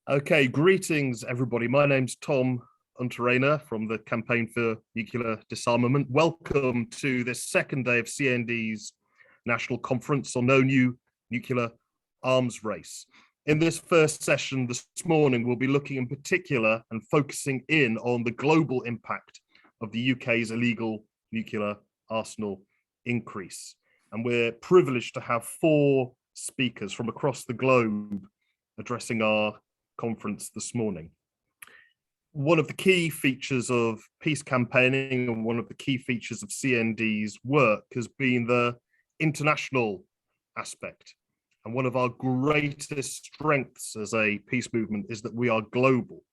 Okay, greetings everybody. My name's Tom Unterrainer from the Campaign for Nuclear Disarmament. Welcome to this second day of CND's National Conference on No New Nuclear Arms Race. In this first session this morning, we'll be looking in particular and focusing in on the global impact of the UK's illegal nuclear arsenal increase. And we're privileged to have four speakers from across the globe addressing our conference this morning. One of the key features of peace campaigning and one of the key features of CND's work has been the international aspect. And one of our greatest strengths as a peace movement is that we are global.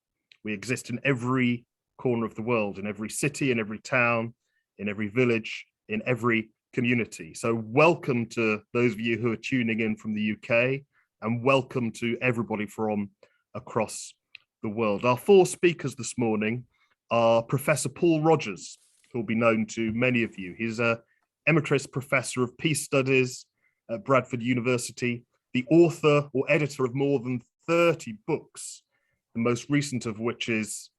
We exist in every corner of the world, in every city, in every town, in every village, in every community. So welcome to those of you who are tuning in from the UK, and welcome to everybody from across the world. Our four speakers this morning are Professor Paul Rogers, who will be known to many of you. He's an emeritus professor of peace studies at Bradford University, the author or editor of more than 30 books, the most recent of which is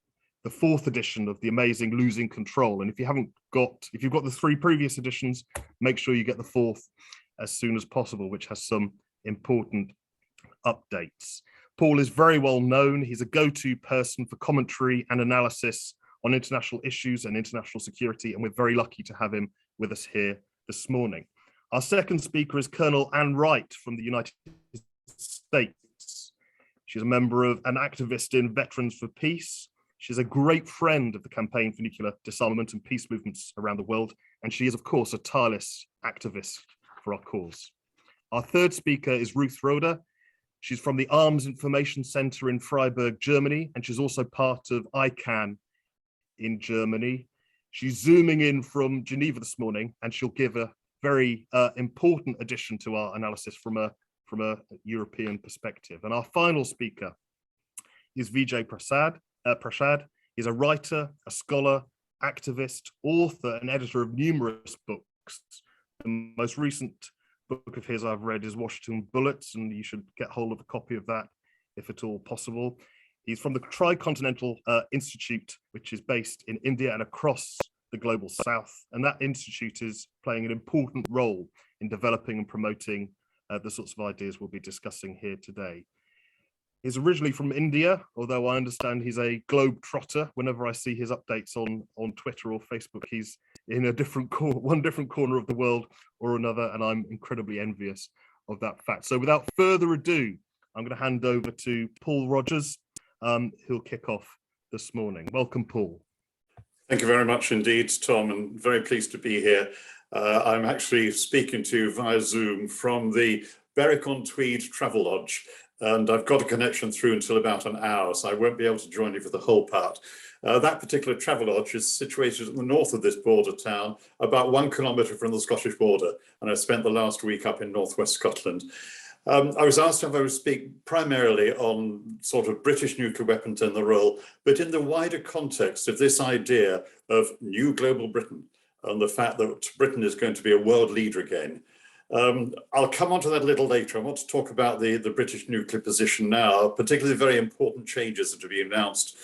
the fourth edition of the amazing Losing Control. And if you've got the three previous editions, make sure you get the fourth as soon as possible, which has some important updates. Paul is very well known. He's a go-to person for commentary and analysis on international issues and international security, and we're very lucky to have him with us here this morning. Our second speaker is Colonel Ann Wright from the United States. She's a member of an activist in Veterans for Peace. She's a great friend of the Campaign for Nuclear Disarmament and peace movements around the world, and she is, of course, a tireless activist for our cause. Our third speaker is Ruth Rohde. She's from the Arms Information Center in Freiburg, Germany, and she's also part of ICANN in Germany. She's zooming in from Geneva this morning, and she'll give a very important addition to our analysis from a European perspective. And our final speaker is Vijay Prashad. He's a writer, a scholar, activist, author, and editor of numerous books. The most recent book of his I've read is Washington Bullets, and you should get hold of a copy of that if at all possible. He's from the Tricontinental Institute, which is based in India and across the global south, and that institute is playing an important role in developing and promoting the sorts of ideas we'll be discussing here today. He's originally from India, although I understand he's a globe trotter. Whenever I see his updates on Twitter or Facebook, he's in a one different corner of the world or another, and I'm incredibly envious of that fact. So without further ado, I'm going to hand over to Paul Rogers, who'll kick off this morning. Welcome, Paul. Thank you very much indeed, Tom, and very pleased to be here. I'm actually speaking to you via Zoom from the Berwick-on-Tweed Travel Lodge, and I've got a connection through until about an hour, so I won't be able to join you for the whole part. That particular travel lodge is situated in the north of this border town, about 1 kilometre from the Scottish border, and I spent the last week up in northwest Scotland. I was asked if I would speak primarily on sort of British nuclear weapons and the role, but in the wider context of this idea of new global Britain and the fact that Britain is going to be a world leader again. I'll come on to that a little later. I want to talk about the British nuclear position now, particularly very important changes that have been announced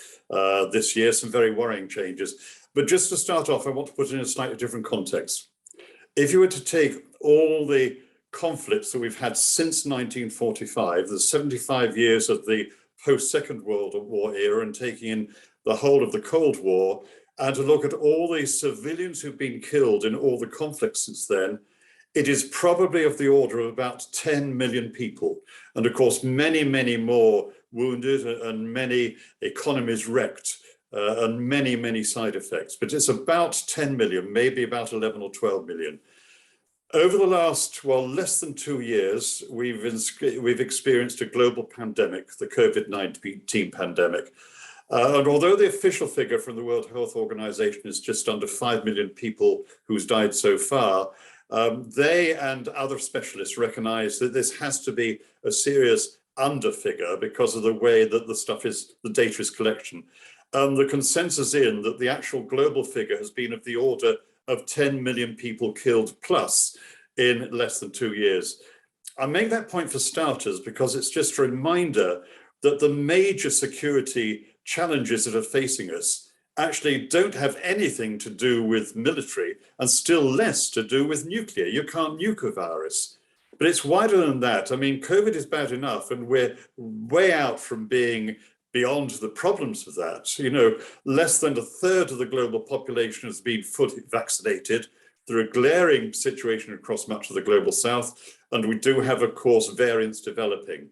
this year, some very worrying changes. But just to start off, I want to put it in a slightly different context. If you were to take all the conflicts that we've had since 1945, the 75 years of the post-Second World War era, and taking in the whole of the Cold War, and to look at all the civilians who've been killed in all the conflicts since then, it is probably of the order of about 10 million people. And of course, many, many more wounded and many economies wrecked and many, many side effects. But it's about 10 million, maybe about 11 or 12 million. Over the last, less than 2 years, we've experienced a global pandemic, the COVID-19 pandemic. And although the official figure from the World Health Organization is just under 5 million people who's died so far, they and other specialists recognize that this has to be a serious underfigure because of the way that the data is collection. The consensus in that the actual global figure has been of the order of 10 million people killed plus in less than 2 years. I make that point for starters because it's just a reminder that the major security challenges that are facing us actually don't have anything to do with military and still less to do with nuclear. You can't nuke a virus. But it's wider than that. I mean, COVID is bad enough, and we're way out from being beyond the problems of that. You know, less than a third of the global population has been fully vaccinated. There are glaring situations across much of the global south, and we do have, of course, variants developing.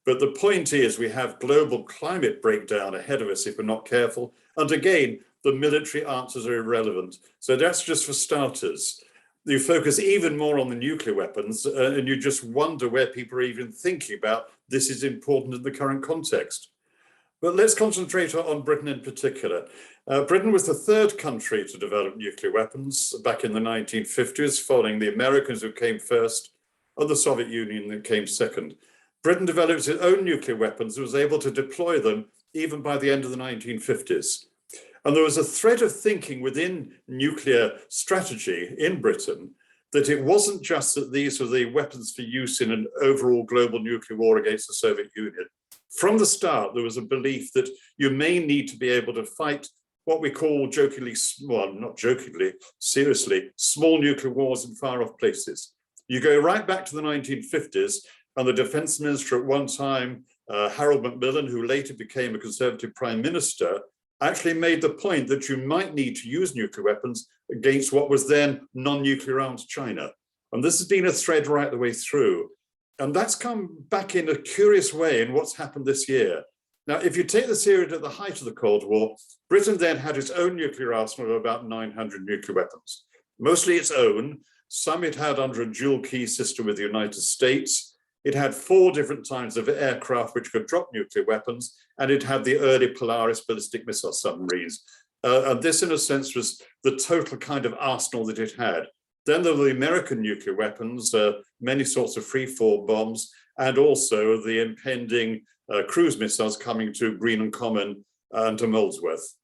But the point is, we have global climate breakdown ahead of us if we're not careful. And again, the military answers are irrelevant. So that's just for starters. You focus even more on the nuclear weapons, and you just wonder where people are even thinking about this is important in the current context. But let's concentrate on Britain in particular. Britain was the third country to develop nuclear weapons back in the 1950s, following the Americans who came first and the Soviet Union that came second. Britain developed its own nuclear weapons and was able to deploy them even by the end of the 1950s. And there was a thread of thinking within nuclear strategy in Britain that it wasn't just that these were the weapons for use in an overall global nuclear war against the Soviet Union. From the start, there was a belief that you may need to be able to fight what we call jokingly, well, not jokingly, seriously, small nuclear wars in far off places. You go right back to the 1950s, and the defense minister at one time, Harold Macmillan, who later became a Conservative prime minister, actually made the point that you might need to use nuclear weapons against what was then non-nuclear armed China. And this has been a thread right the way through. And that's come back in a curious way in what's happened this year. Now, if you take this period at the height of the Cold War, Britain then had its own nuclear arsenal of about 900 nuclear weapons, mostly its own. Some it had under a dual key system with the United States. It had 4 different types of aircraft which could drop nuclear weapons, and it had the early Polaris ballistic missile submarines. And this, in a sense, was the total kind of arsenal that it had. Then there were the American nuclear weapons, many sorts of free-fall bombs, and also the impending cruise missiles coming to Greenham Common and to Molesworth.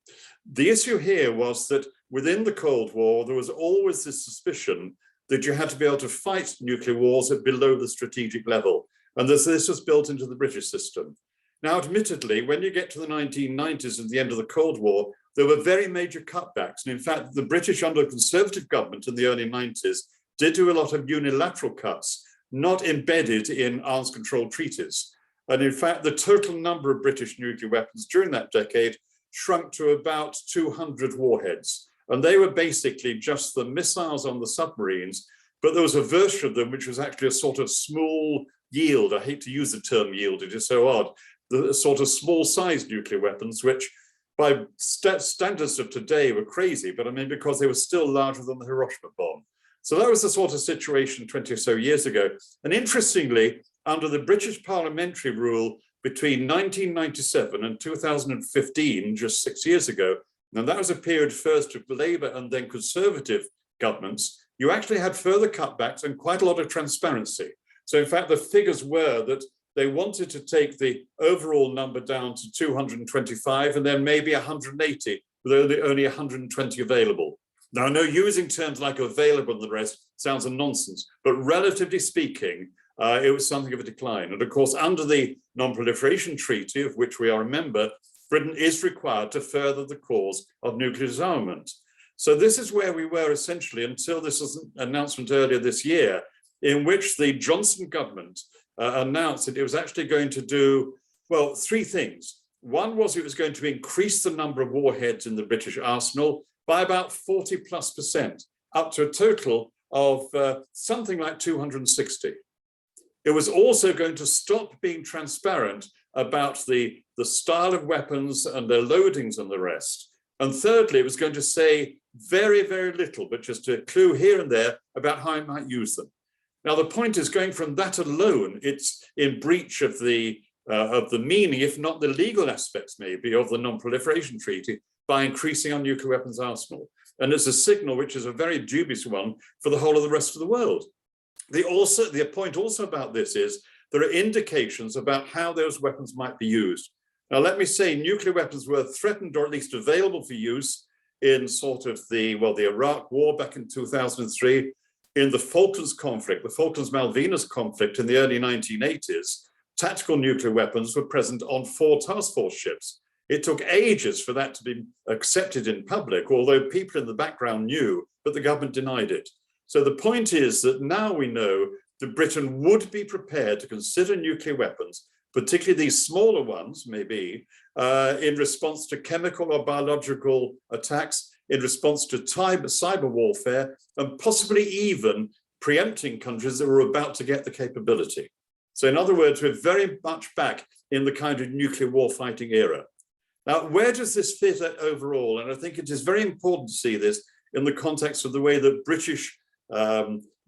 The issue here was that within the Cold War, there was always this suspicion that you had to be able to fight nuclear wars at below the strategic level. And this was built into the British system. Now, admittedly, when you get to the 1990s and the end of the Cold War, there were very major cutbacks. And in fact, the British under a Conservative government in the early 90s did do a lot of unilateral cuts, not embedded in arms control treaties. And in fact, the total number of British nuclear weapons during that decade shrunk to about 200 warheads. And they were basically just the missiles on the submarines, but there was a version of them which was actually a sort of small yield. I hate to use the term yield, it is so odd. The sort of small-sized nuclear weapons, which by standards of today were crazy, but I mean, because they were still larger than the Hiroshima bomb. So that was the sort of situation 20 or so years ago. And interestingly, under the British parliamentary rule between 1997 and 2015, just 6 years ago, and that was a period first of Labour and then Conservative governments, you actually had further cutbacks and quite a lot of transparency. So in fact, the figures were that they wanted to take the overall number down to 225 and then maybe 180, with only 120 available. Now, I know using terms like available and the rest sounds a nonsense, but relatively speaking, it was something of a decline. And of course, under the Non-Proliferation Treaty, of which we are a member, Britain is required to further the cause of nuclear disarmament. So this is where we were essentially until this was an announcement earlier this year, in which the Johnson government announced that it was actually going to do, well, 3 things. One was it was going to increase the number of warheads in the British arsenal by about 40+%, up to a total of something like 260. It was also going to stop being transparent about the style of weapons and their loadings and the rest. And thirdly, it was going to say very, very little, but just a clue here and there about how it might use them. Now, the point is, going from that alone, it's in breach of the meaning, if not the legal aspects maybe, of the Non-Proliferation Treaty by increasing our nuclear weapons arsenal. And it's a signal which is a very dubious one for the whole of the rest of the world. The point also about this is there are indications about how those weapons might be used. Now, let me say nuclear weapons were threatened or at least available for use in sort of the Iraq War back in 2003, in the Falklands conflict, the Falklands-Malvinas conflict in the early 1980s. tactical nuclear weapons were present on 4 task force ships. It took ages for that to be accepted in public, although people in the background knew, but the government denied it. So the point is that now we know that Britain would be prepared to consider nuclear weapons, particularly these smaller ones, maybe, in response to chemical or biological attacks, in response to cyber warfare, and possibly even preempting countries that were about to get the capability. So in other words, we're very much back in the kind of nuclear warfighting era. Now, where does this fit overall? And I think it is very important to see this in the context of the way that British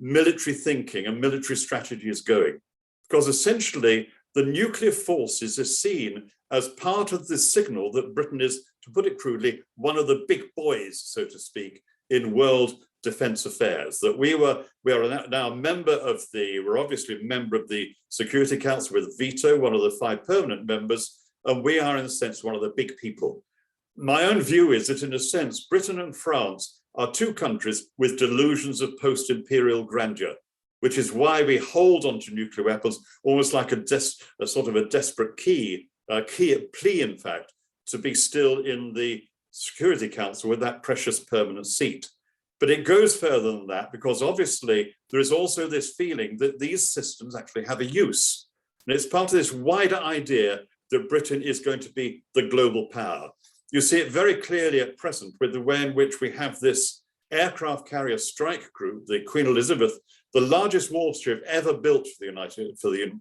military thinking and military strategy is going. Because essentially, the nuclear forces are seen as part of the signal that Britain is, to put it crudely, one of the big boys, so to speak, in world defense affairs. That we are now a member of we're obviously a member of the Security Council with veto, one of the 5 permanent members, and we are in a sense one of the big people. My own view is that in a sense, Britain and France are 2 countries with delusions of post-imperial grandeur, which is why we hold on to nuclear weapons almost like a sort of a desperate plea, in fact, to be still in the Security Council with that precious permanent seat. But it goes further than that, because obviously there is also this feeling that these systems actually have a use. And it's part of this wider idea that Britain is going to be the global power. You see it very clearly at present with the way in which we have this aircraft carrier strike group, the Queen Elizabeth, the largest warship ever built for the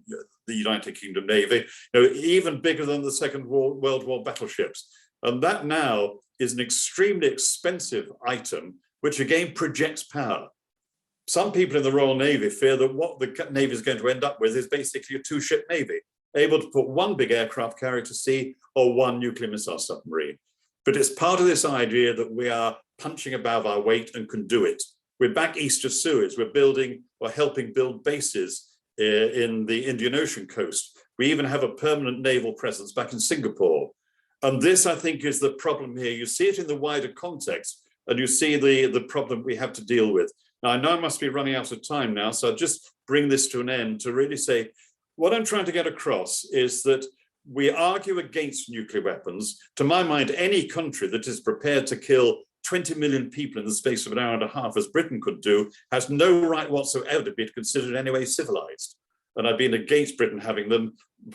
United Kingdom Navy, even bigger than the Second World War battleships. And that now is an extremely expensive item, which again projects power. Some people in the Royal Navy fear that what the Navy is going to end up with is basically a 2-ship Navy, able to put 1 big aircraft carrier to sea or 1 nuclear missile submarine. But it's part of this idea that we are punching above our weight and can do it. We're back east of Suez. We're building or helping build bases in the Indian Ocean coast. We even have a permanent naval presence back in Singapore. And this, I think, is the problem here. You see it in the wider context, and you see the problem we have to deal with. Now, I know I must be running out of time now, so I'll just bring this to an end to really say, what I'm trying to get across is that we argue against nuclear weapons. To my mind, any country that is prepared to kill 20 million people in the space of an hour and a half, as Britain could do, has no right whatsoever to be considered in any way civilized. And I've been against Britain having them,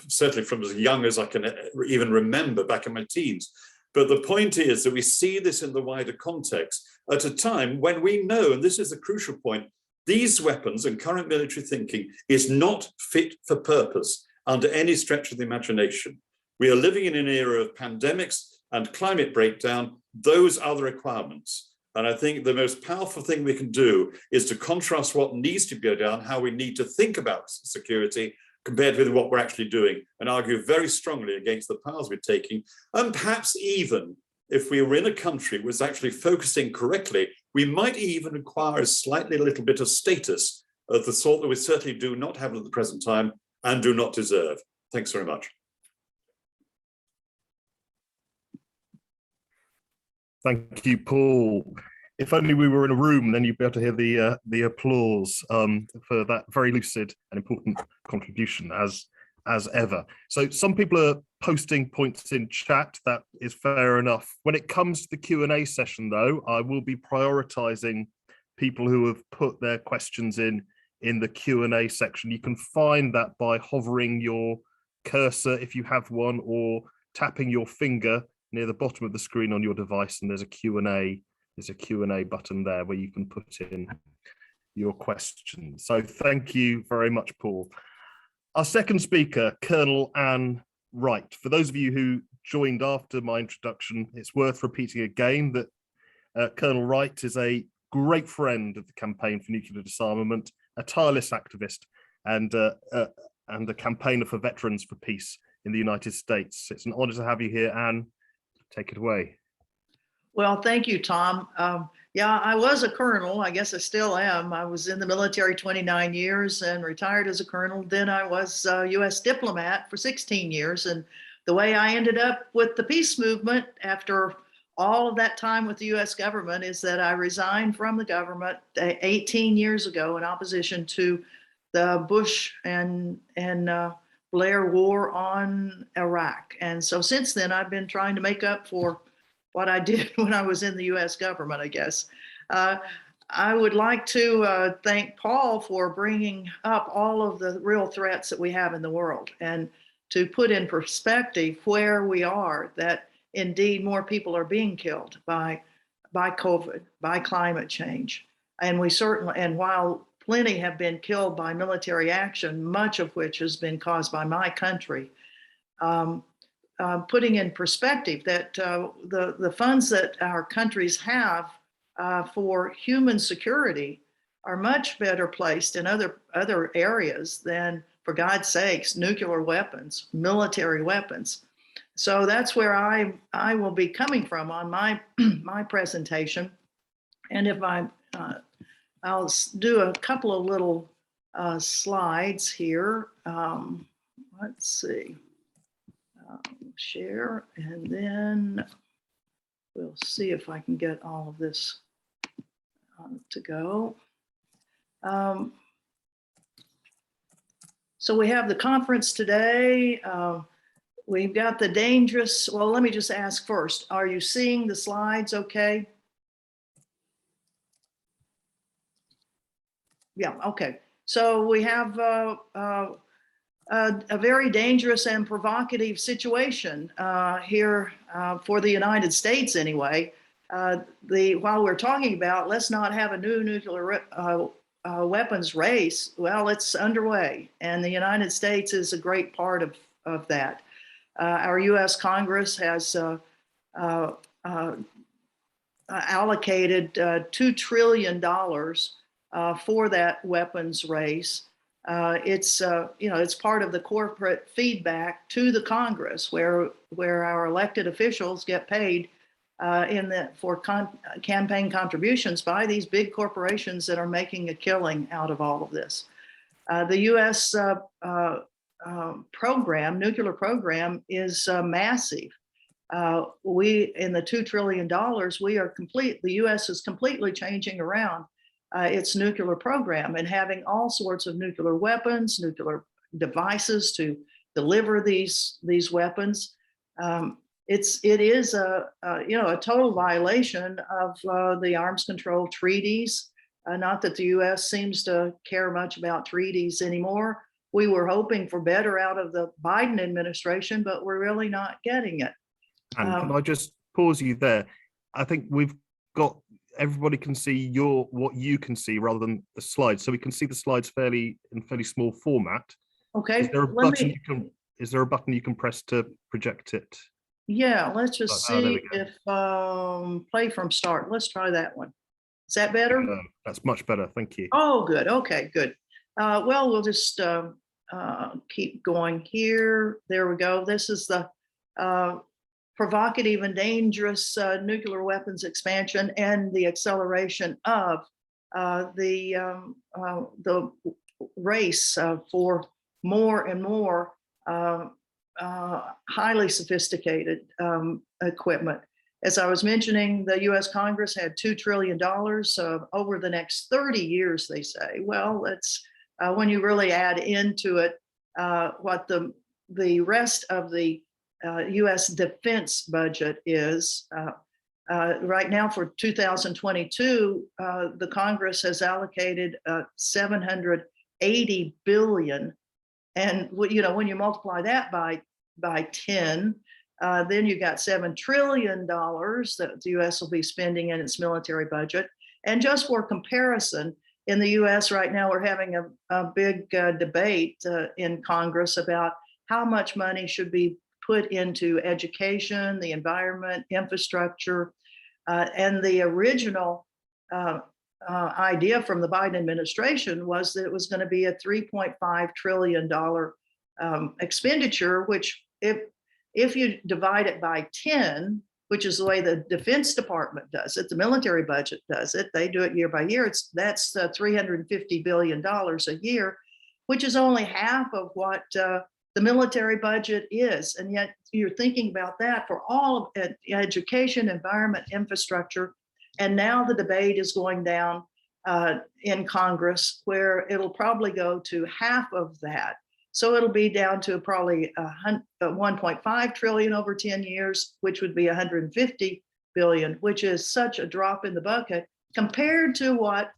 certainly from as young as I can even remember back in my teens. But the point is that we see this in the wider context at a time when we know, and this is the crucial point, these weapons and current military thinking is not fit for purpose under any stretch of the imagination. We are living in an era of pandemics and climate breakdown. Those are the requirements. And I think the most powerful thing we can do is to contrast what needs to be done, how we need to think about security compared with what we're actually doing, and argue very strongly against the paths we're taking. And perhaps even if we were in a country that was actually focusing correctly, we might even acquire a little bit of status of the sort that we certainly do not have at the present time and do not deserve. Thanks very much. Thank you, Paul. If only we were in a room, then you'd be able to hear the applause for that very lucid and important contribution as ever. So some people are posting points in chat. That is fair enough. When it comes to the Q&A session, though, I will be prioritizing people who have put their questions in the Q&A section. You can find that by hovering your cursor, if you have one, or tapping your finger near the bottom of the screen on your device, and there's a Q&A button there where you can put in your questions. So thank you very much, Paul. Our second speaker, Colonel Ann Wright. For those of you who joined after my introduction, it's worth repeating again that Colonel Wright is a great friend of the Campaign for Nuclear Disarmament, a tireless activist, and a campaigner for veterans for peace in the United States. It's an honor to have you here, Ann. Take it away. Well, thank you, Tom. Yeah, I was a colonel. I guess I still am. I was in the military 29 years and retired as a colonel. Then I was a U.S. diplomat for 16 years. And the way I ended up with the peace movement after all of that time with the U.S. government is that I resigned from the government 18 years ago in opposition to the Bush and Blair war on Iraq. And so since then, I've been trying to make up for what I did when I was in the US government, I guess. I would like to thank Paul for bringing up all of the real threats that we have in the world and to put in perspective where we are, that indeed more people are being killed by COVID, by climate change. And we certainly, and while plenty have been killed by military action, much of which has been caused by my country, putting in perspective that the funds that our countries have for human security are much better placed in other areas than, for God's sakes, nuclear weapons, military weapons. So that's where I will be coming from on my my presentation. And if I'll do a couple of little slides here. Let's see, share, and then we'll see if I can get all of this to go. So we have the conference today. We've got the dangerous, well, let me just ask first, are you seeing the slides okay? Yeah, okay. So we have a very dangerous and provocative situation here for the United States anyway. While we're talking about let's not have a new nuclear weapons race, well, it's underway, and the United States is a great part of that. Our U.S. Congress has allocated $2 trillion for that weapons race. It's it's part of the corporate feedback to the Congress, where our elected officials get paid for campaign contributions by these big corporations that are making a killing out of all of this. The U.S. nuclear program is massive. In the $2 trillion, the U.S. is completely changing around its nuclear program and having all sorts of nuclear weapons, nuclear devices to deliver these weapons. It is a total violation of the arms control treaties. Not that the U.S. seems to care much about treaties anymore. We were hoping for better out of the Biden administration, but we're really not getting it. And can I just pause you there? I think we've got, everybody can see what you can see rather than the slides. So we can see the slides in fairly small format. Okay. Is there a button you can press to project it? Yeah, let's just see if play from start. Let's try that one. Is that better? That's much better. Thank you. Oh, good. Okay, good. Well, we'll just keep going here. There we go. This is the provocative and dangerous nuclear weapons expansion and the acceleration of the race for more and more highly sophisticated equipment. As I was mentioning, the U.S. Congress had $2 trillion over the next 30 years, they say. Well, that's when you really add into it what the rest of the U.S. defense budget is. Right now for 2022, the Congress has allocated $780 billion. And when you multiply that by 10, then you got $7 trillion that the U.S. will be spending in its military budget. And just for comparison, in the U.S. right now, we're having a big debate in Congress about how much money should be put into education, the environment, infrastructure, and the original idea from the Biden administration was that it was going to be a $3.5 trillion expenditure, which if you divide it by 10, which is the way the Defense Department does it, the military budget does it, they do it year by year, that's $350 billion a year, which is only half of what the military budget is. And yet you're thinking about that for all of education, environment, infrastructure. And now the debate is going down in Congress where it'll probably go to half of that. So it'll be down to probably 1.5 trillion over 10 years, which would be 150 billion, which is such a drop in the bucket compared to what,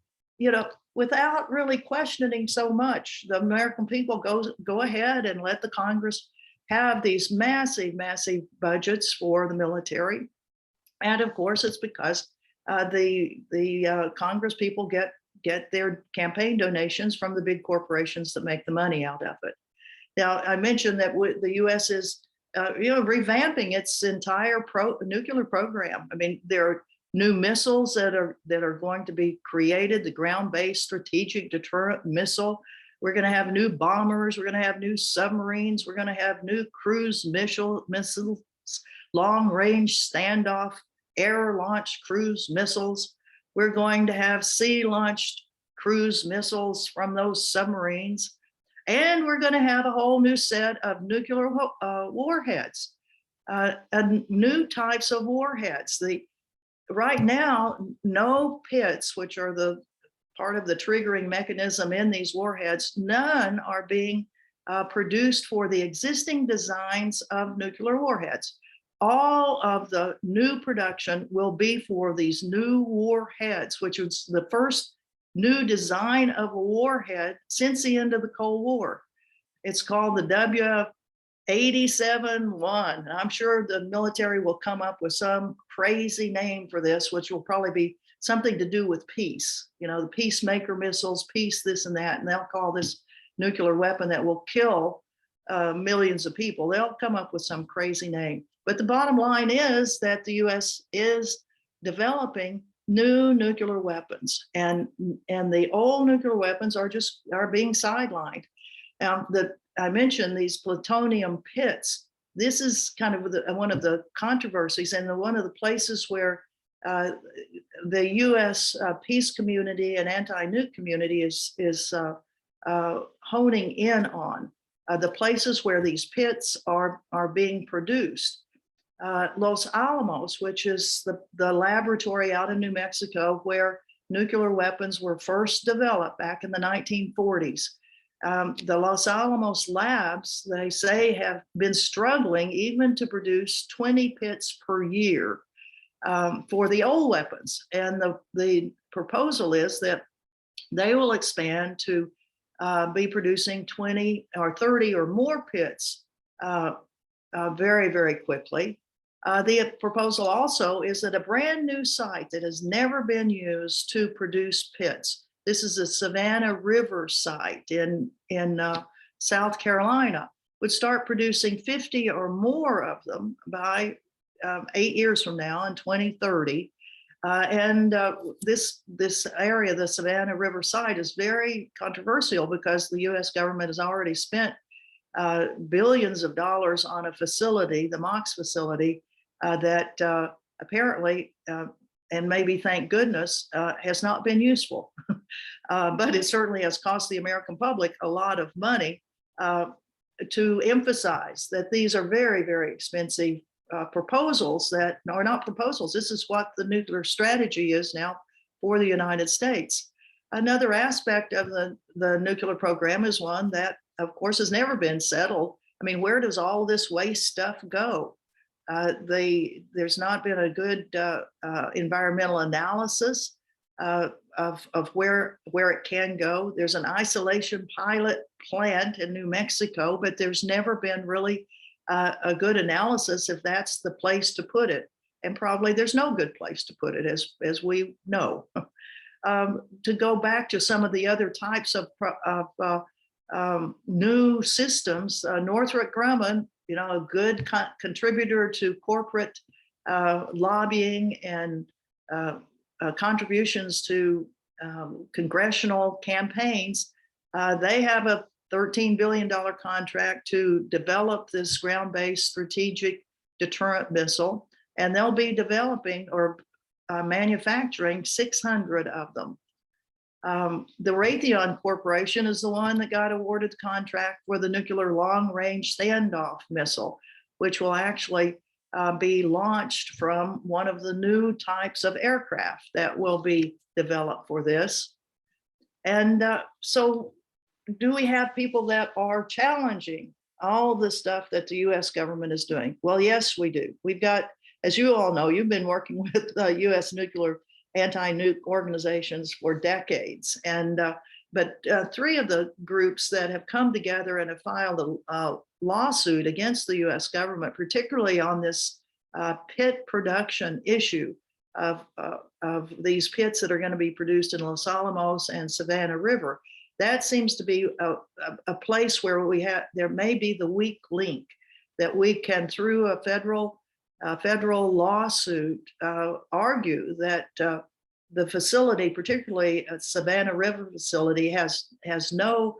without really questioning so much, the American people go ahead and let the Congress have these massive, massive budgets for the military. And of course, it's because the Congress people get their campaign donations from the big corporations that make the money out of it. Now, I mentioned that the U.S. is, revamping its entire nuclear program. I mean, there are new missiles that are going to be created. The ground-based strategic deterrent missile. We're going to have new bombers. We're going to have new submarines. We're going to have new cruise missiles, long-range standoff, air-launched cruise missiles. We're going to have sea-launched cruise missiles from those submarines. And we're going to have a whole new set of nuclear warheads, and new types of warheads. Right now, no pits, which are the part of the triggering mechanism in these warheads, none are being produced for the existing designs of nuclear warheads. All of the new production will be for these new warheads, which was the first new design of a warhead since the end of the Cold War. It's called the W-87-1. I'm sure the military will come up with some crazy name for this, which will probably be something to do with peace. The peacemaker missiles, peace, this and that, and they'll call this nuclear weapon that will kill millions of people. They'll come up with some crazy name. But the bottom line is that the U.S. is developing new nuclear weapons, and the old nuclear weapons are being sidelined. I mentioned these plutonium pits. This is kind of one of the controversies, and one of the places where the U.S. peace community and anti-nuke community is honing in on the places where these pits are being produced. Los Alamos, which is the laboratory out in New Mexico where nuclear weapons were first developed back in the 1940s. The Los Alamos labs, they say, have been struggling even to produce 20 pits per year for the old weapons. And the proposal is that they will expand to be producing 20 or 30 or more pits very, very quickly. The proposal also is that a brand new site that has never been used to produce pits. This is a Savannah River site in South Carolina, would start producing 50 or more of them by 8 years from now in 2030. This area, the Savannah River site, is very controversial because the U.S. government has already spent billions of dollars on a facility, the MOX facility, that apparently, and maybe thank goodness, has not been useful. But it certainly has cost the American public a lot of money to emphasize that these are very, very expensive proposals that are not proposals. This is what the nuclear strategy is now for the United States. Another aspect of the nuclear program is one that, of course, has never been settled. I mean, where does all this waste stuff go? There's not been a good environmental analysis of where it can go. There's an isolation pilot plant in New Mexico, but there's never been really a good analysis if that's the place to put it. And probably there's no good place to put it, as we know. To go back to some of the other types of new systems, Northrop Grumman, a good contributor to corporate lobbying and contributions to congressional campaigns. They have a $13 billion contract to develop this ground-based strategic deterrent missile, and they'll be developing or manufacturing 600 of them. The Raytheon Corporation is the one that got awarded the contract for the nuclear long-range standoff missile, which will actually be launched from one of the new types of aircraft that will be developed for this. And so do we have people that are challenging all the stuff that the US government is doing? Well, yes, we do. We've got, as you all know, you've been working with US nuclear anti-nuke organizations for decades. But three of the groups that have come together and have filed a lawsuit against the US government, particularly on this pit production issue of these pits that are going to be produced in Los Alamos and Savannah River. That seems to be a place where there may be the weak link that we can, through a federal lawsuit, argue that the facility, particularly Savannah River facility, has no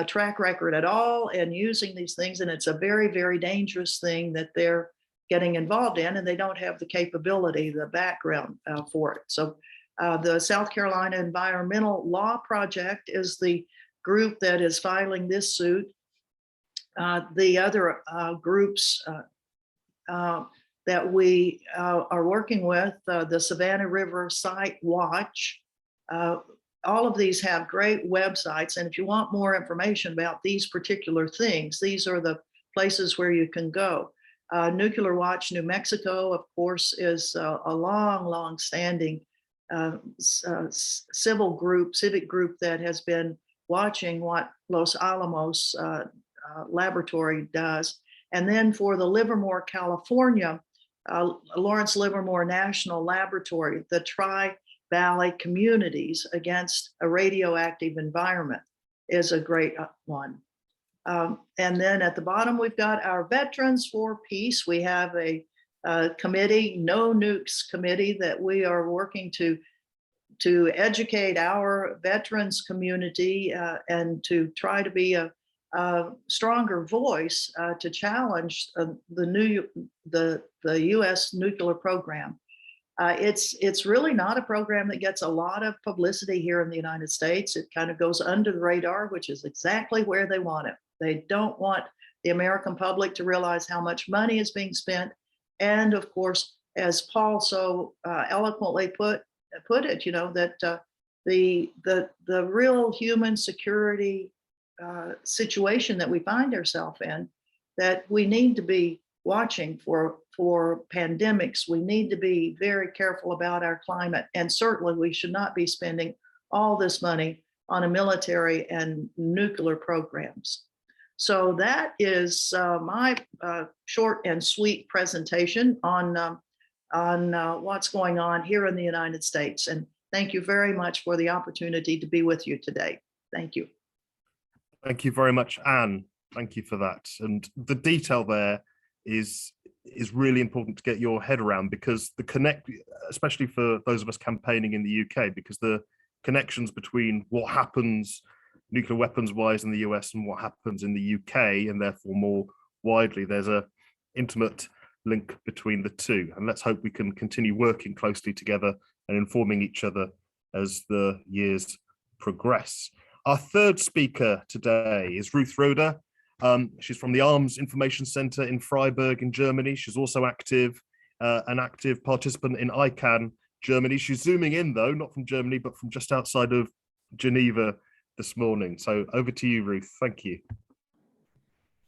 track record at all in using these things, and it's a very, very dangerous thing that they're getting involved in, and they don't have the capability, the background for it. So the South Carolina Environmental Law Project is the group that is filing this suit. The other groups that we are working with, the Savannah River Site Watch, all of these have great websites. And if you want more information about these particular things, these are the places where you can go. Nuclear Watch New Mexico, of course, is a long standing civic group that has been watching what Los Alamos laboratory does. And then for the Livermore, California, Lawrence Livermore National Laboratory, the Tri-Valley Communities Against a Radioactive Environment is a great one. And then at the bottom, we've got our Veterans for Peace. We have a committee, No Nukes Committee, that we are working to educate our veterans community and to try to be a stronger voice to challenge the U.S. nuclear program. It's really not a program that gets a lot of publicity here in the United States. It kind of goes under the radar, which is exactly where they want it. They don't want the American public to realize how much money is being spent. And of course, as Paul so eloquently put it, you know, that the real human security situation that we find ourselves in, that we need to be watching for pandemics. We need to be very careful about our climate. And certainly we should not be spending all this money on a military and nuclear programs. So that is my short and sweet presentation on what's going on here in the United States. And thank you very much for the opportunity to be with you today. Thank you. Thank you very much, Anne. Thank you for that. And the detail there is really important to get your head around, because especially for those of us campaigning in the UK, because the connections between what happens nuclear weapons wise in the US and what happens in the UK, and therefore more widely, there's a intimate link between the two. And let's hope we can continue working closely together and informing each other as the years progress. Our third speaker today is Ruth Rohde. She's from the Arms Information Center in Freiburg in Germany. She's also an active participant in ICANN Germany. She's zooming in though, not from Germany, but from just outside of Geneva this morning. So over to you, Ruth. Thank you.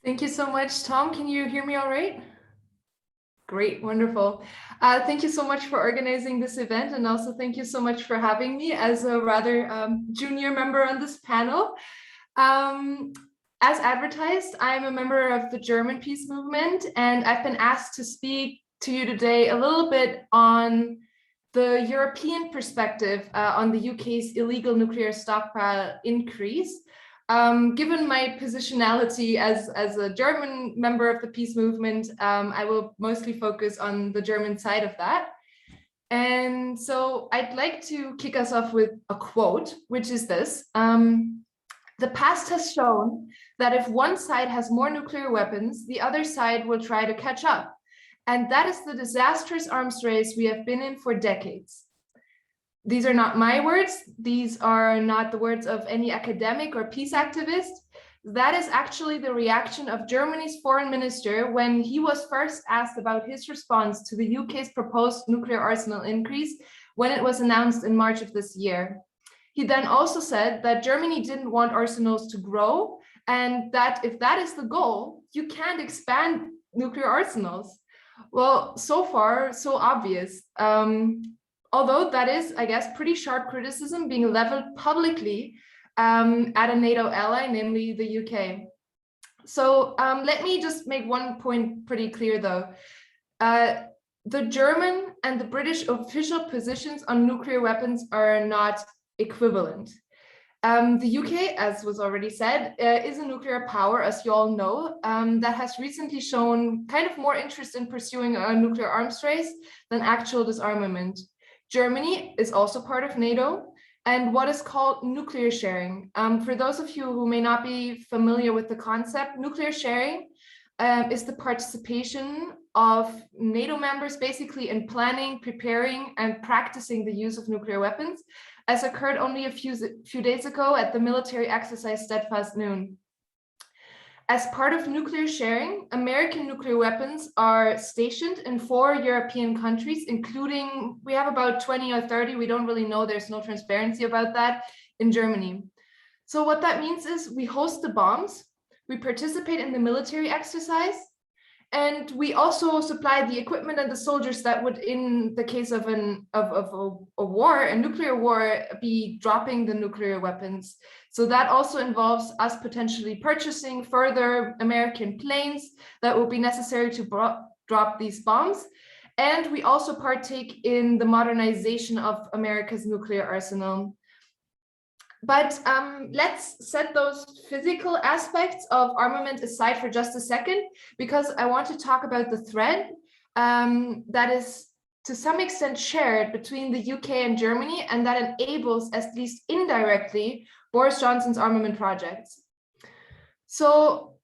Thank you so much, Tom. Can you hear me all right? Great, wonderful. Thank you so much for organizing this event, and also thank you so much for having me as a rather junior member on this panel. As advertised, I'm a member of the German peace movement, and I've been asked to speak to you today a little bit on the European perspective on the UK's illegal nuclear stockpile increase. Given my positionality as a German member of the peace movement, I will mostly focus on the German side of that. And so I'd like to kick us off with a quote, which is this. The past has shown that if one side has more nuclear weapons, the other side will try to catch up. And that is the disastrous arms race we have been in for decades. These are not my words. These are not the words of any academic or peace activist. That is actually the reaction of Germany's foreign minister when he was first asked about his response to the UK's proposed nuclear arsenal increase when it was announced in March of this year. He then also said that Germany didn't want arsenals to grow, and that if that is the goal, you can't expand nuclear arsenals. Well, so far, so obvious. Although that is, I guess, pretty sharp criticism being leveled publicly at a NATO ally, namely the UK. So let me just make one point pretty clear, though. The German and the British official positions on nuclear weapons are not equivalent. The UK, as was already said, is a nuclear power, as you all know, that has recently shown kind of more interest in pursuing a nuclear arms race than actual disarmament. Germany is also part of NATO and what is called nuclear sharing. For those of you who may not be familiar with the concept, nuclear sharing is the participation of NATO members basically in planning, preparing, and practicing the use of nuclear weapons, as occurred only a few days ago at the military exercise Steadfast Noon. As part of nuclear sharing, American nuclear weapons are stationed in 4 European countries, including, we have about 20 or 30, we don't really know, there's no transparency about that, in Germany. So what that means is we host the bombs, we participate in the military exercise, and we also supply the equipment and the soldiers that would, in the case of a war, a nuclear war, be dropping the nuclear weapons. So that also involves us potentially purchasing further American planes that will be necessary to drop these bombs. And we also partake in the modernization of America's nuclear arsenal. But let's set those physical aspects of armament aside for just a second, because I want to talk about the thread that is to some extent shared between the UK and Germany, and that enables, at least indirectly, Boris Johnson's armament projects. So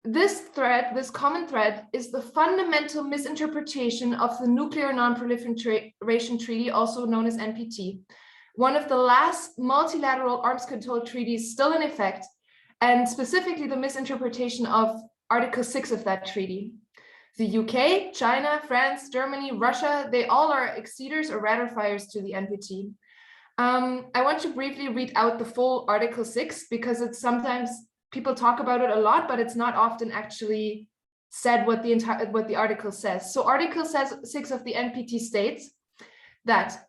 this thread, this common thread, is the fundamental misinterpretation of the Nuclear Non-Proliferation Treaty, also known as NPT. One of the last multilateral arms control treaties still in effect, and specifically the misinterpretation of Article 6 of that treaty. The UK, China, France, Germany, Russia, they all are acceders or ratifiers to the NPT. I want to briefly read out the full Article 6 because it's sometimes people talk about it a lot, but it's not often actually said what the article says. So Article 6 of the NPT states that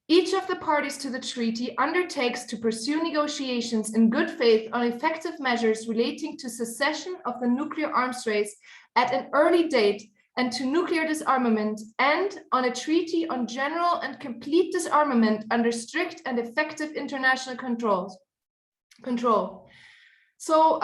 each of the parties to the treaty undertakes to pursue negotiations in good faith on effective measures relating to cessation of the nuclear arms race at an early date and to nuclear disarmament, and on a treaty on general and complete disarmament under strict and effective international control. So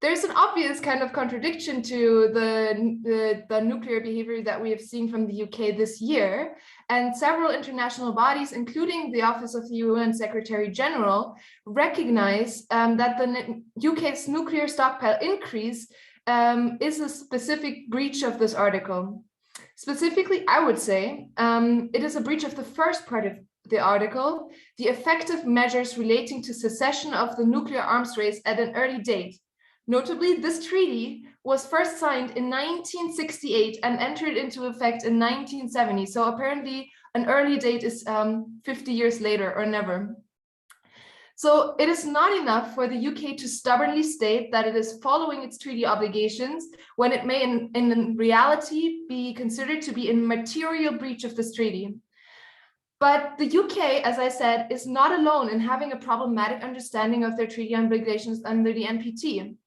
there's an obvious kind of contradiction to the nuclear behavior that we have seen from the UK this year, and several international bodies, including the Office of the UN Secretary General, recognize that the UK's nuclear stockpile increase is a specific breach of this article. Specifically, I would say it is a breach of the first part of the article, the effective measures relating to cessation of the nuclear arms race at an early date. Notably, this treaty was first signed in 1968 and entered into effect in 1970. So apparently an early date is 50 years later or never. So it is not enough for the UK to stubbornly state that it is following its treaty obligations when it may in reality be considered to be in material breach of this treaty. But the UK, as I said, is not alone in having a problematic understanding of their treaty obligations under the NPT.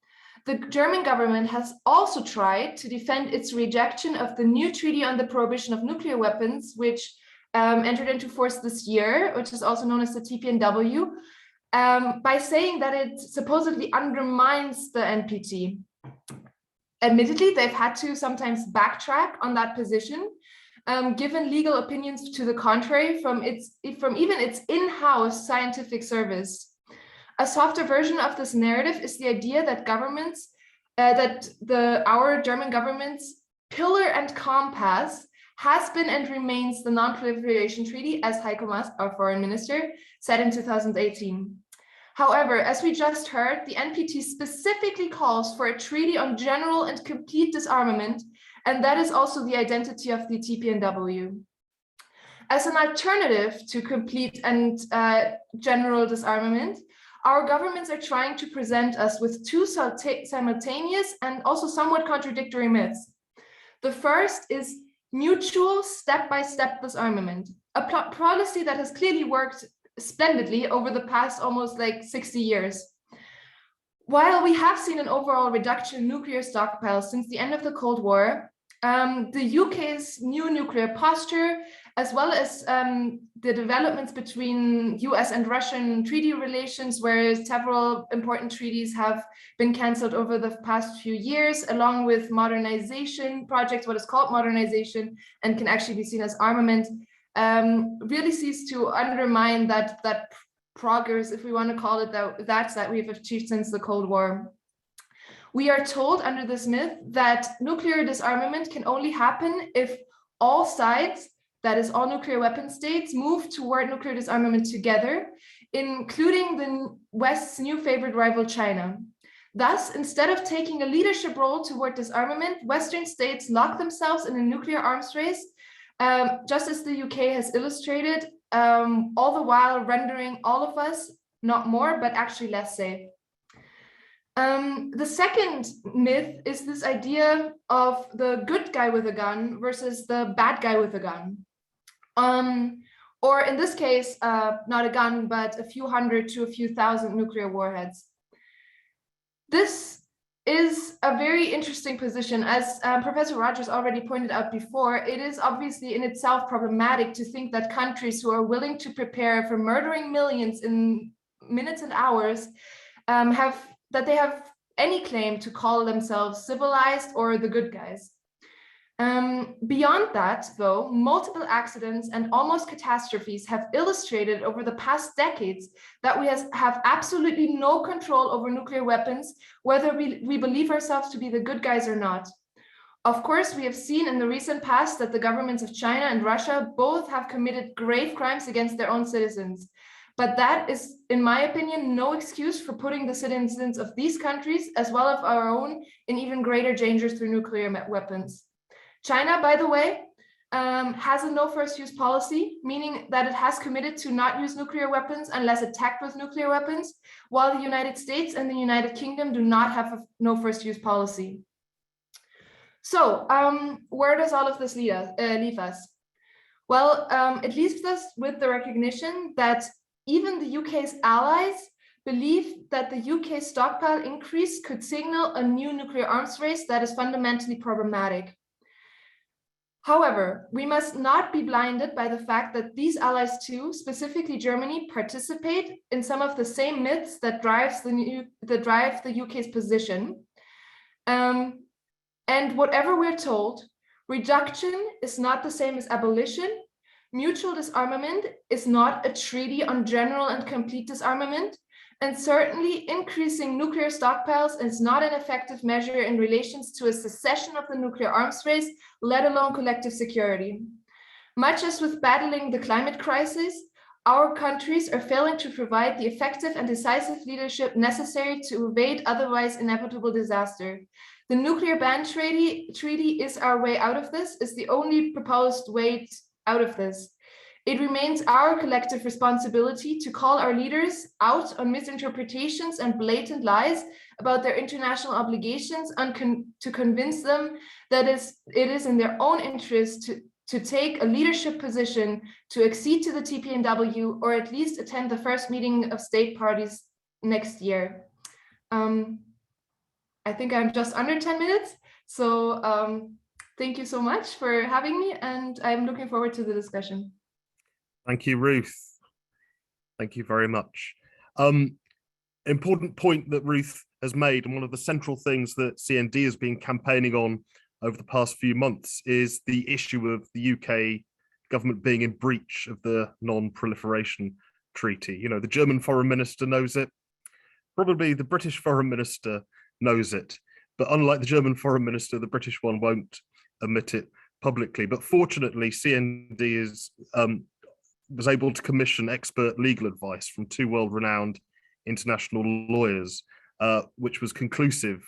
The German government has also tried to defend its rejection of the new treaty on the prohibition of nuclear weapons, which entered into force this year, which is also known as the TPNW, by saying that it supposedly undermines the NPT. Admittedly, they've had to sometimes backtrack on that position, given legal opinions to the contrary from even its in-house scientific service. A softer version of this narrative is the idea that governments, our German government's pillar and compass has been and remains the Non-Proliferation Treaty, as Heiko Maas, our foreign minister, said in 2018. However, as we just heard, the NPT specifically calls for a treaty on general and complete disarmament, and that is also the identity of the TPNW. As an alternative to complete and general disarmament, our governments are trying to present us with two simultaneous and also somewhat contradictory myths. The first is mutual step-by-step disarmament, a policy that has clearly worked splendidly over the past almost like 60 years. While we have seen an overall reduction in nuclear stockpiles since the end of the Cold War, the UK's new nuclear posture, as well as the developments between US and Russian treaty relations, where several important treaties have been cancelled over the past few years, along with modernization projects, what is called modernization and can actually be seen as armament, really seeks to undermine that progress, if we want to call it that we've achieved since the Cold War. We are told under this myth that nuclear disarmament can only happen if all sides, that is all nuclear weapon states, move toward nuclear disarmament together, including the West's new favorite rival, China. Thus, instead of taking a leadership role toward disarmament, Western states lock themselves in a nuclear arms race, just as the UK has illustrated, all the while rendering all of us not more, but actually less safe. The second myth is this idea of the good guy with a gun versus the bad guy with a gun. Or in this case, not a gun, but a few hundred to a few thousand nuclear warheads. This is a very interesting position. As Professor Rogers already pointed out before, it is obviously in itself problematic to think that countries who are willing to prepare for murdering millions in minutes and hours that they have any claim to call themselves civilized or the good guys. Beyond that, though, multiple accidents and almost catastrophes have illustrated over the past decades that we have absolutely no control over nuclear weapons, whether we believe ourselves to be the good guys or not. Of course, we have seen in the recent past that the governments of China and Russia both have committed grave crimes against their own citizens. But that is, in my opinion, no excuse for putting the citizens of these countries, as well as our own, in even greater danger through nuclear weapons. China, by the way, has a no first use policy, meaning that it has committed to not use nuclear weapons unless attacked with nuclear weapons, while the United States and the United Kingdom do not have a no first use policy. So where does all of this leave us? Well, it leaves us with the recognition that even the UK's allies believe that the UK stockpile increase could signal a new nuclear arms race that is fundamentally problematic. However, we must not be blinded by the fact that these allies too, specifically Germany, participate in some of the same myths that drive the UK's position. And whatever we're told, reduction is not the same as abolition. Mutual disarmament is not a treaty on general and complete disarmament, and certainly increasing nuclear stockpiles is not an effective measure in relation to a cessation of the nuclear arms race, let alone collective security. Much as with battling the climate crisis, our countries are failing to provide the effective and decisive leadership necessary to evade otherwise inevitable disaster. The nuclear ban treaty is our way out of this, is the only proposed way out of this. It remains our collective responsibility to call our leaders out on misinterpretations and blatant lies about their international obligations and to convince them that it is in their own interest to take a leadership position to accede to the TPNW or at least attend the first meeting of state parties next year. I think I'm just under 10 minutes, so thank you so much for having me, and I'm looking forward to the discussion. Thank you, Ruth. Thank you very much. Important point that Ruth has made, and one of the central things that CND has been campaigning on over the past few months is the issue of the UK government being in breach of the non-proliferation treaty. You know, the German foreign minister knows it. Probably the British foreign minister knows it. But unlike the German foreign minister, the British one won't admit it publicly. But fortunately, CND was able to commission expert legal advice from two world-renowned international lawyers, which was conclusive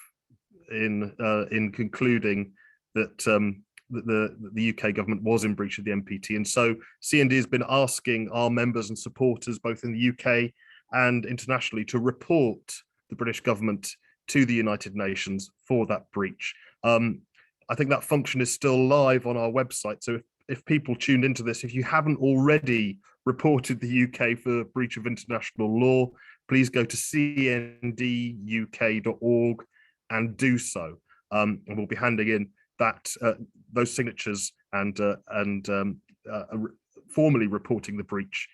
in concluding that the UK government was in breach of the NPT. And so CND has been asking our members and supporters, both in the UK and internationally, to report the British government to the United Nations for that breach. I think that function is still live on our website. So if people tuned into this, if you haven't already reported the UK for breach of international law, please go to cnduk.org and do so. And we'll be handing in those signatures and formally reporting the breach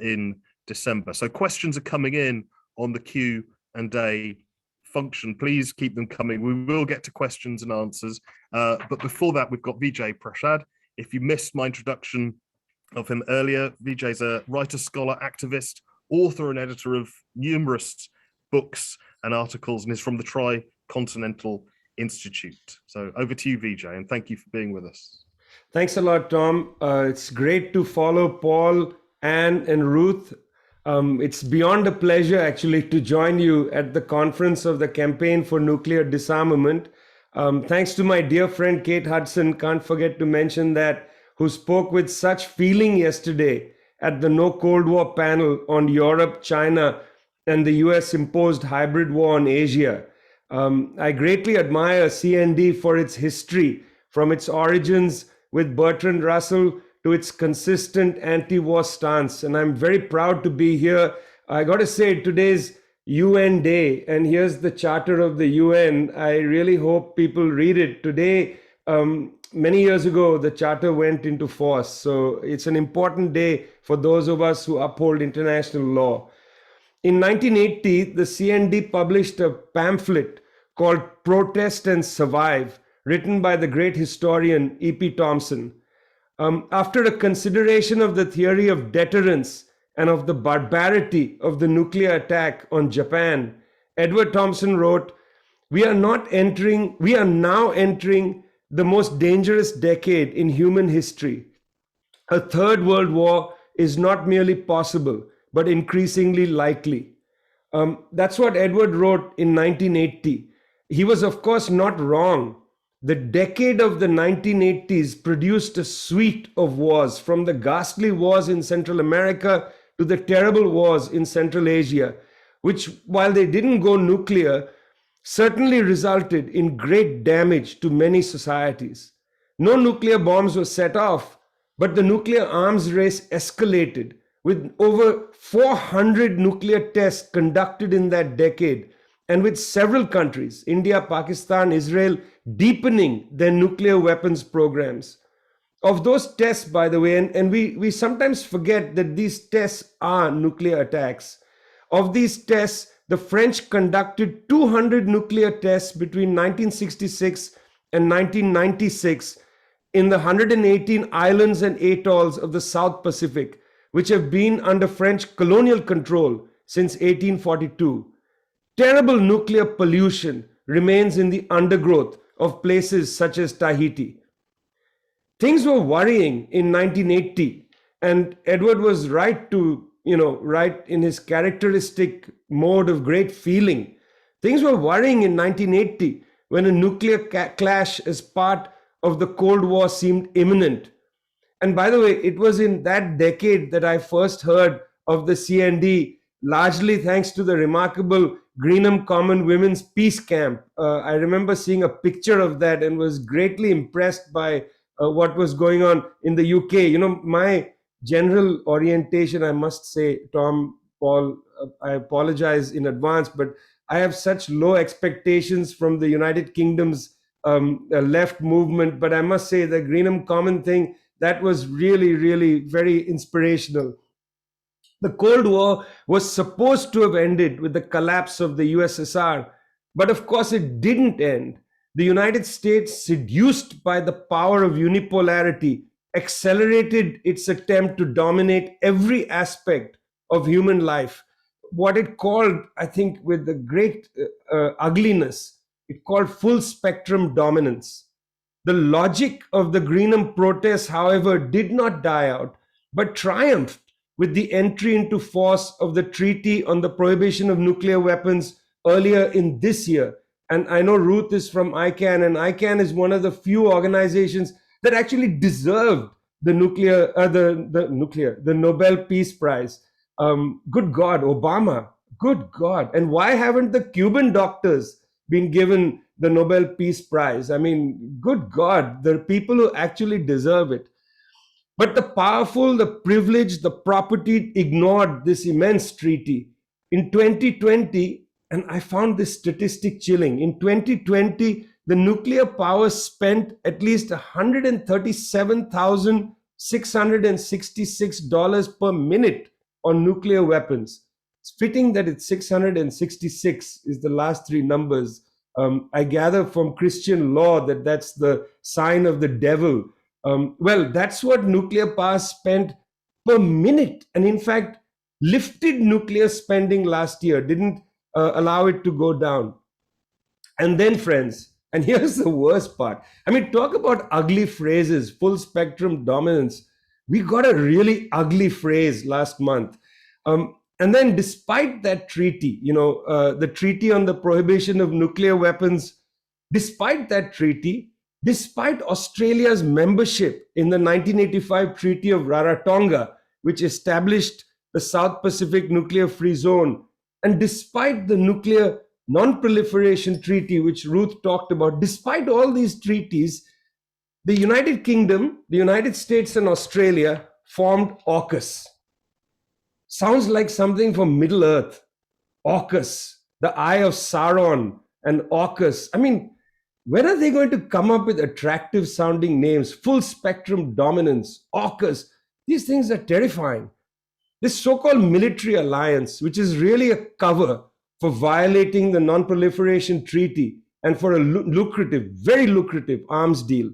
in December. So questions are coming in on the Q&A function. Please keep them coming. We will get to questions and answers. But before that, we've got Vijay Prashad. If you missed my introduction of him earlier, Vijay's a writer, scholar, activist, author and editor of numerous books and articles, and is from the Tricontinental Institute. So over to you, Vijay, and thank you for being with us. Thanks a lot, Tom. It's great to follow Paul, Ann, and Ruth. It's beyond a pleasure, actually, to join you at the conference of the Campaign for Nuclear Disarmament. Thanks to my dear friend Kate Hudson, can't forget to mention that, who spoke with such feeling yesterday at the No Cold War panel on Europe, China, and the US imposed hybrid war on Asia. I greatly admire CND for its history, from its origins with Bertrand Russell to its consistent anti-war stance. And I'm very proud to be here. I got to say, today's UN Day, and here's the Charter of the UN. I really hope people read it. Today, many years ago, the Charter went into force. So it's an important day for those of us who uphold international law. In 1980, the CND published a pamphlet called Protest and Survive, written by the great historian E.P. Thompson. After a consideration of the theory of deterrence and of the barbarity of the nuclear attack on Japan, Edward Thompson wrote, "We are now entering the most dangerous decade in human history. A third world war is not merely possible, but increasingly likely." That's what Edward wrote in 1980. He was, of course, not wrong. The decade of the 1980s produced a suite of wars, from the ghastly wars in Central America to the terrible wars in Central Asia, which, while they didn't go nuclear, certainly resulted in great damage to many societies. No nuclear bombs were set off, but the nuclear arms race escalated, with over 400 nuclear tests conducted in that decade, and with several countries, India, Pakistan, Israel, deepening their nuclear weapons programs. Of those tests, by the way, and we sometimes forget that these tests are nuclear attacks. Of these tests, the French conducted 200 nuclear tests between 1966 and 1996 in the 118 islands and atolls of the South Pacific, which have been under French colonial control since 1842. Terrible nuclear pollution remains in the undergrowth of places such as Tahiti. Things were worrying in 1980, and Edward was right to, write in his characteristic mode of great feeling. Things were worrying in 1980 when a nuclear clash as part of the Cold War seemed imminent. And by the way, it was in that decade that I first heard of the CND, largely thanks to the remarkable Greenham Common Women's Peace Camp. I remember seeing a picture of that and was greatly impressed by what was going on in the UK. My general orientation, I must say, Tom, Paul, I apologize in advance, but I have such low expectations from the United Kingdom's left movement. But I must say the Greenham Common thing, that was really, really very inspirational. The Cold War was supposed to have ended with the collapse of the USSR, but of course it didn't end. The United States, seduced by the power of unipolarity, accelerated its attempt to dominate every aspect of human life. What it called, I think with the great ugliness, it called full spectrum dominance. The logic of the Greenham protests, however, did not die out, but triumphed with the entry into force of the Treaty on the Prohibition of Nuclear Weapons earlier in this year. And I know Ruth is from ICANN, and ICANN is one of the few organizations that actually deserved the Nobel Peace Prize. Good God, Obama, good God. And why haven't the Cuban doctors been given the Nobel Peace Prize? I mean, good God, the people who actually deserve it. But the powerful, the privileged, the property ignored this immense treaty. In 2020, and I found this statistic chilling, in 2020, the nuclear power spent at least $137,666 per minute on nuclear weapons. It's fitting that it's 666 is the last three numbers. I gather from Christian law that that's the sign of the devil. Well, that's what nuclear power spent per minute. And in fact, lifted nuclear spending last year, didn't allow it to go down. And then, friends, and here's the worst part. I mean, talk about ugly phrases, full spectrum dominance. We got a really ugly phrase last month. And then despite that treaty, the treaty on the prohibition of nuclear weapons, despite that treaty, despite Australia's membership in the 1985 Treaty of Rarotonga, which established the South Pacific Nuclear Free Zone, and despite the Nuclear Non-Proliferation Treaty, which Ruth talked about, despite all these treaties, the United Kingdom, the United States and Australia formed AUKUS. Sounds like something from Middle Earth. AUKUS, the Eye of Sauron and AUKUS. I mean, when are they going to come up with attractive sounding names? Full spectrum dominance, AUKUS. These things are terrifying. This so-called military alliance, which is really a cover for violating the Non-Proliferation Treaty and for a lucrative, very lucrative arms deal.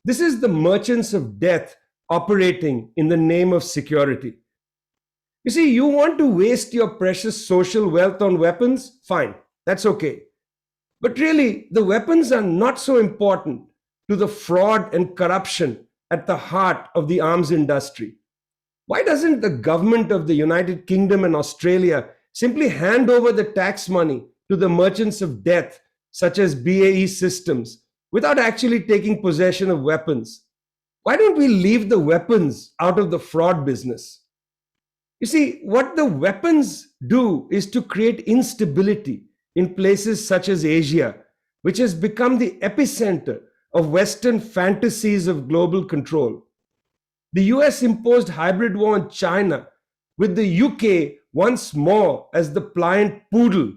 This is the merchants of death operating in the name of security. You see, you want to waste your precious social wealth on weapons? Fine, that's okay. But really, the weapons are not so important to the fraud and corruption at the heart of the arms industry. Why doesn't the government of the United Kingdom and Australia simply hand over the tax money to the merchants of death, such as BAE Systems, without actually taking possession of weapons? Why don't we leave the weapons out of the fraud business? You see, what the weapons do is to create instability in places such as Asia, which has become the epicenter of Western fantasies of global control. The US imposed hybrid war on China, with the UK once more as the pliant poodle,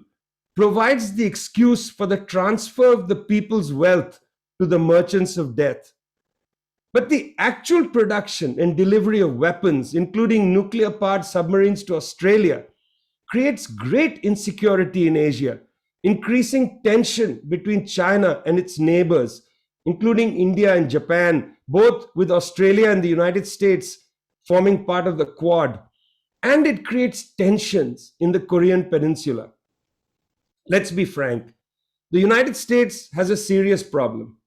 provides the excuse for the transfer of the people's wealth to the merchants of death. But the actual production and delivery of weapons, including nuclear-powered submarines to Australia, creates great insecurity in Asia, increasing tension between China and its neighbors, including India and Japan, both with Australia and the United States forming part of the Quad. And it creates tensions in the Korean Peninsula. Let's be frank, the United States has a serious problem.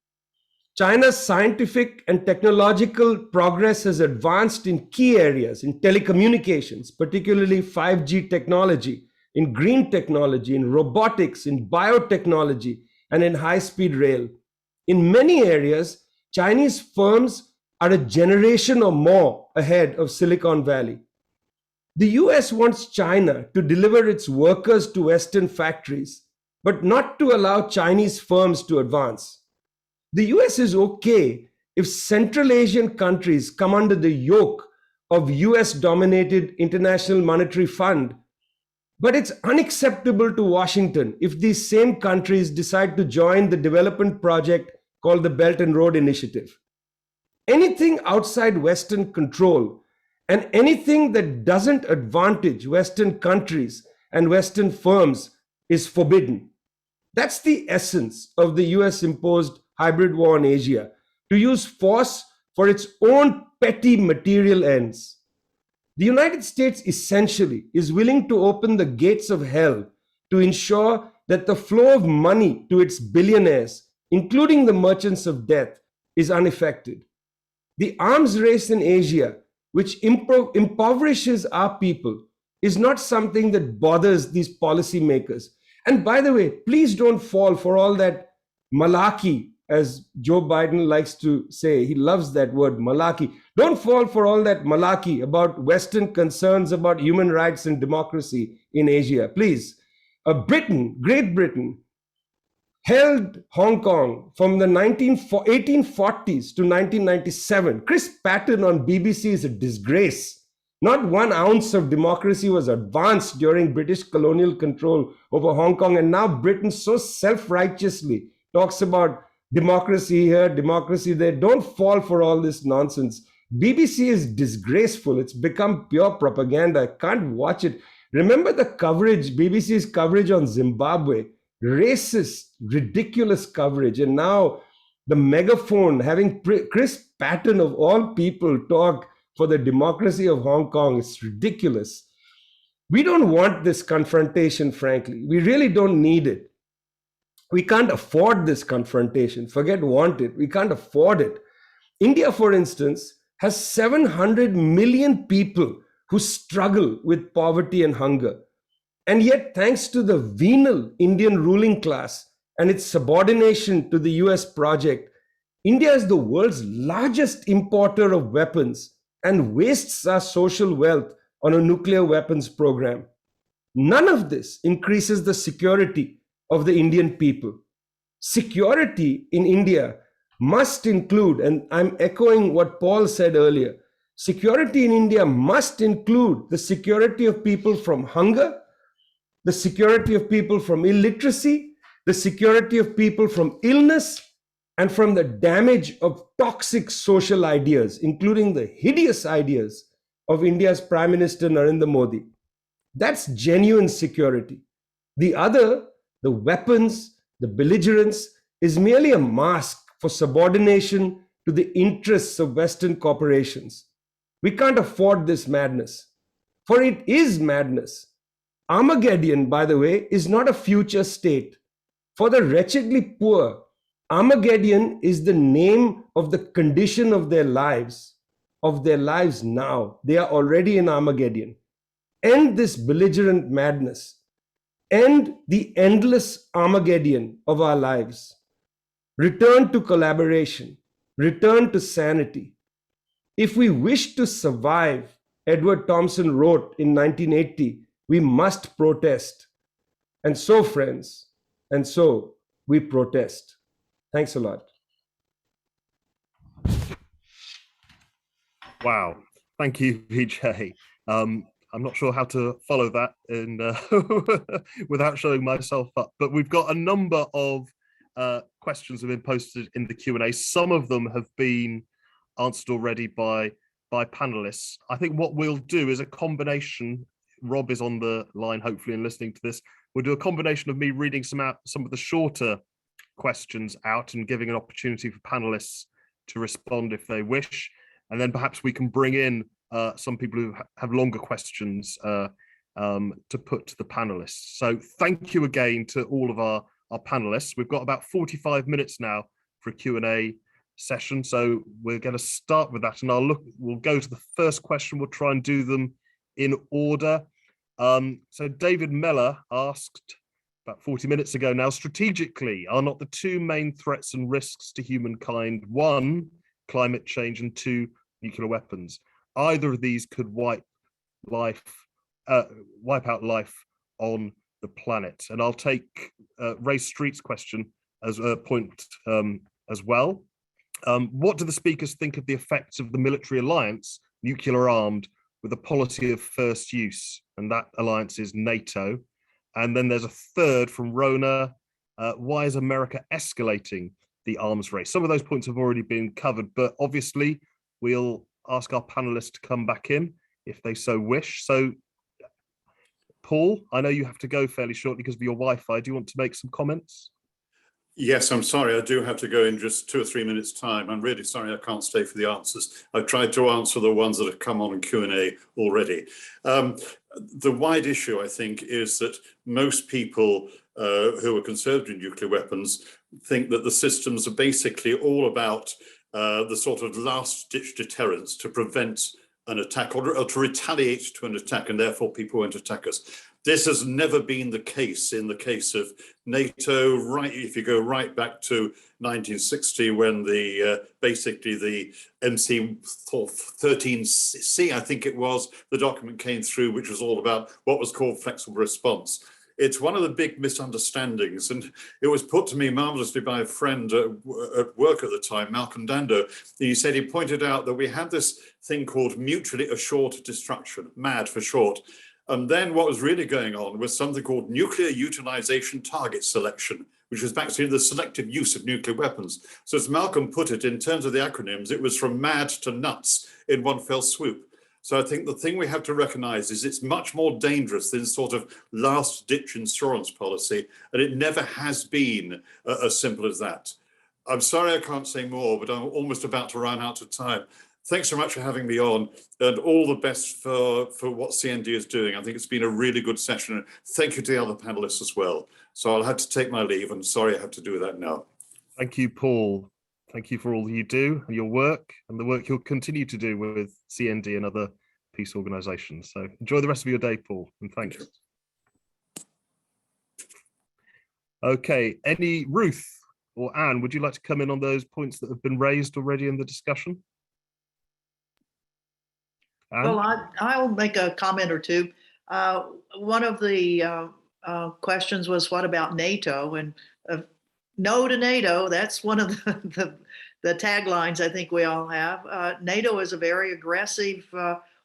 China's scientific and technological progress has advanced in key areas, in telecommunications, particularly 5G technology, in green technology, in robotics, in biotechnology, and in high-speed rail. In many areas, Chinese firms are a generation or more ahead of Silicon Valley. The US wants China to deliver its workers to Western factories, but not to allow Chinese firms to advance. The US is okay if Central Asian countries come under the yoke of US-dominated International Monetary Fund, but it's unacceptable to Washington if these same countries decide to join the development project called the Belt and Road Initiative. Anything outside Western control and anything that doesn't advantage Western countries and Western firms is forbidden. That's the essence of the US-imposed hybrid war in Asia, to use force for its own petty material ends. The United States essentially is willing to open the gates of hell to ensure that the flow of money to its billionaires, including the merchants of death, is unaffected. The arms race in Asia, which impoverishes our people, is not something that bothers these policymakers. And by the way, please don't fall for all that malarkey as Joe Biden likes to say. He loves that word, malarkey. Don't fall for all that malarkey about Western concerns about human rights and democracy in Asia. Please. Great Britain, held Hong Kong from the 1840s to 1997. Chris Patton on BBC is a disgrace. Not 1 ounce of democracy was advanced during British colonial control over Hong Kong. And now Britain so self-righteously talks about democracy here, democracy there. Don't fall for all this nonsense. BBC is disgraceful. It's become pure propaganda. I can't watch it. Remember the coverage, BBC's coverage on Zimbabwe, racist, ridiculous coverage. And now the megaphone having Chris Patton of all people talk for the democracy of Hong Kong is ridiculous. We don't want this confrontation, frankly. We really don't need it. We can't afford this confrontation. Forget want it. We can't afford it. India, for instance, has 700 million people who struggle with poverty and hunger. And yet, thanks to the venal Indian ruling class and its subordination to the US project, India is the world's largest importer of weapons and wastes our social wealth on a nuclear weapons program. None of this increases the security of the Indian people. Security in India must include, and I'm echoing what Paul said earlier, security in India must include the security of people from hunger, the security of people from illiteracy, the security of people from illness, and from the damage of toxic social ideas, including the hideous ideas of India's Prime Minister Narendra Modi. That's genuine security. The other, the weapons, the belligerence, is merely a mask for subordination to the interests of Western corporations. We can't afford this madness, for it is madness. Armageddon, by the way, is not a future state. For the wretchedly poor, Armageddon is the name of the condition of their lives now. They are already in Armageddon. End this belligerent madness. End the endless Armageddon of our lives. Return to collaboration. Return to sanity. If we wish to survive, Edward Thompson wrote in 1980, we must protest. And so, friends, and so we protest. Thanks a lot. Wow. Thank you, Vijay. I'm not sure how to follow that in, without showing myself up, but we've got a number of questions that have been posted in the Q&A. Some of them have been answered already by panelists. I think what we'll do is a combination. Rob is on the line, hopefully, and listening to this. We'll do a combination of me reading some of the shorter questions out and giving an opportunity for panelists to respond if they wish. And then perhaps we can bring in some people who have longer questions to put to the panelists. So thank you again to all of our panelists. We've got about 45 minutes now for a Q&A session. So we're going to start with that, and we'll go to the first question. We'll try and do them in order. So David Meller asked about 40 minutes ago now, strategically, are not the two main threats and risks to humankind, one, climate change, and two, nuclear weapons? Either of these could wipe out life on the planet. And I'll take Ray Street's question as a point as well. What do the speakers think of the effects of the military alliance, nuclear armed, with a policy of first use? And that alliance is NATO. And then there's a third from Rona. Why is America escalating the arms race? Some of those points have already been covered, but obviously we'll ask our panelists to come back in if they so wish. So, Paul, I know you have to go fairly shortly because of your Wi-Fi. Do you want to make some comments? Yes, I'm sorry, I do have to go in just 2 or 3 minutes' time. I'm really sorry I can't stay for the answers. I've tried to answer the ones that have come on in Q&A already. The wide issue, I think, is that most people who are concerned with nuclear weapons think that the systems are basically all about the sort of last-ditch deterrence to prevent an attack or to retaliate to an attack, and therefore people won't attack us. This has never been the case in the case of NATO, right? If you go right back to 1960 when basically the NC-13C, I think it was, the document came through, which was all about what was called flexible response. It's one of the big misunderstandings, and it was put to me marvelously by a friend at work at the time, Malcolm Dando. He said, he pointed out that we had this thing called mutually assured destruction, MAD for short. And then what was really going on was something called nuclear utilization target selection, which was actually the selective use of nuclear weapons. So as Malcolm put it, in terms of the acronyms, it was from MAD to nuts in one fell swoop. So I think the thing we have to recognize is it's much more dangerous than sort of last ditch insurance policy. And it never has been as simple as that. I'm sorry I can't say more, but I'm almost about to run out of time. Thanks so much for having me on, and all the best for what CND is doing. I think it's been a really good session. And thank you to the other panelists as well. So I'll have to take my leave, and sorry I have to do that now. Thank you, Paul. Thank you for all you do, and your work, and the work you'll continue to do with CND and other peace organisations. So enjoy the rest of your day, Paul, and thanks. Thank you. Okay, Ruth or Anne, would you like to come in on those points that have been raised already in the discussion? Anne? Well, I'll make a comment or two. One of the questions was, what about NATO? And no to NATO. That's one of the taglines I think we all have. NATO is a very aggressive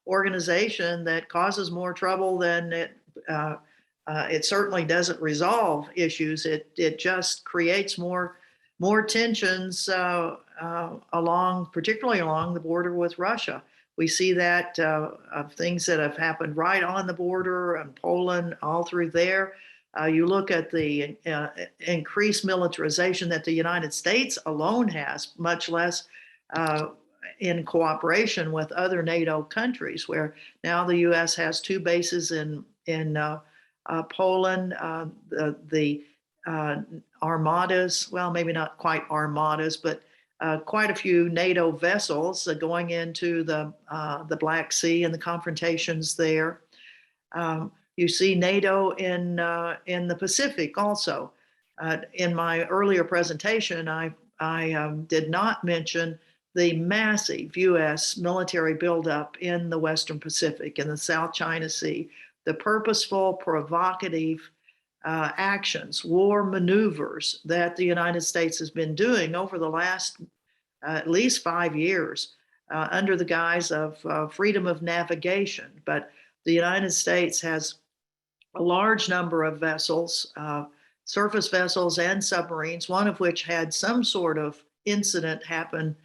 organization that causes more trouble than it certainly doesn't resolve issues. It just creates more tensions particularly along the border with Russia. We see that of things that have happened right on the border and Poland, all through there. You look at the increased militarization that the United States alone has, much less in cooperation with other NATO countries, where now the U.S. has 2 bases in Poland, the armadas, well, maybe not quite armadas, but quite a few NATO vessels going into the Black Sea and the confrontations there. You see NATO in the Pacific also. In my earlier presentation, I did not mention the massive U.S. military buildup in the Western Pacific, in the South China Sea, the purposeful, provocative actions, war maneuvers that the United States has been doing over the last at least 5 years under the guise of freedom of navigation. But the United States has a large number of vessels, surface vessels and submarines, one of which had some sort of incident happen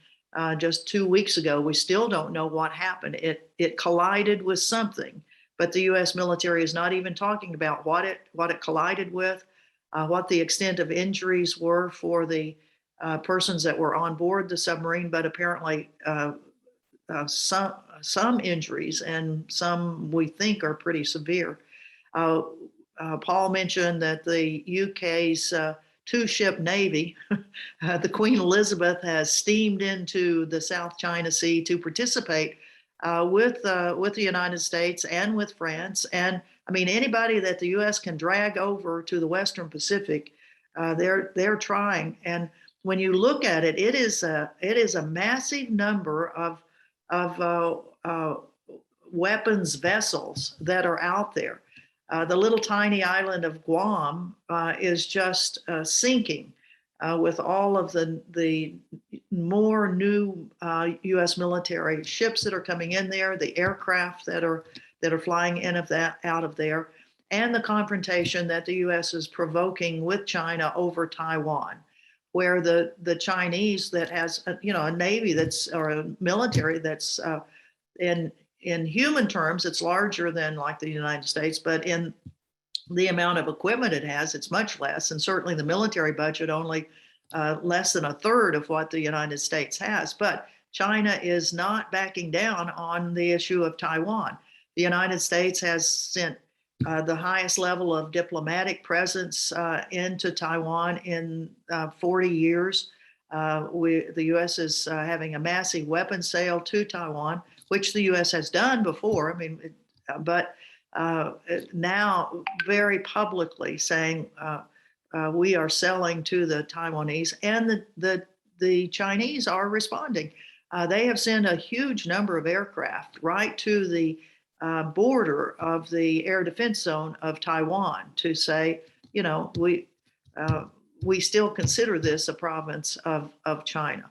just 2 weeks ago. We still don't know what happened. It collided with something, but the U.S. military is not even talking about what it collided with, what the extent of injuries were for the persons that were on board the submarine, but apparently some injuries, and some we think are pretty severe. Paul mentioned that the UK's 2-ship navy, the Queen Elizabeth, has steamed into the South China Sea to participate with the United States and with France. And I mean, anybody that the U.S. can drag over to the Western Pacific, they're trying. And when you look at it, it is a massive number of weapons vessels that are out there. The little tiny island of Guam is just sinking with all of the more new U.S. military ships that are coming in there, the aircraft that are flying in out of there, and the confrontation that the U.S. is provoking with China over Taiwan, where the Chinese, that has a navy or a military that's in human terms, it's larger than like the United States, but in the amount of equipment it has, it's much less. And certainly the military budget only less than 1/3 of what the United States has. But China is not backing down on the issue of Taiwan. The United States has sent the highest level of diplomatic presence into Taiwan in 40 years. The U.S. is having a massive weapons sale to Taiwan, which the U.S. has done before. I mean, but now very publicly saying we are selling to the Taiwanese, and the Chinese are responding. They have sent a huge number of aircraft right to the border of the air defense zone of Taiwan to say, you know, we still consider this a province of China.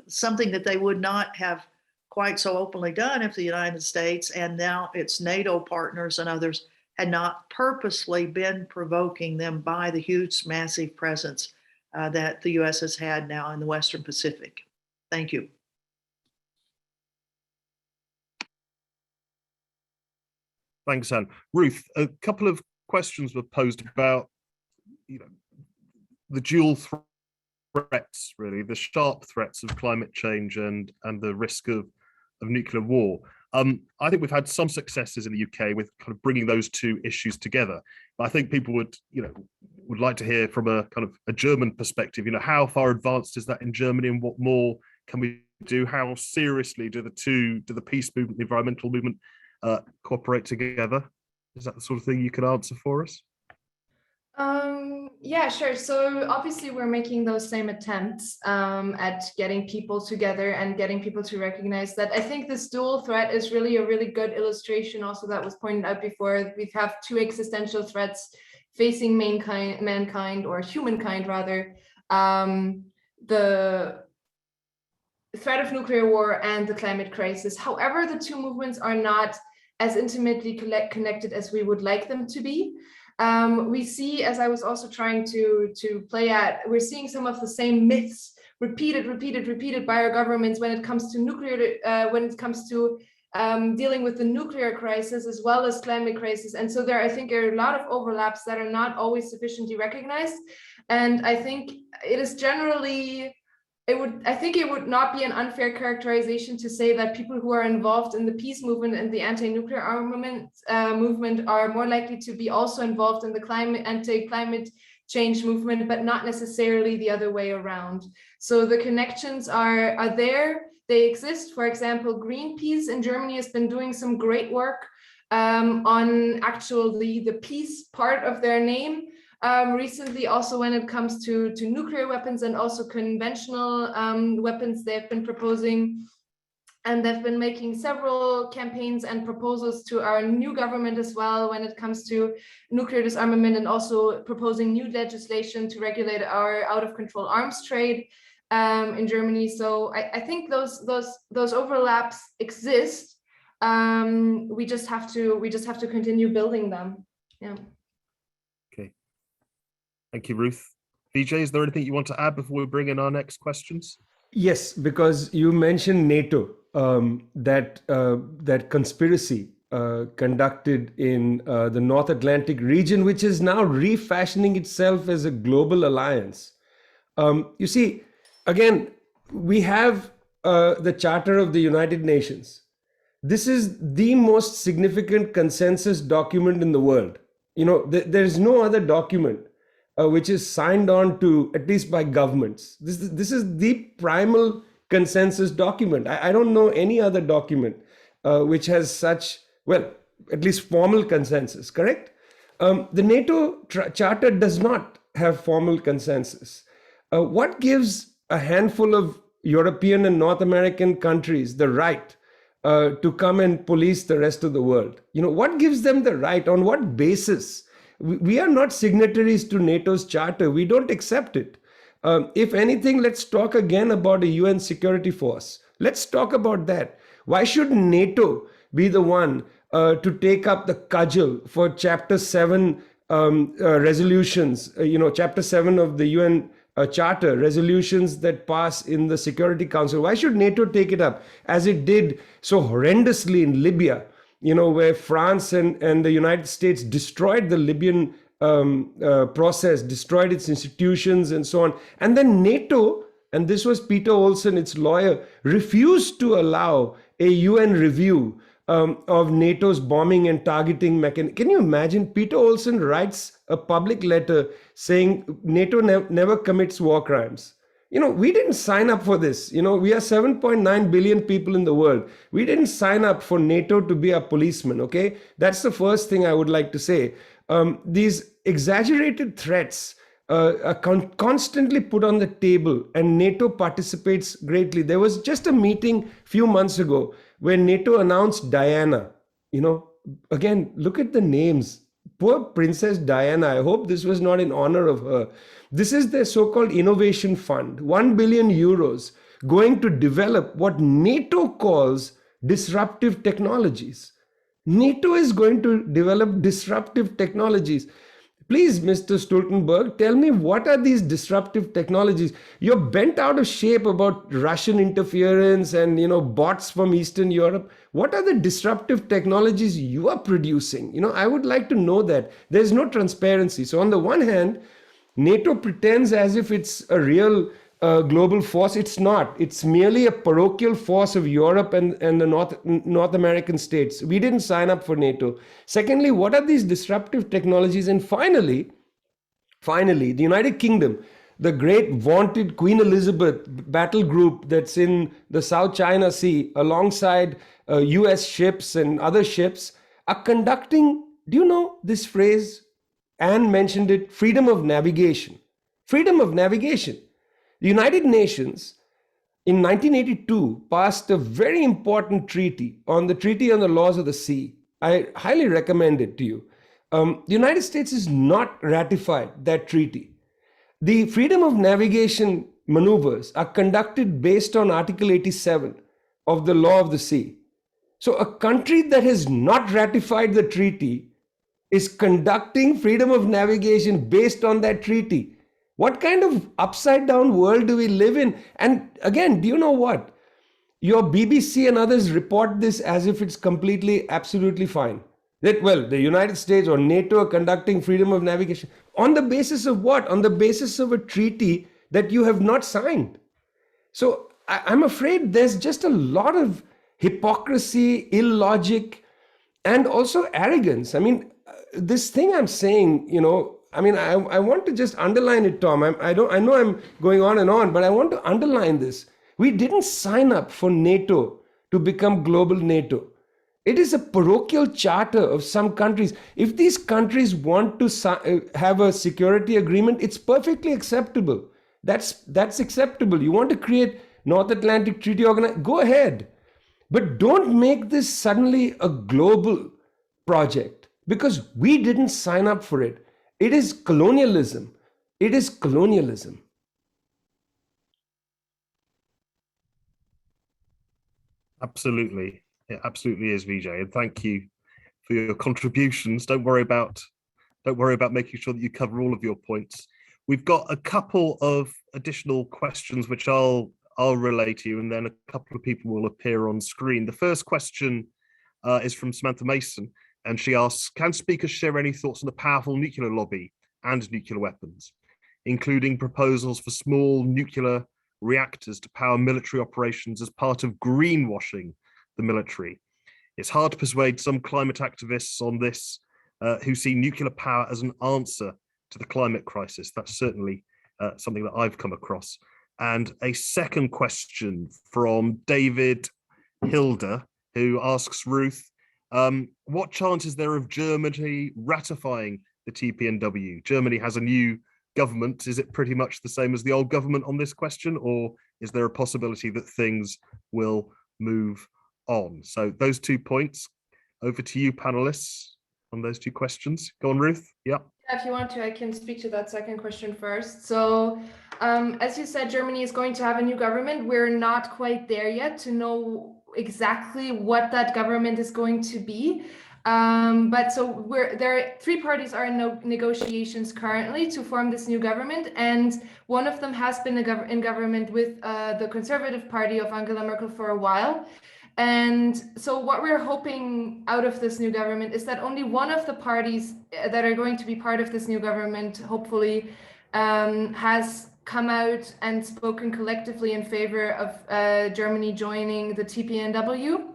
Something that they would not have quite so openly done if the United States and now its NATO partners and others had not purposely been provoking them by the huge, massive presence that the U.S. has had now in the Western Pacific. Thank you. Thanks, Anne. Ruth, a couple of questions were posed about, you know, the dual threats, really, the sharp threats of climate change and the risk of nuclear war. I think we've had some successes in the UK with kind of bringing those two issues together. But I think people would like to hear from a kind of a German perspective, how far advanced is that in Germany and what more can we do? How seriously do the peace movement, the environmental movement cooperate together? Is that the sort of thing you could answer for us? Yeah, sure. So obviously we're making those same attempts at getting people together and getting people to recognize that. I think this dual threat is really a really good illustration also that was pointed out before. We have two existential threats facing mankind or humankind rather. The threat of nuclear war and the climate crisis. However, the two movements are not as intimately connected as we would like them to be. We see, as I was also trying to play at, we're seeing some of the same myths repeated by our governments when it comes to nuclear, when it comes to dealing with the nuclear crisis as well as climate crisis. And so I think there are a lot of overlaps that are not always sufficiently recognized. And I think it is generally, I think it would not be an unfair characterization to say that people who are involved in the peace movement and the anti-nuclear armament movement are more likely to be also involved in the anti-climate change movement, but not necessarily the other way around. So the connections are there, they exist. For example, Greenpeace in Germany has been doing some great work on actually the peace part of their name. Recently, also when it comes to nuclear weapons and also conventional weapons, they've been proposing, and they've been making several campaigns and proposals to our new government as well when it comes to nuclear disarmament, and also proposing new legislation to regulate our out-of-control arms trade in Germany. So I think those overlaps exist. We just have to continue building them. Yeah. Thank you, Ruth. Vijay, is there anything you want to add before we bring in our next questions? Yes, because you mentioned NATO, that conspiracy conducted in the North Atlantic region, which is now refashioning itself as a global alliance. You see, again, we have the Charter of the United Nations. This is the most significant consensus document in the world. There is no other document which is signed on to, at least by governments. This is the primal consensus document. I don't know any other document which has such, well, at least formal consensus, correct? The NATO Charter does not have formal consensus. What gives a handful of European and North American countries the right to come and police the rest of the world? What gives them the right? On what basis? We are not signatories to NATO's charter. We don't accept it. If anything, let's talk again about a UN security force. Let's talk about that. Why should NATO be the one to take up the cudgel for Chapter 7 resolutions, Chapter 7 of the UN Charter, resolutions that pass in the Security Council? Why should NATO take it up as it did so horrendously in Libya? Where France and the United States destroyed the Libyan process, destroyed its institutions and so on. And then NATO, and this was Peter Olsen, its lawyer, refused to allow a UN review of NATO's bombing and targeting mechanism. Can you imagine? Peter Olsen writes a public letter saying NATO never commits war crimes. We didn't sign up for this. We are 7.9 billion people in the world. We didn't sign up for NATO to be a policeman, okay? That's the first thing I would like to say. These exaggerated threats are constantly put on the table, and NATO participates greatly. There was just a meeting a few months ago where NATO announced Diana. Again, look at the names. Poor Princess Diana. I hope this was not in honor of her. This is their so-called innovation fund, 1 billion euros, going to develop what NATO calls disruptive technologies. NATO is going to develop disruptive technologies. Please, Mr. Stoltenberg, tell me, what are these disruptive technologies? You're bent out of shape about Russian interference and, bots from Eastern Europe. What are the disruptive technologies you are producing? I would like to know that. There's no transparency. So on the one hand, NATO pretends as if it's a real global force. It's not. It's merely a parochial force of Europe and the North American states. We didn't sign up for NATO. Secondly, what are these disruptive technologies? And finally, the United Kingdom, the great vaunted Queen Elizabeth battle group that's in the South China Sea, alongside US ships and other ships, are conducting, do you know this phrase? Anne mentioned it, freedom of navigation. Freedom of navigation. The United Nations in 1982 passed a very important treaty on the laws of the sea. I highly recommend it to you. The United States has not ratified that treaty. The freedom of navigation maneuvers are conducted based on Article 87 of the law of the sea. So a country that has not ratified the treaty is conducting freedom of navigation based on that treaty. What kind of upside down world do we live in? And again, do you know what? Your BBC and others report this as if it's completely, absolutely fine. That, well, the United States or NATO are conducting freedom of navigation. On the basis of what? On the basis of a treaty that you have not signed. So I'm afraid there's just a lot of hypocrisy, illogic, and also arrogance. I mean, this thing I'm saying, I want to just underline it, Tom. I know I'm going on and on, but I want to underline this. We didn't sign up for NATO to become global NATO. It is a parochial charter of some countries. If these countries want to have a security agreement, it's perfectly acceptable. That's acceptable. You want to create North Atlantic Treaty Organization, go ahead. But don't make this suddenly a global project, because we didn't sign up for it. It is colonialism. It is colonialism. Absolutely. It absolutely is, Vijay. And thank you for your contributions. Don't worry about making sure that you cover all of your points. We've got a couple of additional questions which I'll relay to you, and then a couple of people will appear on screen. The first question is from Samantha Mason, and she asks, can speakers share any thoughts on the powerful nuclear lobby and nuclear weapons, including proposals for small nuclear reactors to power military operations as part of greenwashing the military? It's hard to persuade some climate activists on this who see nuclear power as an answer to the climate crisis. That's certainly something that I've come across. And a second question from David Hilda, who asks Ruth, what chance is there of Germany ratifying the TPNW? Germany has a new government. Is it pretty much the same as the old government on this question, or is there a possibility that things will move on? So those 2 points. Over to you, panelists, on those 2 questions. Go on, Ruth. Yep. If you want to, I can speak to that second question first. So, as you said, Germany is going to have a new government. We're not quite there yet to know exactly what that government is going to be. But so there are 3 parties are in negotiations currently to form this new government, and one of them has been in government with the Conservative Party of Angela Merkel for a while. And so what we're hoping out of this new government is that only one of the parties that are going to be part of this new government, hopefully, has come out and spoken collectively in favor of Germany joining the TPNW.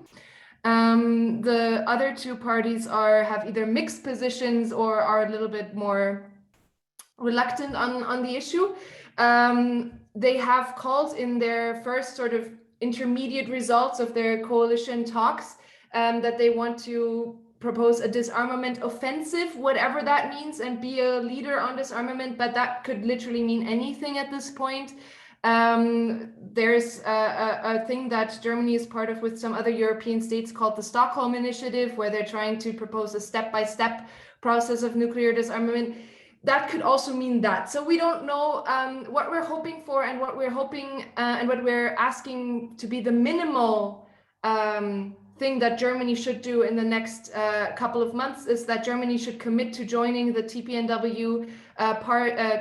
The other 2 parties have either mixed positions or are a little bit more reluctant on the issue. They have called in their first sort of intermediate results of their coalition talks that they want to propose a disarmament offensive, whatever that means, and be a leader on disarmament, but that could literally mean anything at this point. There's a thing that Germany is part of with some other European states called the Stockholm Initiative, where they're trying to propose a step-by-step process of nuclear disarmament. That could also mean that. So we don't know what we're hoping for, and what we're hoping and what we're asking to be the minimal thing that Germany should do in the next couple of months is that Germany should commit to joining the TPNW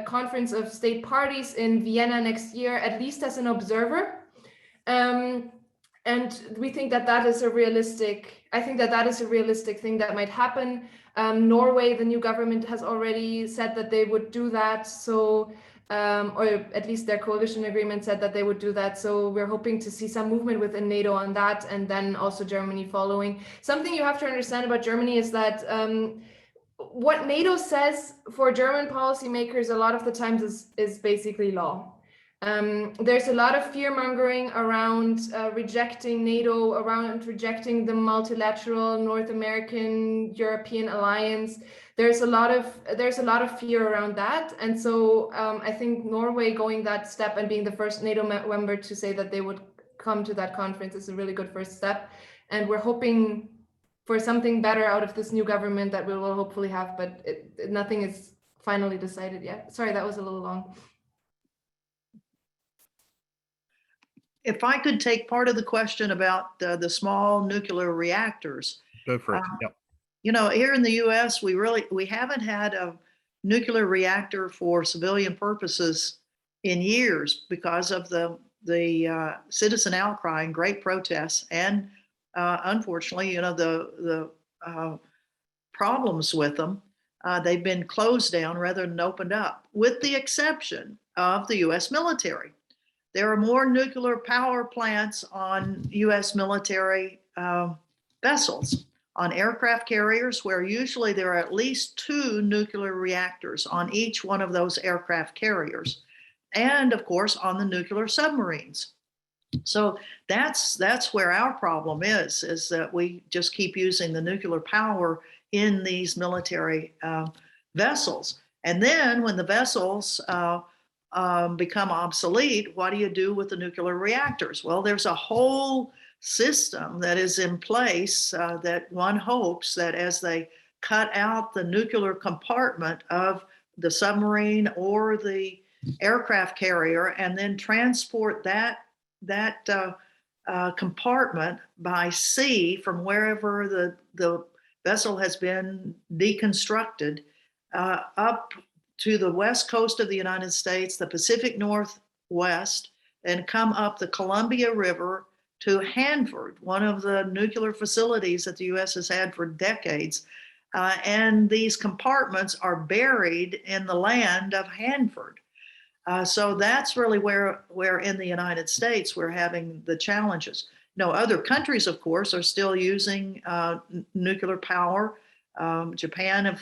conference of state parties in Vienna next year, at least as an observer. And we think that that is a realistic, I think that that is a realistic thing that might happen. Norway, the new government has already said that they would do that. So, or at least their coalition agreement said that they would do that. So we're hoping to see some movement within NATO on that, and then also Germany following. Something you have to understand about Germany is that what NATO says for German policymakers a lot of the times is basically law. There's a lot of fear mongering around rejecting NATO, around rejecting the multilateral North American European alliance. There's a lot of fear around that, and so I think Norway going that step and being the first NATO member to say that they would come to that conference is a really good first step, and we're hoping for something better out of this new government that we will hopefully have, but nothing is finally decided yet. Sorry, that was a little long. If I could take part of the question about the small nuclear reactors. Go for it. Yep. You know, here in the US, we haven't had a nuclear reactor for civilian purposes in years because of the citizen outcry and great protests, and unfortunately, you know, the problems with them. They've been closed down rather than opened up, with the exception of the US military. There are more nuclear power plants on US military vessels, on aircraft carriers, where usually there are at least 2 nuclear reactors on each one of those aircraft carriers, and of course on the nuclear submarines. So that's where our problem is that we just keep using the nuclear power in these military vessels. And then when the vessels become obsolete, what do you do with the nuclear reactors? Well, there's a whole system that is in place that one hopes that as they cut out the nuclear compartment of the submarine or the aircraft carrier and then transport that compartment by sea from wherever the vessel has been deconstructed up to the west coast of the United States, the Pacific Northwest, and come up the Columbia River to Hanford, one of the nuclear facilities that the US has had for decades. And these compartments are buried in the land of Hanford. So that's really where in the United States we're having the challenges. No, other countries, of course, are still using nuclear power. Japan,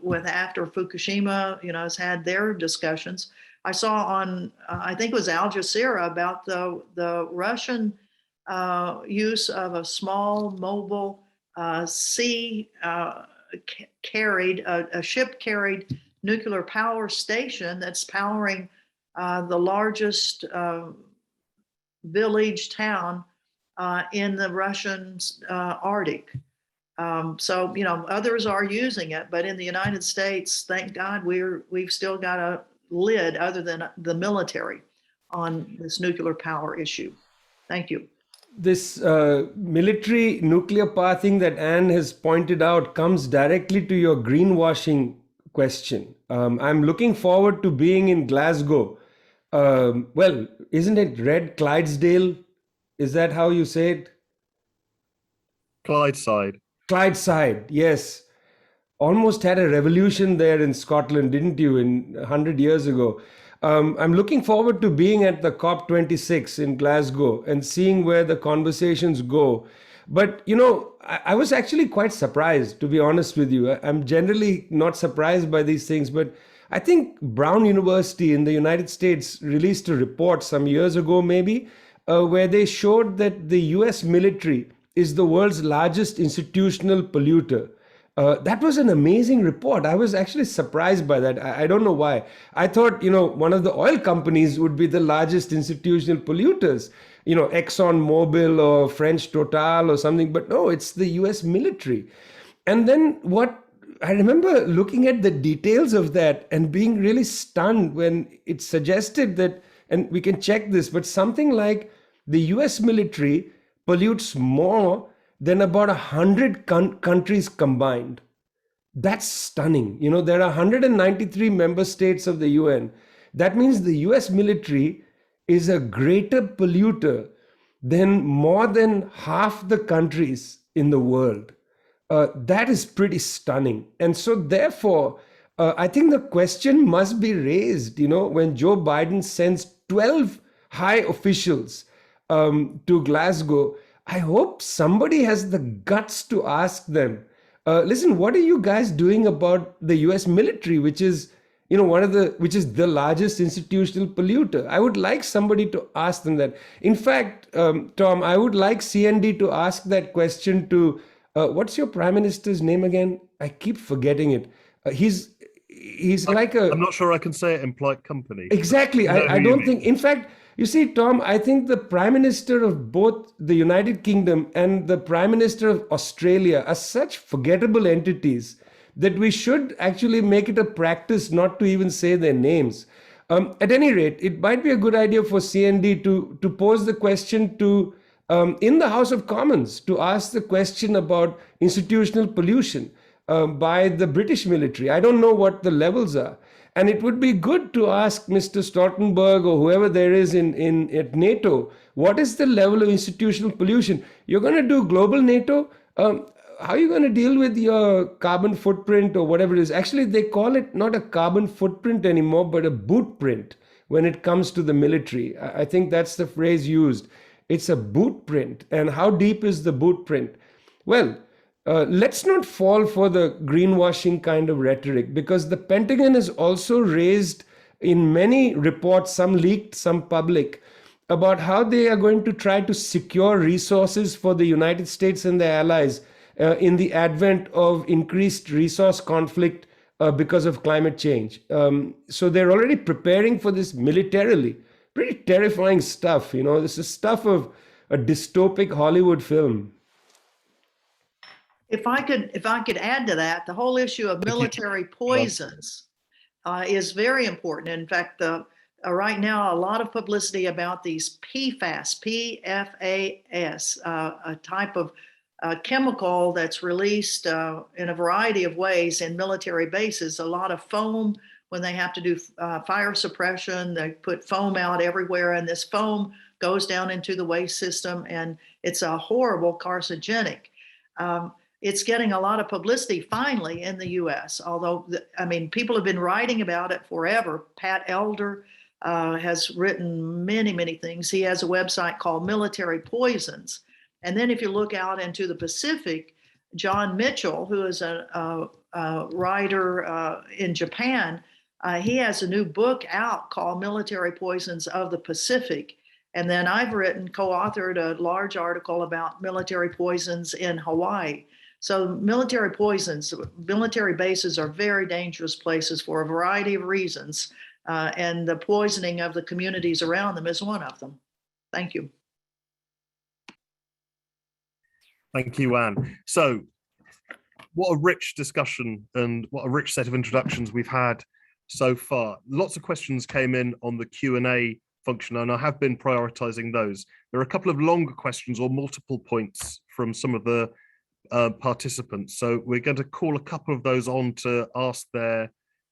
with after Fukushima, you know, has had their discussions. I saw on, I think it was Al Jazeera, about the Russian use of a small mobile sea carried, a ship carried nuclear power station that's powering the largest village town in the Russian Arctic. So, you know, others are using it, but in the United States, thank God, we've still got a lid other than the military on this nuclear power issue. Thank you. This military nuclear power thing that Anne has pointed out comes directly to your greenwashing question. I'm looking forward to being in Glasgow. Well, isn't it Red Clydesdale? Is that how you say it? Clydeside. Clydeside, yes. Almost had a revolution there in Scotland, didn't you, 100 years ago? I'm looking forward to being at the COP26 in Glasgow and seeing where the conversations go. But, you know, I was actually quite surprised, to be honest with you. I'm generally not surprised by these things, but I think Brown University in the United States released a report some years ago, maybe, where they showed that the US military is the world's largest institutional polluter. That was an amazing report. I was actually surprised by that. I don't know why. I thought, one of the oil companies would be the largest institutional polluters, Exxon Mobil or French Total or something, but no, it's the US military. And then what I remember looking at the details of that and being really stunned when it suggested that, and we can check this, but something like the US military pollutes more than about 100 countries combined. That's stunning. There are 193 member states of the UN. That means the US military is a greater polluter than more than half the countries in the world. That is pretty stunning. And so therefore, I think the question must be raised, when Joe Biden sends 12 high officials to Glasgow, I hope somebody has the guts to ask them, listen, what are you guys doing about the US military, which is, which is the largest institutional polluter? I would like somebody to ask them that. In fact, Tom, I would like CND to ask that question to, what's your prime minister's name again? I keep forgetting it. He's like a... I'm not sure I can say it in polite company. Exactly. I don't think, in fact, you see, Tom, I think the Prime Minister of both the United Kingdom and the Prime Minister of Australia are such forgettable entities that we should actually make it a practice not to even say their names. At any rate, it might be a good idea for CND to pose the question to, in the House of Commons, to ask the question about institutional pollution by the British military. I don't know what the levels are. And it would be good to ask Mr. Stoltenberg or whoever there is at NATO, what is the level of institutional pollution? You're going to do global NATO? How are you going to deal with your carbon footprint or whatever it is? Actually, they call it not a carbon footprint anymore, but a boot print when it comes to the military. I think that's the phrase used. It's a boot print. And how deep is the boot print? Well, let's not fall for the greenwashing kind of rhetoric, because the Pentagon has also raised in many reports, some leaked, some public, about how they are going to try to secure resources for the United States and their allies in the advent of increased resource conflict because of climate change. So they're already preparing for this militarily. Pretty terrifying stuff, This is stuff of a dystopic Hollywood film. If I could add to that, the whole issue of military poisons is very important. In fact, right now, a lot of publicity about these PFAS, P-F-A-S, a type of chemical that's released in a variety of ways in military bases. A lot of foam when they have to do fire suppression, they put foam out everywhere, and this foam goes down into the waste system, and it's a horrible carcinogenic. It's getting a lot of publicity finally in the US, although, people have been writing about it forever. Pat Elder has written many, many things. He has a website called Military Poisons. And then if you look out into the Pacific, John Mitchell, who is a writer in Japan, he has a new book out called Military Poisons of the Pacific. And then I've co-authored a large article about military poisons in Hawaii. So military poisons, military bases are very dangerous places for a variety of reasons. And the poisoning of the communities around them is one of them. Thank you. Thank you, Anne. So what a rich discussion and what a rich set of introductions we've had so far. Lots of questions came in on the Q&A function, and I have been prioritizing those. There are a couple of longer questions or multiple points from some of the participants. So we're going to call a couple of those on to ask their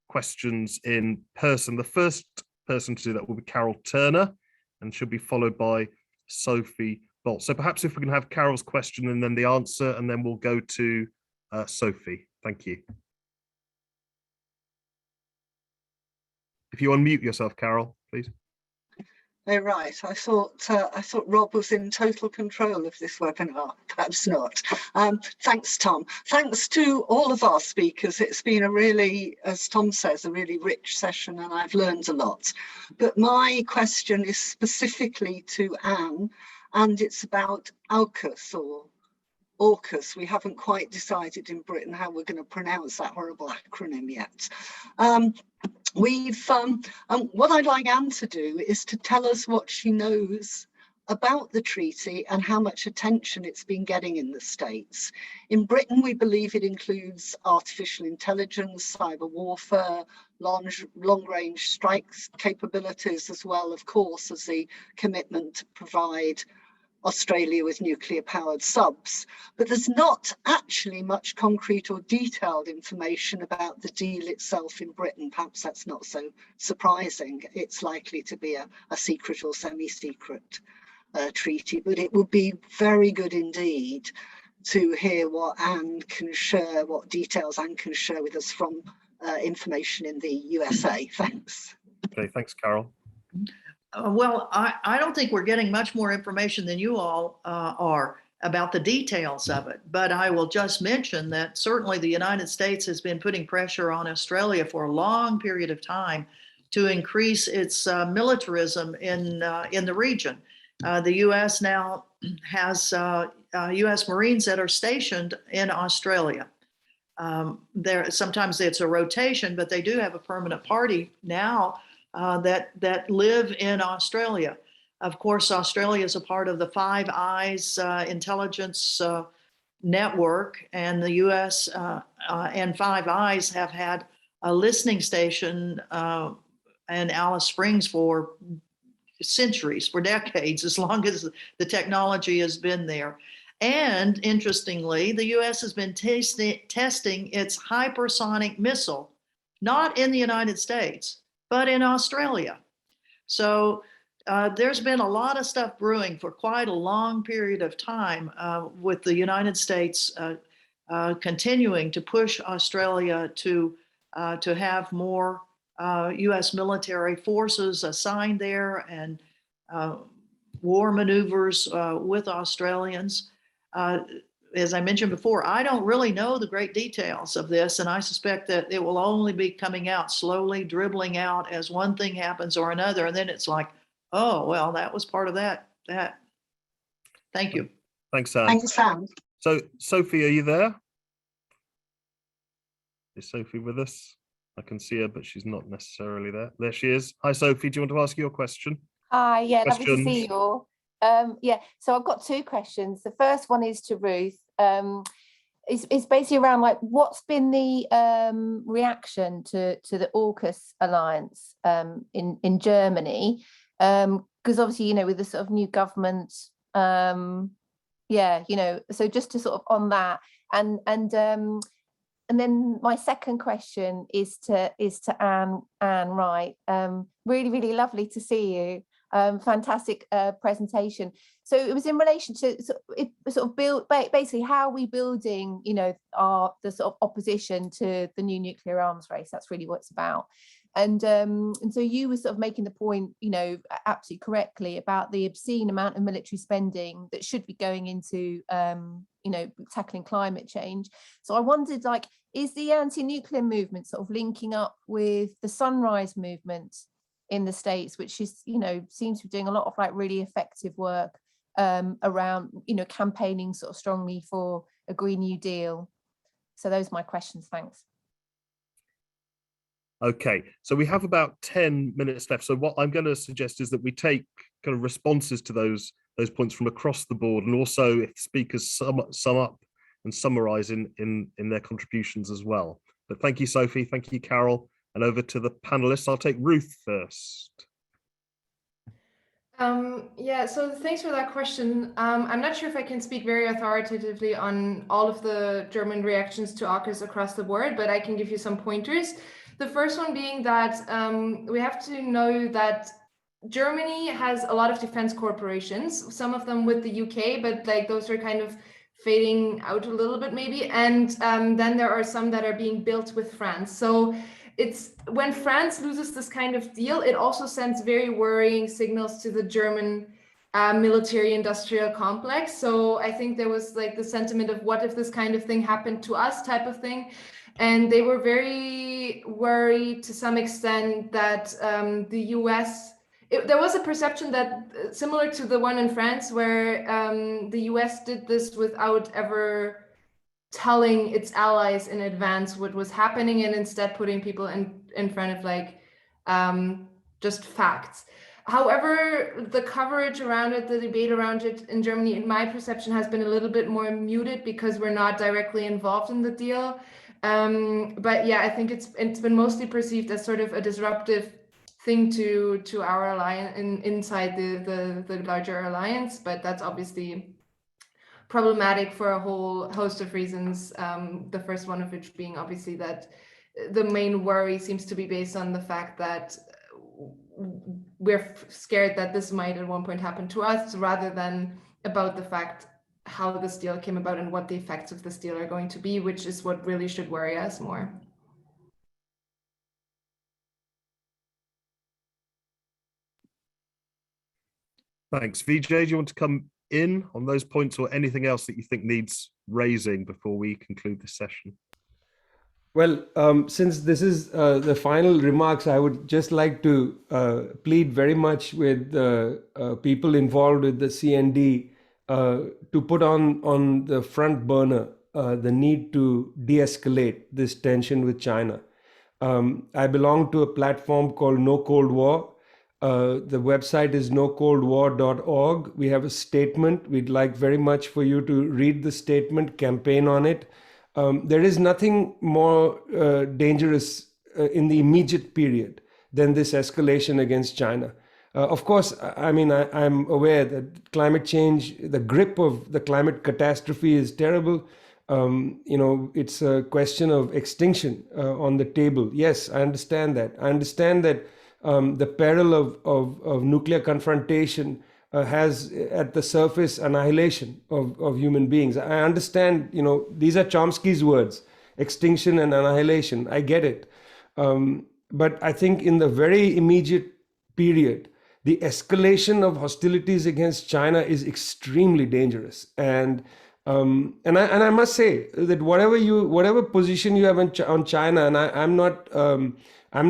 questions in person. The first person to do that will be Carol Turner, and she'll be followed by Sophie Bolt. So perhaps if we can have Carol's question and then the answer, and then we'll go to Sophie. Thank you. If you unmute yourself, Carol, please. Oh, right. I thought Rob was in total control of this webinar. Perhaps not. Thanks, Tom. Thanks to all of our speakers. It's been a really, as Tom says, a really rich session, and I've learned a lot. But my question is specifically to Anne, and it's about AUKUS, or AUKUS. We haven't quite decided in Britain how we're going to pronounce that horrible acronym yet. What I'd like Anne to do is to tell us what she knows about the treaty and how much attention it's been getting in the States. In Britain, we believe it includes artificial intelligence, cyber warfare, long-range strikes capabilities, as well, of course, as the commitment to provide Australia with nuclear-powered subs. But there's not actually much concrete or detailed information about the deal itself in Britain. Perhaps that's not so surprising. It's likely to be a secret or semi-secret treaty, but it would be very good indeed to hear what Anne can share, what details Anne can share with us from information in the USA. Thanks. Okay, thanks, Carol. Well, I don't think we're getting much more information than you all are about the details of it, but I will just mention that certainly the United States has been putting pressure on Australia for a long period of time to increase its militarism in the region. The U.S. now has U.S. Marines that are stationed in Australia. Sometimes it's a rotation, but they do have a permanent party now that live in Australia. Of course, Australia is a part of the Five Eyes intelligence network, and the U.S. And Five Eyes have had a listening station in Alice Springs for centuries, for decades, as long as the technology has been there. And interestingly, the U.S. has been testing its hypersonic missile, not in the United States, but in Australia. So there's been a lot of stuff brewing for quite a long period of time with the United States continuing to push Australia to have more U.S. military forces assigned there and war maneuvers with Australians. As I mentioned before, I don't really know the great details of this, and I suspect that it will only be coming out slowly, dribbling out as one thing happens or another, and then it's like, oh, well, that was part of that. Thank you. Thanks, Anne. Thanks, Sam. So, Sophie, are you there? Is Sophie with us? I can see her, but she's not necessarily there. There she is. Hi, Sophie. Do you want to ask your question? Hi, yeah, lovely to see you all. Yeah, so I've got two questions. The first one is to Ruth. It's basically around like what's been the reaction to the AUKUS alliance in Germany, because obviously, you know, with the sort of new government, yeah, you know, so just to sort of on that, and then my second question is to Ann Wright. Really lovely to see you. Fantastic presentation. So it was in relation to basically how are we building, you know, the sort of opposition to the new nuclear arms race. That's really what it's about. And so you were sort of making the point, you know, absolutely correctly about the obscene amount of military spending that should be going into, you know, tackling climate change. So I wondered, like, is the anti-nuclear movement sort of linking up with the Sunrise movement in the States, which is, you know, seems to be doing a lot of like really effective work around, you know, campaigning sort of strongly for a Green New Deal? So those are my questions. Thanks. Okay, so we have about 10 minutes left. So what I'm going to suggest is that we take kind of responses to those points from across the board, and also if speakers sum up and summarize in their contributions as well. But thank you, Sophie. Thank you, Carol. And over to the panelists. I'll take Ruth first. Yeah, so thanks for that question. I'm not sure if I can speak very authoritatively on all of the German reactions to AUKUS across the board, but I can give you some pointers. The first one being that we have to know that Germany has a lot of defense corporations, some of them with the UK, but like those are kind of fading out a little bit maybe. And then there are some that are being built with France. So it's when France loses this kind of deal, it also sends very worrying signals to the German military industrial complex. So I think there was like the sentiment of what if this kind of thing happened to us type of thing. And they were very worried to some extent that the US there was a perception that similar to the one in France, where the US did this without ever telling its allies in advance what was happening, and instead putting people in front of like just facts. However, the coverage around it, the debate around it in Germany, in my perception, has been a little bit more muted because we're not directly involved in the deal. But yeah, I think it's been mostly perceived as sort of a disruptive thing to our alliance inside the larger alliance, but that's obviously problematic for a whole host of reasons. The first one of which being obviously that the main worry seems to be based on the fact that we're scared that this might at one point happen to us, rather than about the fact how this deal came about and what the effects of this deal are going to be, which is what really should worry us more. Thanks. Vijay, do you want to come in on those points, or anything else that you think needs raising before we conclude this session? Well, since this is the final remarks, I would just like to plead very much with people involved with the CND to put on the front burner the need to de-escalate this tension with China. I belong to a platform called No Cold War. The website is nocoldwar.org. We have a statement. We'd like very much for you to read the statement, campaign on it. There is nothing more dangerous in the immediate period than this escalation against China. Of course, I mean, I'm aware that climate change, the grip of the climate catastrophe is terrible. It's a question of extinction on the table. Yes, I understand that. I understand that the peril of nuclear confrontation has at the surface annihilation of human beings. I understand, these are Chomsky's words, extinction and annihilation. I get it. But I think in the very immediate period, the escalation of hostilities against China is extremely dangerous. And I must say that whatever position you have on China, and I'm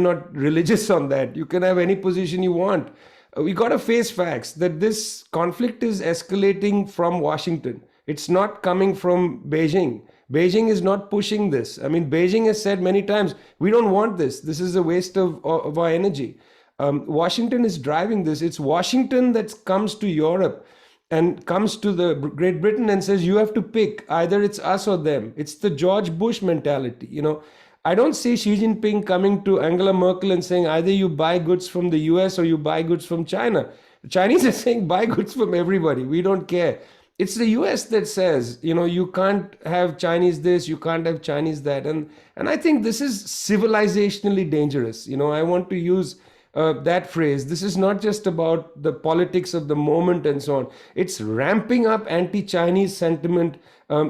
not religious on that. You can have any position you want. We got to face facts that this conflict is escalating from Washington. It's not coming from Beijing. Beijing is not pushing this. I mean, Beijing has said many times, we don't want this. This is a waste of our energy. Washington is driving this. It's Washington that comes to Europe and comes to the Great Britain and says, you have to pick. Either it's us or them. It's the George Bush mentality, I don't see Xi Jinping coming to Angela Merkel and saying either you buy goods from the US or you buy goods from China. The Chinese are saying buy goods from everybody. We don't care. It's the US that says, you can't have Chinese this, you can't have Chinese that. And I think this is civilizationally dangerous. I want to use that phrase. This is not just about the politics of the moment and so on. It's ramping up anti-Chinese sentiment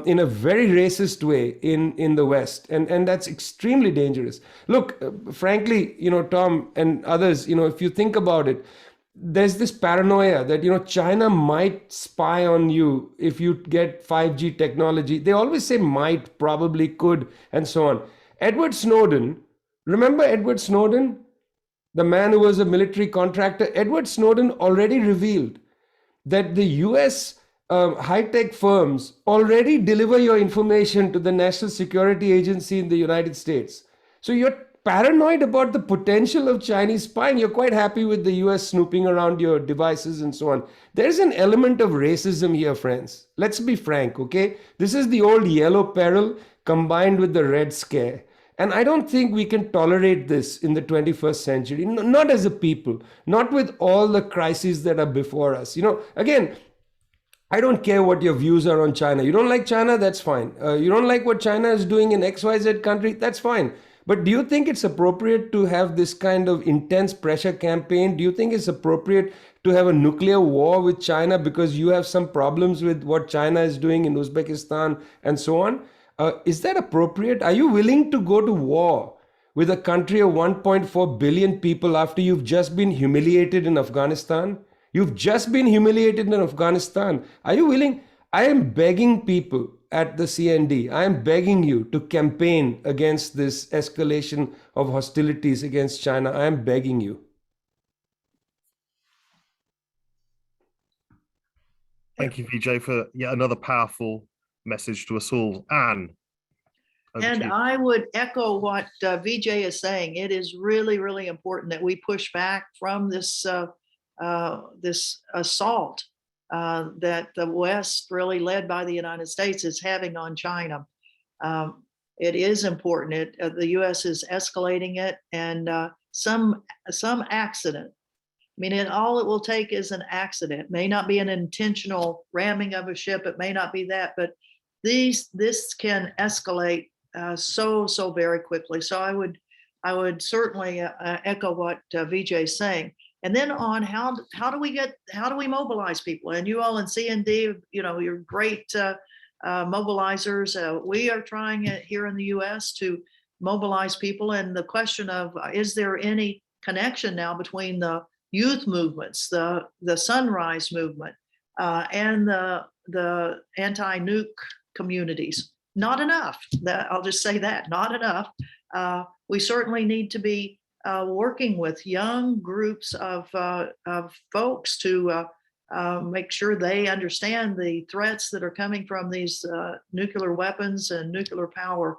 in a very racist way in the West. And that's extremely dangerous. Look, frankly, Tom and others, if you think about it, there's this paranoia that, China might spy on you if you get 5G technology. They always say might, probably, could, and so on. Edward Snowden, remember Edward Snowden? The man who was a military contractor. Edward Snowden already revealed that the US high-tech firms already deliver your information to the National Security Agency in the United States. So you're paranoid about the potential of Chinese spying. You're quite happy with the US snooping around your devices and so on. There's an element of racism here, friends. Let's be frank, okay? This is the old yellow peril combined with the red scare. And I don't think we can tolerate this in the 21st century, not as a people, not with all the crises that are before us. Again, I don't care what your views are on China. You don't like China, that's fine. You don't like what China is doing in XYZ country, that's fine. But do you think it's appropriate to have this kind of intense pressure campaign? Do you think it's appropriate to have a nuclear war with China because you have some problems with what China is doing in Uzbekistan and so on? Is that appropriate? Are you willing to go to war with a country of 1.4 billion people after you've just been humiliated in Afghanistan? You've just been humiliated in Afghanistan. Are you willing? I am begging people at the CND, I am begging you to campaign against this escalation of hostilities against China. I am begging you. Thank you, Vijay, for yet another powerful message to us all. Anne. And I would echo what Vijay is saying. It is really, really important that we push back from this this assault that the West, really led by the United States, is having on China. It is important. The U.S. is escalating it, and some accident. I mean, all it will take is an accident. It may not be an intentional ramming of a ship. It may not be that, but this can escalate so very quickly. So I would certainly echo what Vijay is saying. And then on how do we mobilize people? And you all in CND, you're great mobilizers. We are trying it here in the U.S. to mobilize people. And the question of is there any connection now between the youth movements, the Sunrise movement, and the anti-nuke communities? Not enough. I'll just say that, not enough. We certainly need to be working with young groups of folks to make sure they understand the threats that are coming from these nuclear weapons and nuclear power.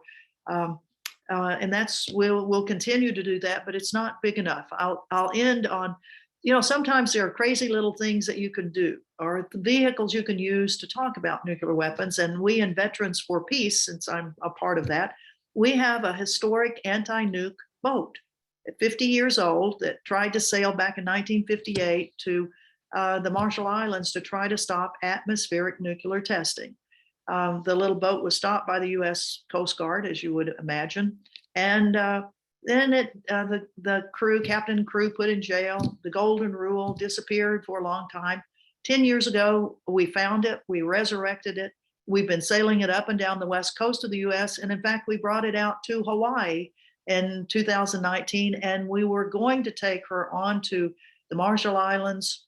And we'll continue to do that, but it's not big enough. I'll end on, sometimes there are crazy little things that you can do, or the vehicles you can use to talk about nuclear weapons. And we in Veterans for Peace, since I'm a part of that, we have a historic anti-nuke boat at 50 years old that tried to sail back in 1958 to the Marshall Islands to try to stop atmospheric nuclear testing. The little boat was stopped by the U.S. Coast Guard, as you would imagine. And then the captain and crew put in jail. The golden rule disappeared for a long time. 10 years ago, we found it, we resurrected it. We've been sailing it up and down the west coast of the US. And in fact, we brought it out to Hawaii in 2019. And we were going to take her on to the Marshall Islands,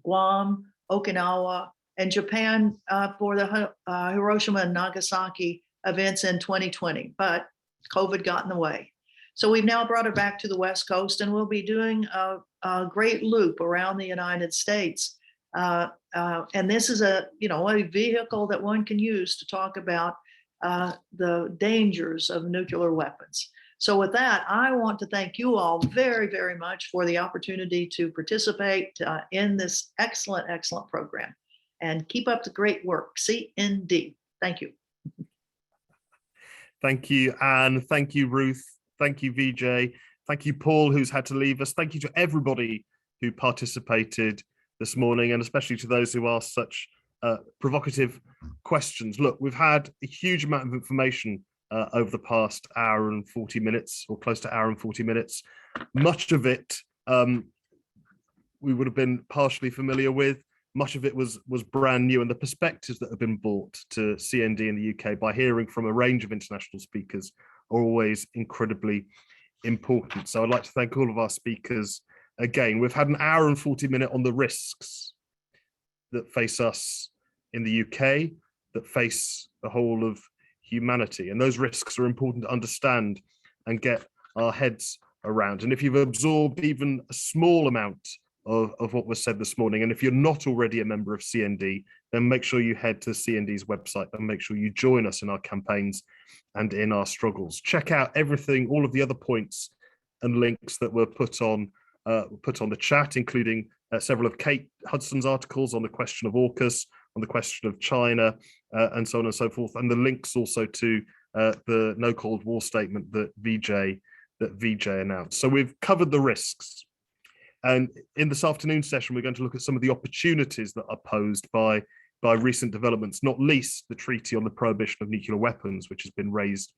Guam, Okinawa, and Japan for the Hiroshima and Nagasaki events in 2020. But COVID got in the way. So we've now brought her back to the West Coast, and we'll be doing a great loop around the United States. And this is a vehicle that one can use to talk about the dangers of nuclear weapons. So with that, I want to thank you all very, very much for the opportunity to participate in this excellent, excellent program. And keep up the great work, CND. Thank you. Thank you, Anne. Thank you, Ruth. Thank you, Vijay. Thank you, Paul, who's had to leave us. Thank you to everybody who participated this morning, and especially to those who asked such provocative questions. Look, we've had a huge amount of information over the past hour and 40 minutes, or close to hour and 40 minutes. Much of it we would have been partially familiar with. Much of it was brand new, and the perspectives that have been brought to CND in the UK by hearing from a range of international speakers are always incredibly important. So I'd like to thank all of our speakers again. We've had an hour and 40 minutes on the risks that face us in the UK, that face the whole of humanity. And those risks are important to understand and get our heads around. And if you've absorbed even a small amount of what was said this morning, and if you're not already a member of CND, then make sure you head to CND's website and make sure you join us in our campaigns and in our struggles. Check out everything, all of the other points and links that were put on the chat, including several of Kate Hudson's articles on the question of AUKUS, on the question of China, and so on and so forth, and the links also to the No Cold War statement that Vijay announced. So we've covered the risks. And in this afternoon session, we're going to look at some of the opportunities that are posed by recent developments, not least the Treaty on the Prohibition of Nuclear Weapons, which has been raised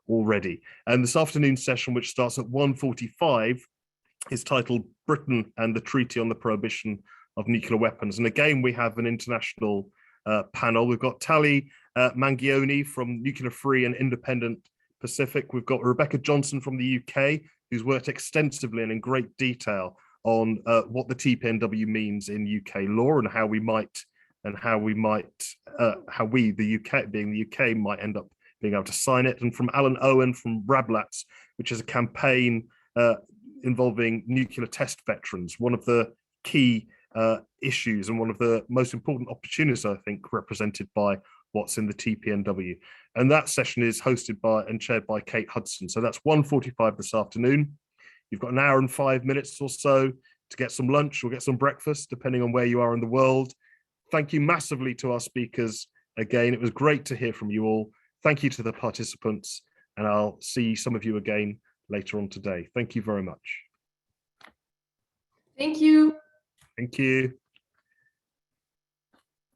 already. And this afternoon session, which starts at 1:45, is titled Britain and the Treaty on the Prohibition of Nuclear Weapons. And again, we have an international panel. We've got Talei Mangioni from Nuclear Free and Independent Pacific. We've got Rebecca Johnson from the UK, who's worked extensively and in great detail on what the TPNW means in UK law and how we, the UK, being the UK, might end up being able to sign it. And from Alan Owen from Labrats, which is a campaign involving nuclear test veterans, one of the key issues and one of the most important opportunities, I think, represented by what's in the TPNW. And that session is hosted by and chaired by Kate Hudson. So that's 1:45 this afternoon. You've got an hour and 5 minutes or so to get some lunch or get some breakfast, depending on where you are in the world. Thank you massively to our speakers. Again, it was great to hear from you all. Thank you to the participants, and I'll see some of you again later on today. Thank you very much. Thank you. Thank you.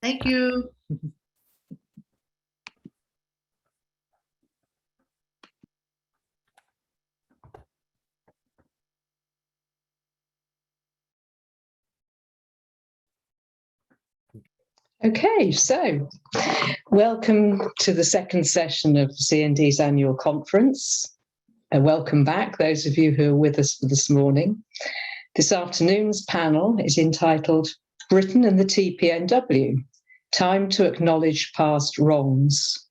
Thank you. Okay, so welcome to the second session of CND's annual conference. And welcome back, those of you who are with us for this morning. This afternoon's panel is entitled Britain and the TPNW, Time to Acknowledge Past Wrongs.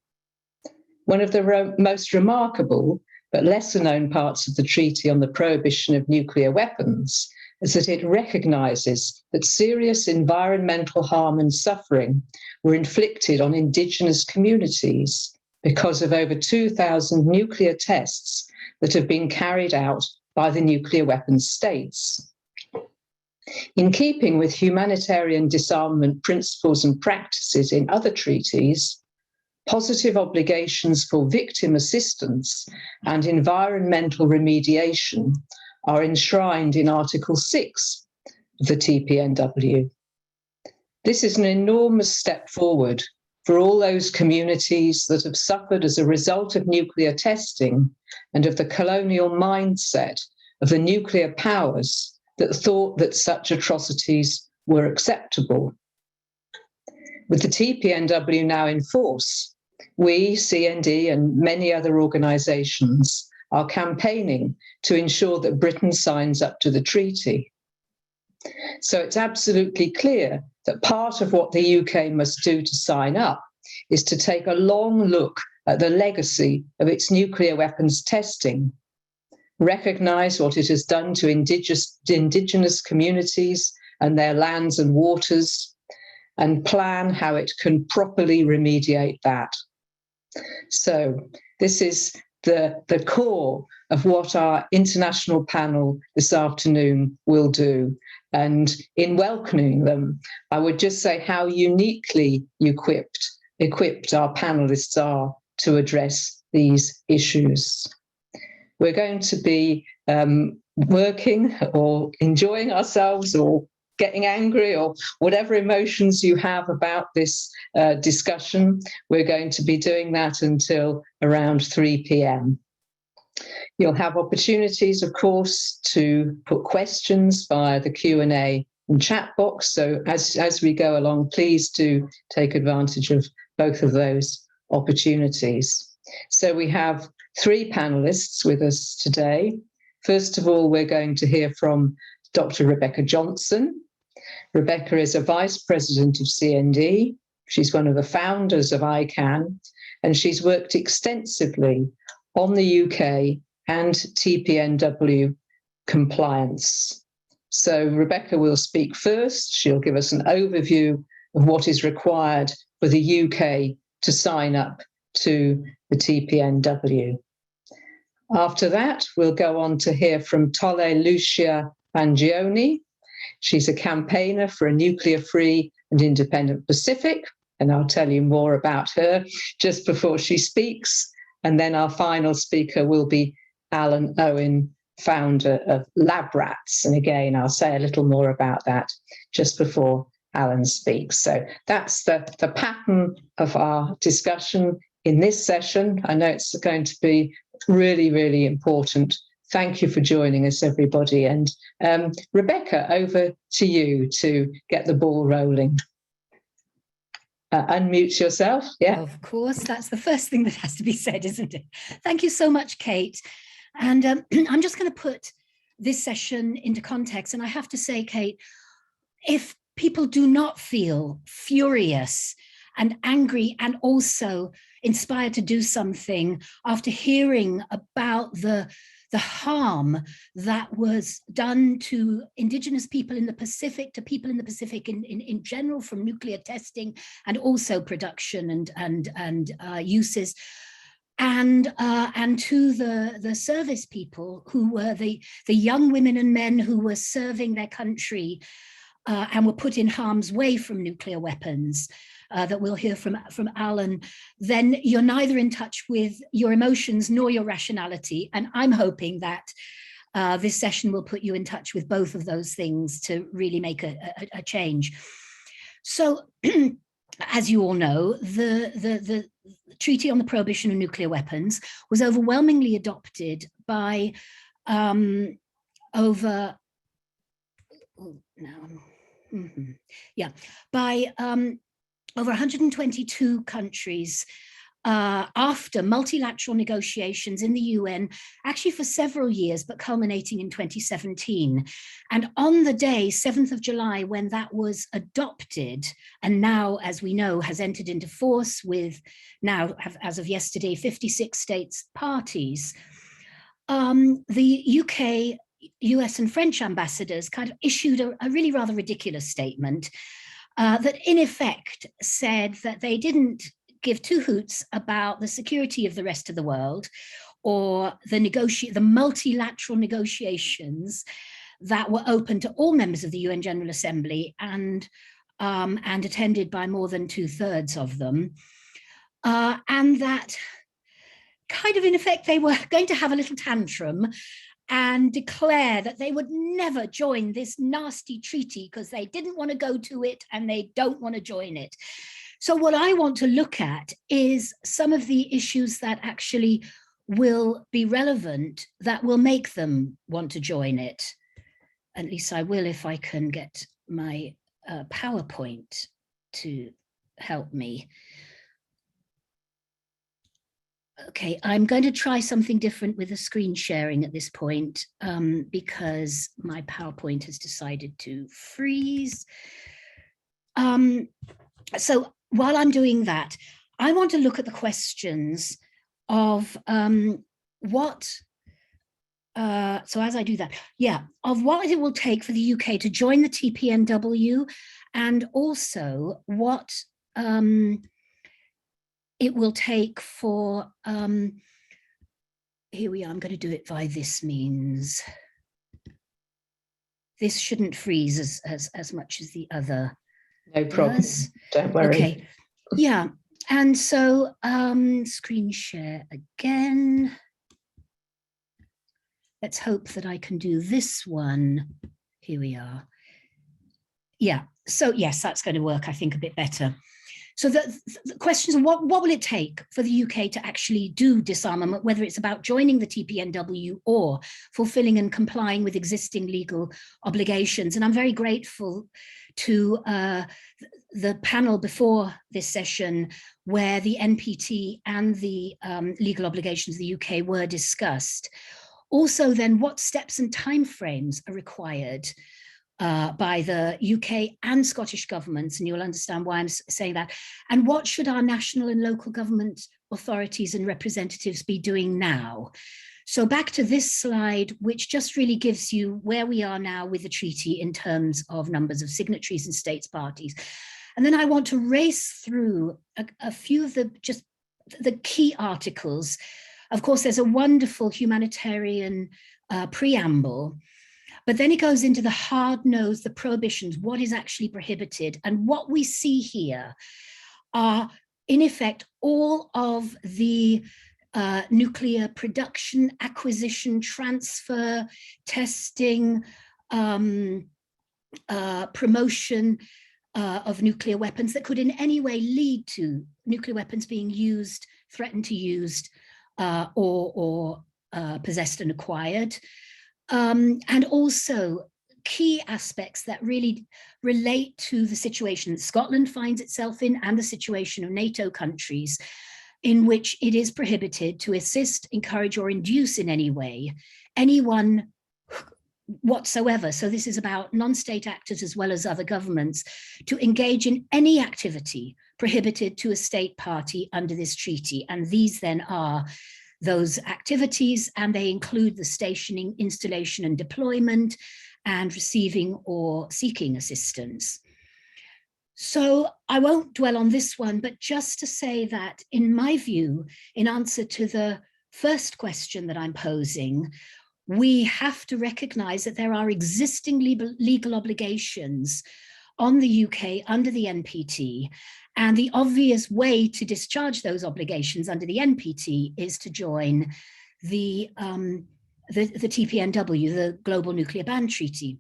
One of the most remarkable but lesser known parts of the Treaty on the Prohibition of Nuclear Weapons is that it recognises that serious environmental harm and suffering were inflicted on indigenous communities because of over 2,000 nuclear tests that have been carried out by the nuclear weapons states. In keeping with humanitarian disarmament principles and practices in other treaties, positive obligations for victim assistance and environmental remediation are enshrined in Article 6 of the TPNW. This is an enormous step forward for all those communities that have suffered as a result of nuclear testing and of the colonial mindset of the nuclear powers that thought that such atrocities were acceptable. With the TPNW now in force, we, CND, and many other organisations are campaigning to ensure that Britain signs up to the treaty. So it's absolutely clear that part of what the UK must do to sign up is to take a long look at the legacy of its nuclear weapons testing, recognise what it has done to indigenous communities and their lands and waters, and plan how it can properly remediate that. So this is the core of what our international panel this afternoon will do. And in welcoming them, I would just say how uniquely equipped our panelists are to address these issues. We're going to be working or enjoying ourselves or getting angry or whatever emotions you have about this discussion. We're going to be doing that until around 3 p.m. You'll have opportunities, of course, to put questions via the Q&A and chat box. So as we go along, please do take advantage of both of those opportunities. So we have 3 panelists with us today. First of all, we're going to hear from Dr. Rebecca Johnson. Rebecca is a Vice President of CND. She's one of the founders of ICANN, and she's worked extensively on the UK and TPNW compliance. So Rebecca will speak first. She'll give us an overview of what is required for the UK to sign up to the TPNW. After that, we'll go on to hear from Talei Luscia Mangioni. She's a campaigner for a nuclear-free and independent Pacific, and I'll tell you more about her just before she speaks. And then our final speaker will be Alan Owen, founder of Labrats. And again, I'll say a little more about that just before Alan speaks. So that's the pattern of our discussion in this session. I know it's going to be really, really important. Thank you for joining us, everybody. And Rebecca, over to you to get the ball rolling. Unmute yourself. Yeah. Of course, that's the first thing that has to be said, isn't it? Thank you so much, Kate. And I'm just going to put this session into context. And I have to say, Kate, if people do not feel furious and angry and also inspired to do something after hearing about the the harm that was done to indigenous people in the Pacific, to people in the Pacific in general, from nuclear testing and also production and uses, and to the service people who were the young women and men who were serving their country and were put in harm's way from nuclear weapons, that we'll hear from Alan, then you're neither in touch with your emotions nor your rationality. And I'm hoping that this session will put you in touch with both of those things to really make a change. So, as you all know, the Treaty on the Prohibition of Nuclear Weapons was overwhelmingly adopted by over 122 countries after multilateral negotiations in the UN, actually for several years, but culminating in 2017. And on the day, 7th of July, when that was adopted, and now, as we know, has entered into force with now, as of yesterday, 56 states parties, the UK, US and French ambassadors kind of issued a really rather ridiculous statement that in effect said that they didn't give two hoots about the security of the rest of the world or the multilateral negotiations that were open to all members of the UN General Assembly and attended by more than 2/3 of them. And that kind of in effect, they were going to have a little tantrum and declare that they would never join this nasty treaty because they didn't want to go to it and they don't want to join it. So what I want to look at is some of the issues that actually will be relevant that will make them want to join it. At least I will if I can get my PowerPoint to help me. Okay, I'm going to try something different with the screen sharing at this point because my PowerPoint has decided to freeze. So while I'm doing that, I want to look at the questions of so as I do that, of what it will take for the UK to join the TPNW, and also what it will take for, here we are, I'm going to do it via this means. This shouldn't freeze as much as the other. No problem, don't worry. Okay, yeah, and so screen share again. Let's hope that I can do this one. Here we are. Yeah, so yes, that's going to work, I think, a bit better. So the questions are what will it take for the UK to actually do disarmament, whether it's about joining the TPNW or fulfilling and complying with existing legal obligations. And I'm very grateful to the panel before this session where the NPT and the legal obligations of the UK were discussed. Also then what steps and timeframes are required by the UK and Scottish governments, and you'll understand why I'm saying that. And what should our national and local government authorities and representatives be doing now? So back to this slide, which just really gives you where we are now with the treaty in terms of numbers of signatories and states parties. And then I want to race through a few of the key articles. Of course, there's a wonderful humanitarian preamble, but then it goes into the hard-nosed, the prohibitions, what is actually prohibited. And what we see here are, in effect, all of the nuclear production, acquisition, transfer, testing, promotion of nuclear weapons that could in any way lead to nuclear weapons being used, threatened to used, or possessed and acquired. And also key aspects that really relate to the situation that Scotland finds itself in and the situation of NATO countries, in which it is prohibited to assist, encourage, or induce in any way anyone whatsoever. So this is about non-state actors as well as other governments to engage in any activity prohibited to a state party under this treaty. And these then are those activities, and they include the stationing, installation and deployment, and receiving or seeking assistance. So I won't dwell on this one, but just to say that in my view, in answer to the first question that I'm posing, we have to recognize that there are existing legal obligations on the UK under the NPT, and the obvious way to discharge those obligations under the NPT is to join the TPNW, the Global Nuclear Ban Treaty.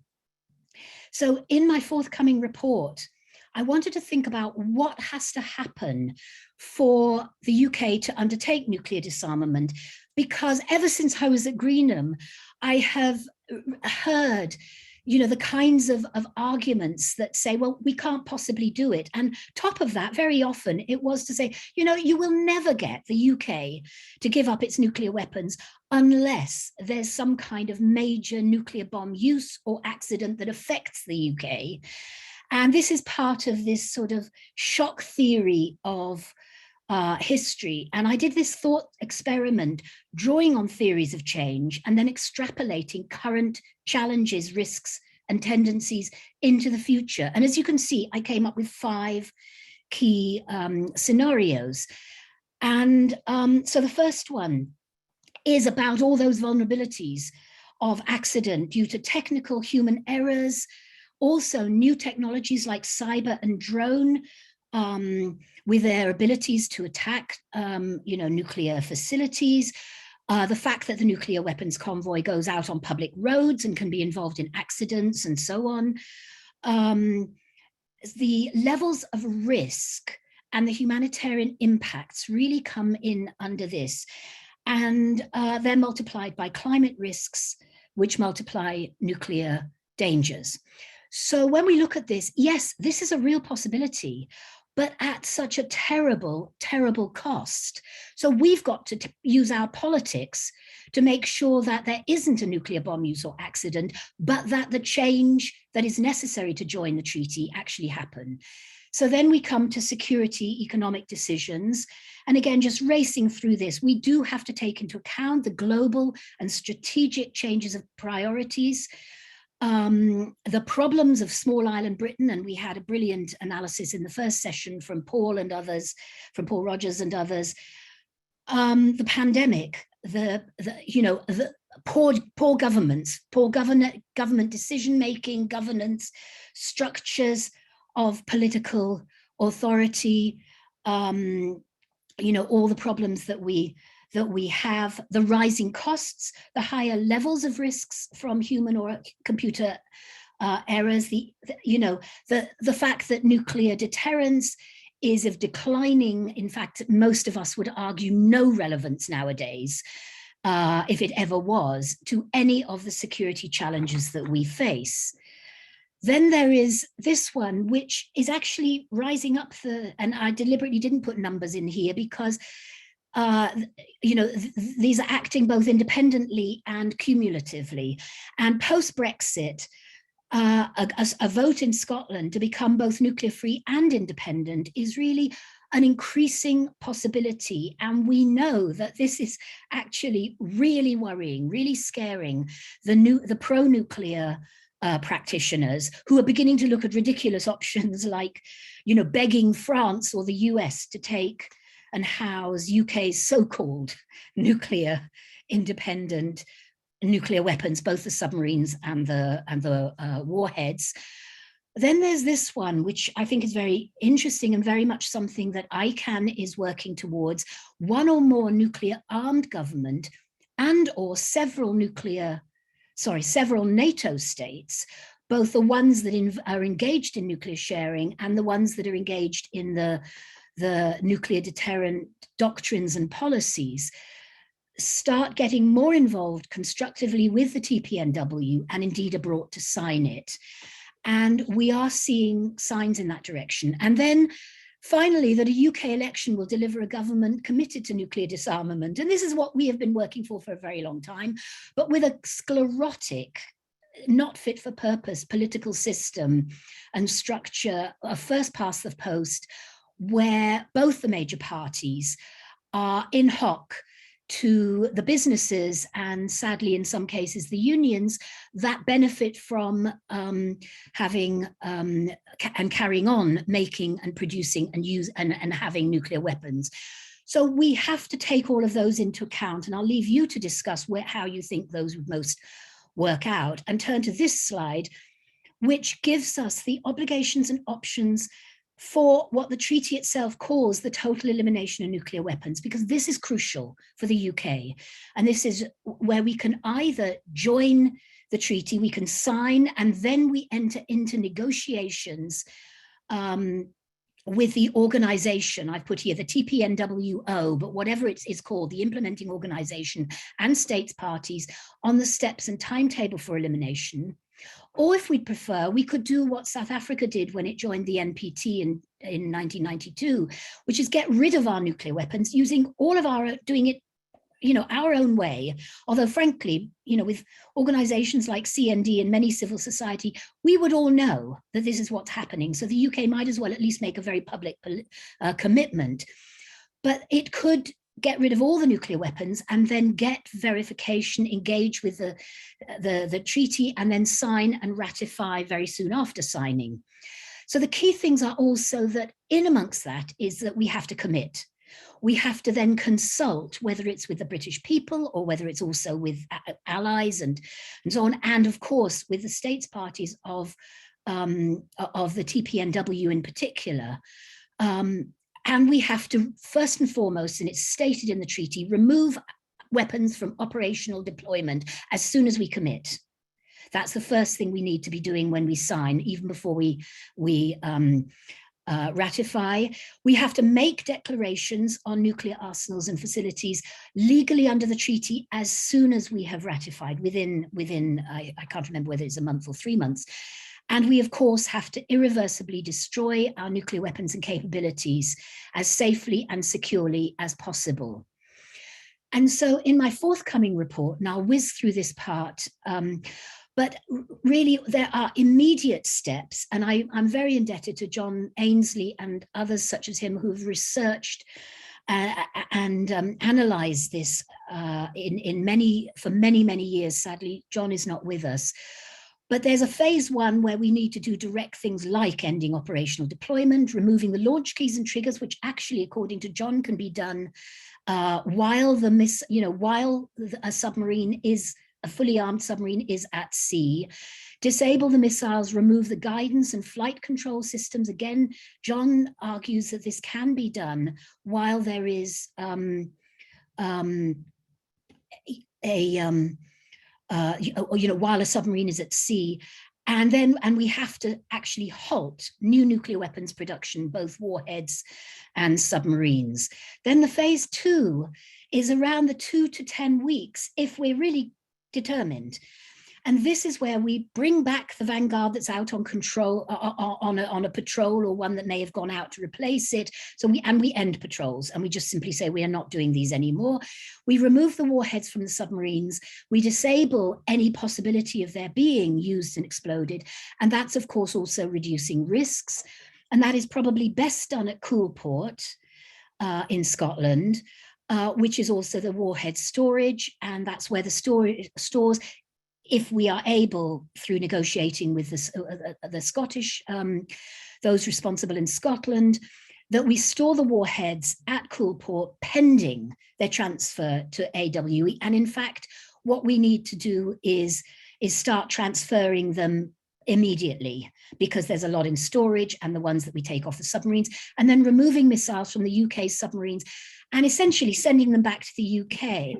So in my forthcoming report, I wanted to think about what has to happen for the UK to undertake nuclear disarmament, because ever since I was at Greenham, I have heard, you know, the kinds of arguments that say, well, we can't possibly do it. And top of that, very often it was to say, you know, you will never get the UK to give up its nuclear weapons unless there's some kind of major nuclear bomb use or accident that affects the UK. And this is part of this sort of shock theory of history. And I did this thought experiment, drawing on theories of change and then extrapolating current challenges, risks, and tendencies into the future. And as you can see, I came up with 5 key scenarios. And so the first one is about all those vulnerabilities of accident due to technical human errors, also new technologies like cyber and drone, with their abilities to attack, you know, nuclear facilities, the fact that the nuclear weapons convoy goes out on public roads and can be involved in accidents and so on. The levels of risk and the humanitarian impacts really come in under this. And they're multiplied by climate risks, which multiply nuclear dangers. So when we look at this, yes, this is a real possibility, but at such a terrible, terrible cost. So we've got to use our politics to make sure that there isn't a nuclear bomb use or accident, but that the change that is necessary to join the treaty actually happen. So then we come to security, economic decisions. And again, just racing through this, we do have to take into account the global and strategic changes of priorities, the problems of small island Britain, and we had a brilliant analysis in the first session from Paul and others, from Paul Rogers and others. The pandemic, the poor governments, poor government decision-making, governance, structures of political authority, you know, all the problems that we have, the rising costs, the higher levels of risks from human or computer errors, the fact that nuclear deterrence is of declining, in fact, most of us would argue no relevance nowadays, if it ever was, to any of the security challenges that we face. Then there is this one, which is actually rising up and I deliberately didn't put numbers in here because these are acting both independently and cumulatively. And post-Brexit, a vote in Scotland to become both nuclear free and independent is really an increasing possibility. And we know that this is actually really worrying, really scaring the pro-nuclear practitioners who are beginning to look at ridiculous options like, you know, begging France or the US to take and house UK's so-called nuclear independent nuclear weapons, both the submarines and the warheads. Then there's this one, which I think is very interesting and very much something that ICANN is working towards: one or more nuclear armed government and or several NATO states, both the ones that are engaged in nuclear sharing and the ones that are engaged in the nuclear deterrent doctrines and policies, start getting more involved constructively with the TPNW and indeed are brought to sign it. And we are seeing signs in that direction. And then finally, that a UK election will deliver a government committed to nuclear disarmament. And this is what we have been working for a very long time, but with a sclerotic, not fit for purpose political system and structure, a first past the post, where both the major parties are in hoc to the businesses and sadly in some cases the unions that benefit from having and carrying on making and producing and having nuclear weapons. So we have to take all of those into account, and I'll leave you to discuss how you think those would most work out, and turn to this slide, which gives us the obligations and options for what the treaty itself calls the total elimination of nuclear weapons, because this is crucial for the UK. And this is where we can either join the treaty, we can sign, and then we enter into negotiations with the organization. I've put here the TPNWO, but whatever it is called, the implementing organization and states parties on the steps and timetable for elimination. Or if we'd prefer, we could do what South Africa did when it joined the NPT in 1992, which is get rid of our nuclear weapons using all of doing it, our own way. Although frankly, with organizations like CND and many civil society, we would all know that this is what's happening. So the UK might as well at least make a very public commitment. But it could get rid of all the nuclear weapons and then get verification, engage with the treaty, and then sign and ratify very soon after signing. So the key things are also that in amongst that is that we have to commit. We have to then consult, whether it's with the British people or whether it's also with allies and so on, and of course with the states parties of the TPNW in particular. And we have to, first and foremost, and it's stated in the treaty, remove weapons from operational deployment as soon as we commit. That's the first thing we need to be doing when we sign, even before we ratify. We have to make declarations on nuclear arsenals and facilities legally under the treaty as soon as we have ratified, within I can't remember whether it's a month or 3 months. And we, of course, have to irreversibly destroy our nuclear weapons and capabilities as safely and securely as possible. And so in my forthcoming report, and I'll whiz through this part, but really there are immediate steps, and I'm very indebted to John Ainsley and others such as him who've researched and analyzed this for many years. Sadly, John is not with us. But there's a phase one where we need to do direct things like ending operational deployment, removing the launch keys and triggers, which actually, according to John, can be done while a submarine is a fully armed submarine is at sea. Disable the missiles, remove the guidance and flight control systems. Again, John argues that this can be done while there is while a submarine is at sea, and we have to actually halt new nuclear weapons production, both warheads and submarines. Then the phase two is around the 2 to 10 weeks, if we're really determined. And this is where we bring back the Vanguard that's out on control, on a patrol, or one that may have gone out to replace it. So we end patrols, and we just simply say we are not doing these anymore. We remove the warheads from the submarines. We disable any possibility of their being used and exploded. And that's, of course, also reducing risks. And that is probably best done at Coolport in Scotland, which is also the warhead storage. And that's where the stores, if we are able, through negotiating with the Scottish, those responsible in Scotland, that we store the warheads at Coolport pending their transfer to AWE. And in fact, what we need to do is start transferring them immediately, because there's a lot in storage, and the ones that we take off the submarines, and then removing missiles from the UK submarines and essentially sending them back to the UK,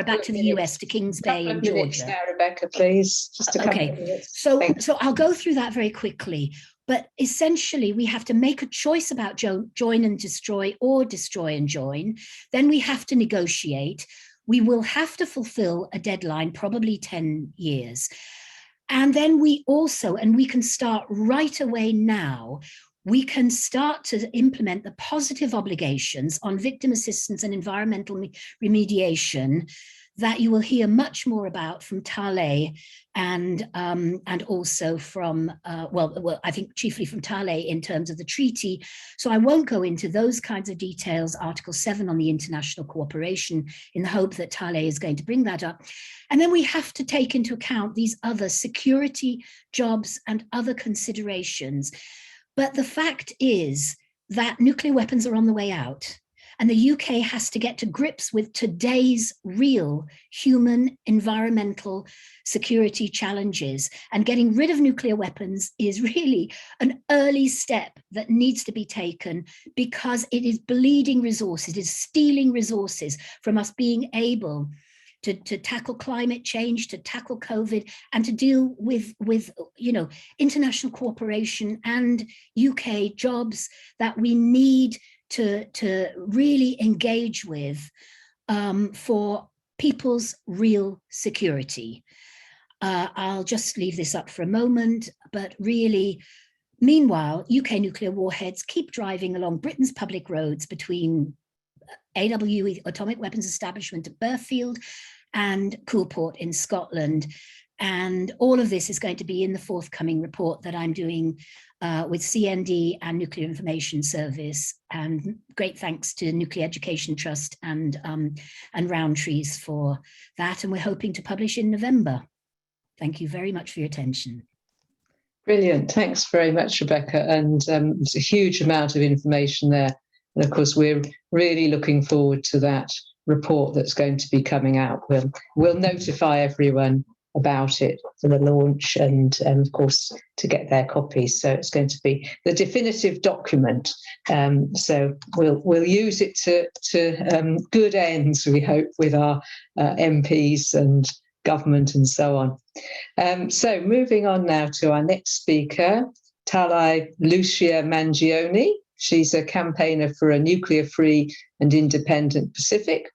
back to the US, to Kings Bay in Georgia. Now, Rebecca, please. Just a couple of minutes. So I'll go through that very quickly. But essentially, we have to make a choice about join and destroy, or destroy and join. Then we have to negotiate. We will have to fulfill a deadline, probably 10 years. And then we also, and we can start right away now, we can start to implement the positive obligations on victim assistance and environmental remediation that you will hear much more about from Talei and also from, well, I think chiefly from Talei in terms of the treaty. So I won't go into those kinds of details, Article 7 on the international cooperation, in the hope that Talei is going to bring that up. And then we have to take into account these other security, jobs, and other considerations. But the fact is that nuclear weapons are on the way out. And the UK has to get to grips with today's real human, environmental, security challenges. And getting rid of nuclear weapons is really an early step that needs to be taken, because it is bleeding resources, it is stealing resources from us being able to tackle climate change, to tackle COVID, and to deal with international cooperation and UK jobs that we need to really engage with for people's real security. I'll just leave this up for a moment, but really, meanwhile, UK nuclear warheads keep driving along Britain's public roads between AWE, Atomic Weapons Establishment at Burfield, and Coolport in Scotland. And all of this is going to be in the forthcoming report that I'm doing with CND and Nuclear Information Service. And great thanks to Nuclear Education Trust and Roundtrees for that. And we're hoping to publish in November. Thank you very much for your attention. Brilliant. Thanks very much, Rebecca. And it's a huge amount of information there. And of course, we're really looking forward to that report that's going to be coming out. We'll notify everyone about it for the launch and of course to get their copies. So it's going to be the definitive document. So we'll use it to good ends, we hope, with our MPs and government and so on. So moving on now to our next speaker, Talei Luscia Mangioni. She's a campaigner for a nuclear-free and independent Pacific.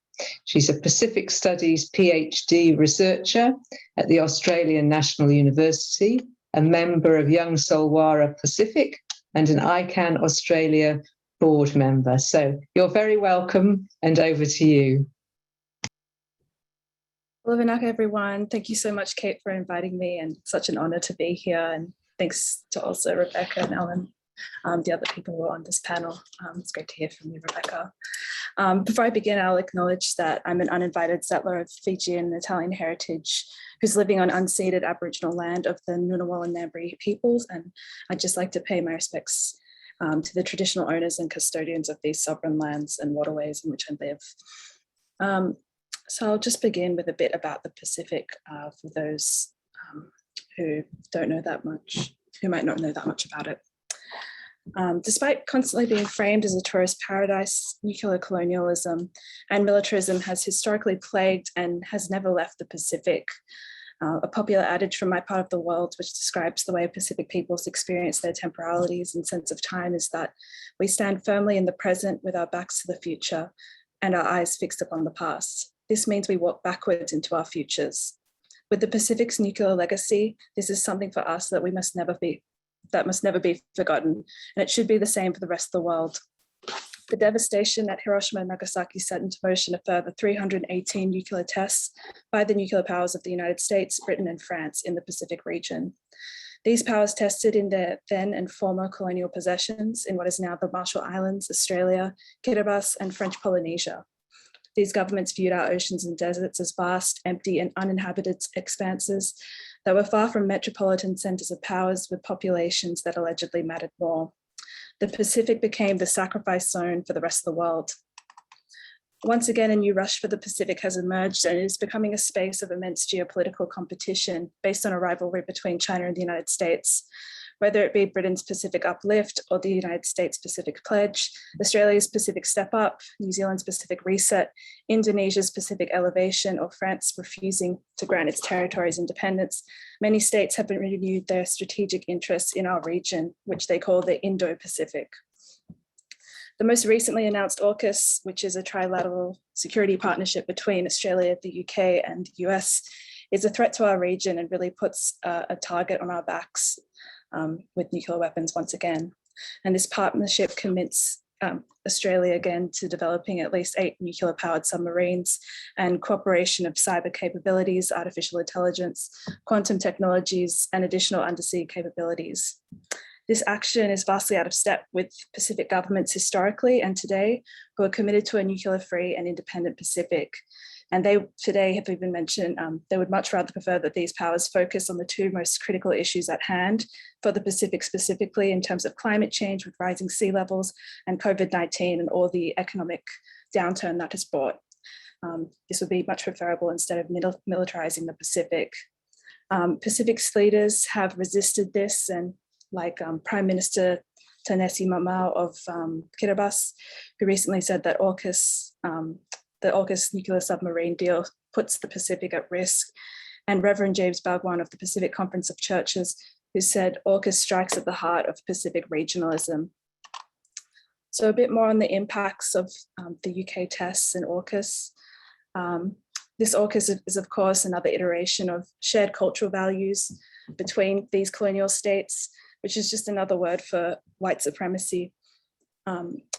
She's a Pacific Studies PhD researcher at the Australian National University, a member of Young Solwara Pacific, and an ICANN Australia board member. So you're very welcome, and over to you. Hello, Vinaka, everyone. Thank you so much, Kate, for inviting me, and such an honor to be here. And thanks to also Rebecca and Alan, the other people who are on this panel. It's great to hear from you, Rebecca. Before I begin, I'll acknowledge that I'm an uninvited settler of Fijian and Italian heritage who's living on unceded Aboriginal land of the Ngunnawal and Ngambri peoples, and I'd just like to pay my respects to the traditional owners and custodians of these sovereign lands and waterways in which I live. So I'll just begin with a bit about the Pacific for those who don't know that much, who might not know that much about it. Despite constantly being framed as a tourist paradise, nuclear colonialism and militarism has historically plagued and has never left the Pacific. A popular adage from my part of the world, which describes the way Pacific peoples experience their temporalities and sense of time, is that we stand firmly in the present with our backs to the future and our eyes fixed upon the past. This means we walk backwards into our futures. With the Pacific's nuclear legacy, this is something for us that must never be forgotten, and it should be the same for the rest of the world. The devastation at Hiroshima and Nagasaki set into motion a further 318 nuclear tests by the nuclear powers of the United States, Britain, and France in the Pacific region. These powers tested in their then and former colonial possessions in what is now the Marshall Islands, Australia, Kiribati, and French Polynesia. These governments viewed our oceans and deserts as vast, empty, and uninhabited expanses that were far from metropolitan centers of powers with populations that allegedly mattered more. The Pacific became the sacrifice zone for the rest of the world. Once again, a new rush for the Pacific has emerged, and it is becoming a space of immense geopolitical competition based on a rivalry between China and the United States. Whether it be Britain's Pacific Uplift or the United States Pacific Pledge, Australia's Pacific Step Up, New Zealand's Pacific Reset, Indonesia's Pacific Elevation, or France refusing to grant its territories independence, many states have renewed their strategic interests in our region, which they call the Indo-Pacific. The most recently announced AUKUS, which is a trilateral security partnership between Australia, the UK, and the US, is a threat to our region and really puts a target on our backs with nuclear weapons once again. And this partnership commits Australia again to developing at least 8 nuclear-powered submarines and cooperation of cyber capabilities, artificial intelligence, quantum technologies, and additional undersea capabilities. This action is vastly out of step with Pacific governments historically and today, who are committed to a nuclear-free and independent Pacific. And they today have even mentioned they would much rather prefer that these powers focus on the 2 most critical issues at hand for the Pacific specifically in terms of climate change with rising sea levels and COVID-19 and all the economic downturn that has brought. This would be much preferable instead of militarizing the Pacific. Pacific's leaders have resisted this, and like Prime Minister Ta-Nehisi Coates of Kiribati, who recently said that the AUKUS nuclear submarine deal puts the Pacific at risk, and Reverend James Bhagwan of the Pacific Conference of Churches, who said AUKUS strikes at the heart of Pacific regionalism. So a bit more on the impacts of the UK tests and AUKUS. This AUKUS is of course another iteration of shared cultural values between these colonial states, which is just another word for white supremacy.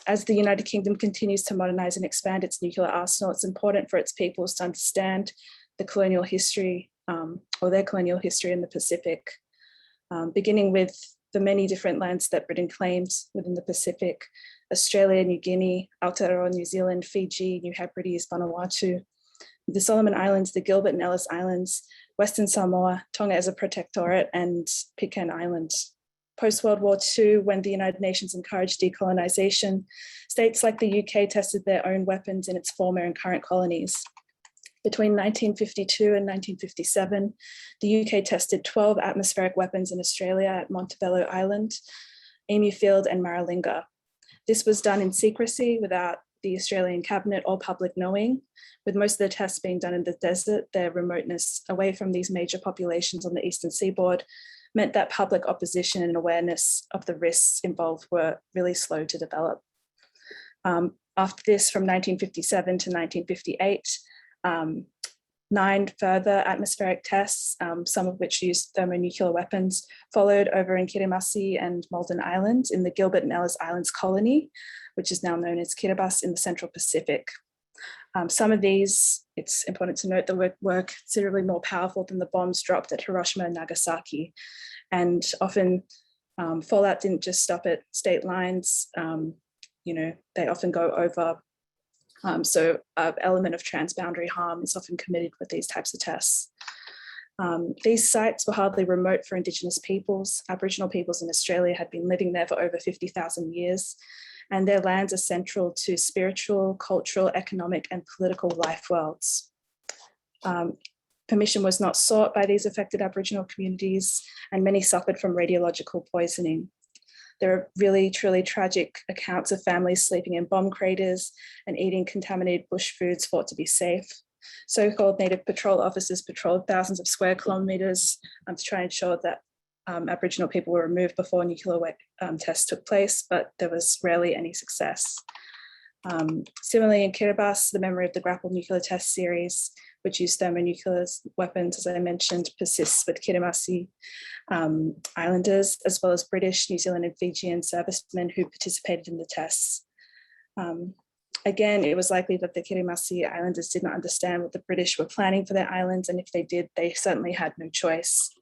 As the United Kingdom continues to modernize and expand its nuclear arsenal, it's important for its peoples to understand the colonial history or their colonial history in the Pacific, beginning with the many different lands that Britain claimed within the Pacific: Australia, New Guinea, Aotearoa, New Zealand, Fiji, New Hebrides, Vanuatu, the Solomon Islands, the Gilbert and Ellice Islands, Western Samoa, Tonga as a protectorate, and Pitcairn Island. Post-World War II, when the United Nations encouraged decolonization, states like the UK tested their own weapons in its former and current colonies. Between 1952 and 1957, the UK tested 12 atmospheric weapons in Australia at Montebello Island, Emu Field, and Maralinga. This was done in secrecy without the Australian Cabinet or public knowing, with most of the tests being done in the desert. Their remoteness away from these major populations on the eastern seaboard meant that public opposition and awareness of the risks involved were really slow to develop. After this, from 1957 to 1958, 9 further atmospheric tests, some of which used thermonuclear weapons, followed over in Kiribati and Malden Island in the Gilbert and Ellice Islands colony, which is now known as Kiribati in the Central Pacific. Some of these, it's important to note, that were considerably more powerful than the bombs dropped at Hiroshima and Nagasaki. And often fallout didn't just stop at state lines, they often go over. So an element of transboundary harm is often committed with these types of tests. These sites were hardly remote for Indigenous peoples. Aboriginal peoples in Australia had been living there for over 50,000 years, and their lands are central to spiritual, cultural, economic, and political life worlds. Permission was not sought by these affected Aboriginal communities, and many suffered from radiological poisoning. There are really, truly tragic accounts of families sleeping in bomb craters and eating contaminated bush foods thought to be safe. So-called Native Patrol officers patrolled thousands of square kilometres to try and ensure that Aboriginal people were removed before nuclear tests took place, but there was rarely any success. Similarly, in Kiribati, the memory of the Grapple nuclear test series, which used thermonuclear weapons, as I mentioned, persists with Kiribati islanders, as well as British, New Zealand, and Fijian servicemen who participated in the tests. Again, it was likely that the Kiribati islanders did not understand what the British were planning for their islands, and if they did, they certainly had no choice.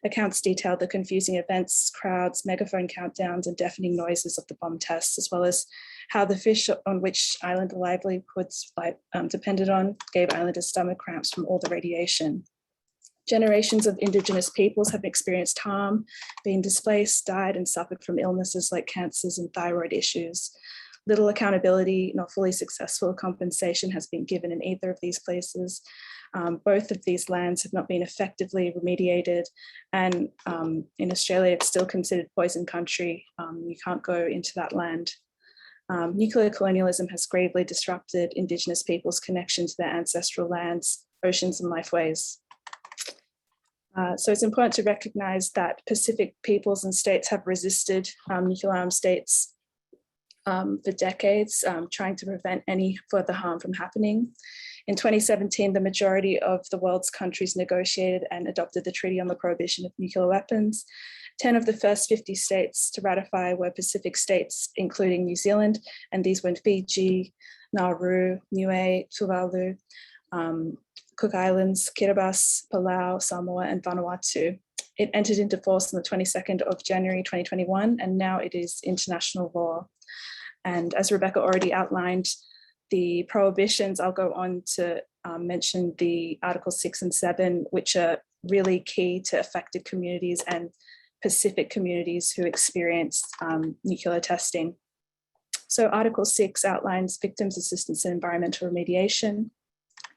Accounts detailed the confusing events, crowds, megaphone countdowns, and deafening noises of the bomb tests, as well as how the fish on which islander livelihoods depended on gave islanders stomach cramps from all the radiation. Generations of Indigenous peoples have experienced harm, been displaced, died, and suffered from illnesses like cancers and thyroid issues. Little accountability, not fully successful compensation has been given in either of these places. Both of these lands have not been effectively remediated, and in Australia, it's still considered poison country. You can't go into that land. Nuclear colonialism has gravely disrupted Indigenous people's connection to their ancestral lands, oceans, and lifeways. So it's important to recognise that Pacific peoples and states have resisted nuclear armed states for decades, trying to prevent any further harm from happening. In 2017, the majority of the world's countries negotiated and adopted the Treaty on the Prohibition of Nuclear Weapons. 10 of the first 50 states to ratify were Pacific states, including New Zealand, and these were Fiji, Nauru, Niue, Tuvalu, Cook Islands, Kiribati, Palau, Samoa, and Vanuatu. It entered into force on the 22nd of January 2021, and now it is international law. And as Rebecca already outlined, the prohibitions, I'll go on to mention the Articles 6 and 7, which are really key to affected communities and Pacific communities who experienced nuclear testing. So Article 6 outlines victims' assistance in environmental remediation.